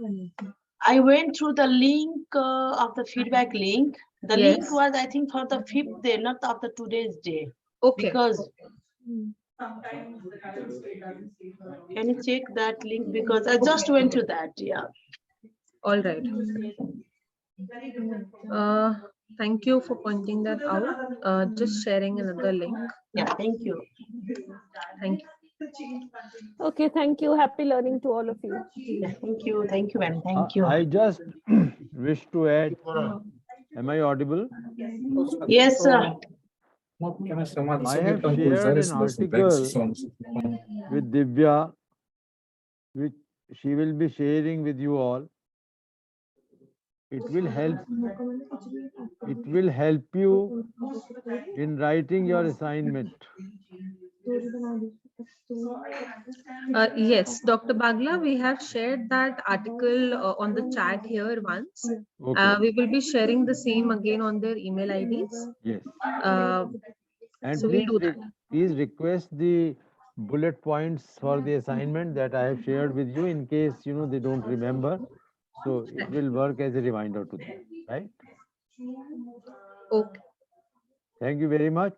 Speaker 6: I went through the link of the feedback link. The link was, I think, for the 5th day, not of the today's day.
Speaker 12: Okay.
Speaker 6: Because can you check that link? Because I just went to that. Yeah.
Speaker 12: All right. Thank you for pointing that out. Just sharing another link.
Speaker 6: Yeah. Thank you.
Speaker 12: Thank you.
Speaker 4: Okay, thank you. Happy learning to all of you.
Speaker 6: Yeah, thank you. Thank you, and thank you.
Speaker 2: I just wish to add, am I audible?
Speaker 6: Yes, sir.
Speaker 2: I have shared an article with Divya, which she will be sharing with you all. It will help you in writing your assignment.
Speaker 12: Yes, Dr. Bagla, we have shared that article on the chat here once.
Speaker 2: Okay.
Speaker 12: We will be sharing the same again on their email IDs.
Speaker 2: Yes. And
Speaker 12: so we'll do that.
Speaker 2: Please request the bullet points for the assignment that I have shared with you in case they don't remember. So it will work as a reminder to them, right?
Speaker 12: Okay.
Speaker 2: Thank you very much.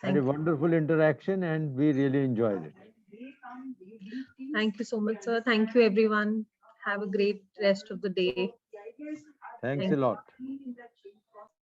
Speaker 2: Had a wonderful interaction and we really enjoyed it.
Speaker 12: Thank you so much, sir. Thank you, everyone. Have a great rest of the day.
Speaker 2: Thanks a lot.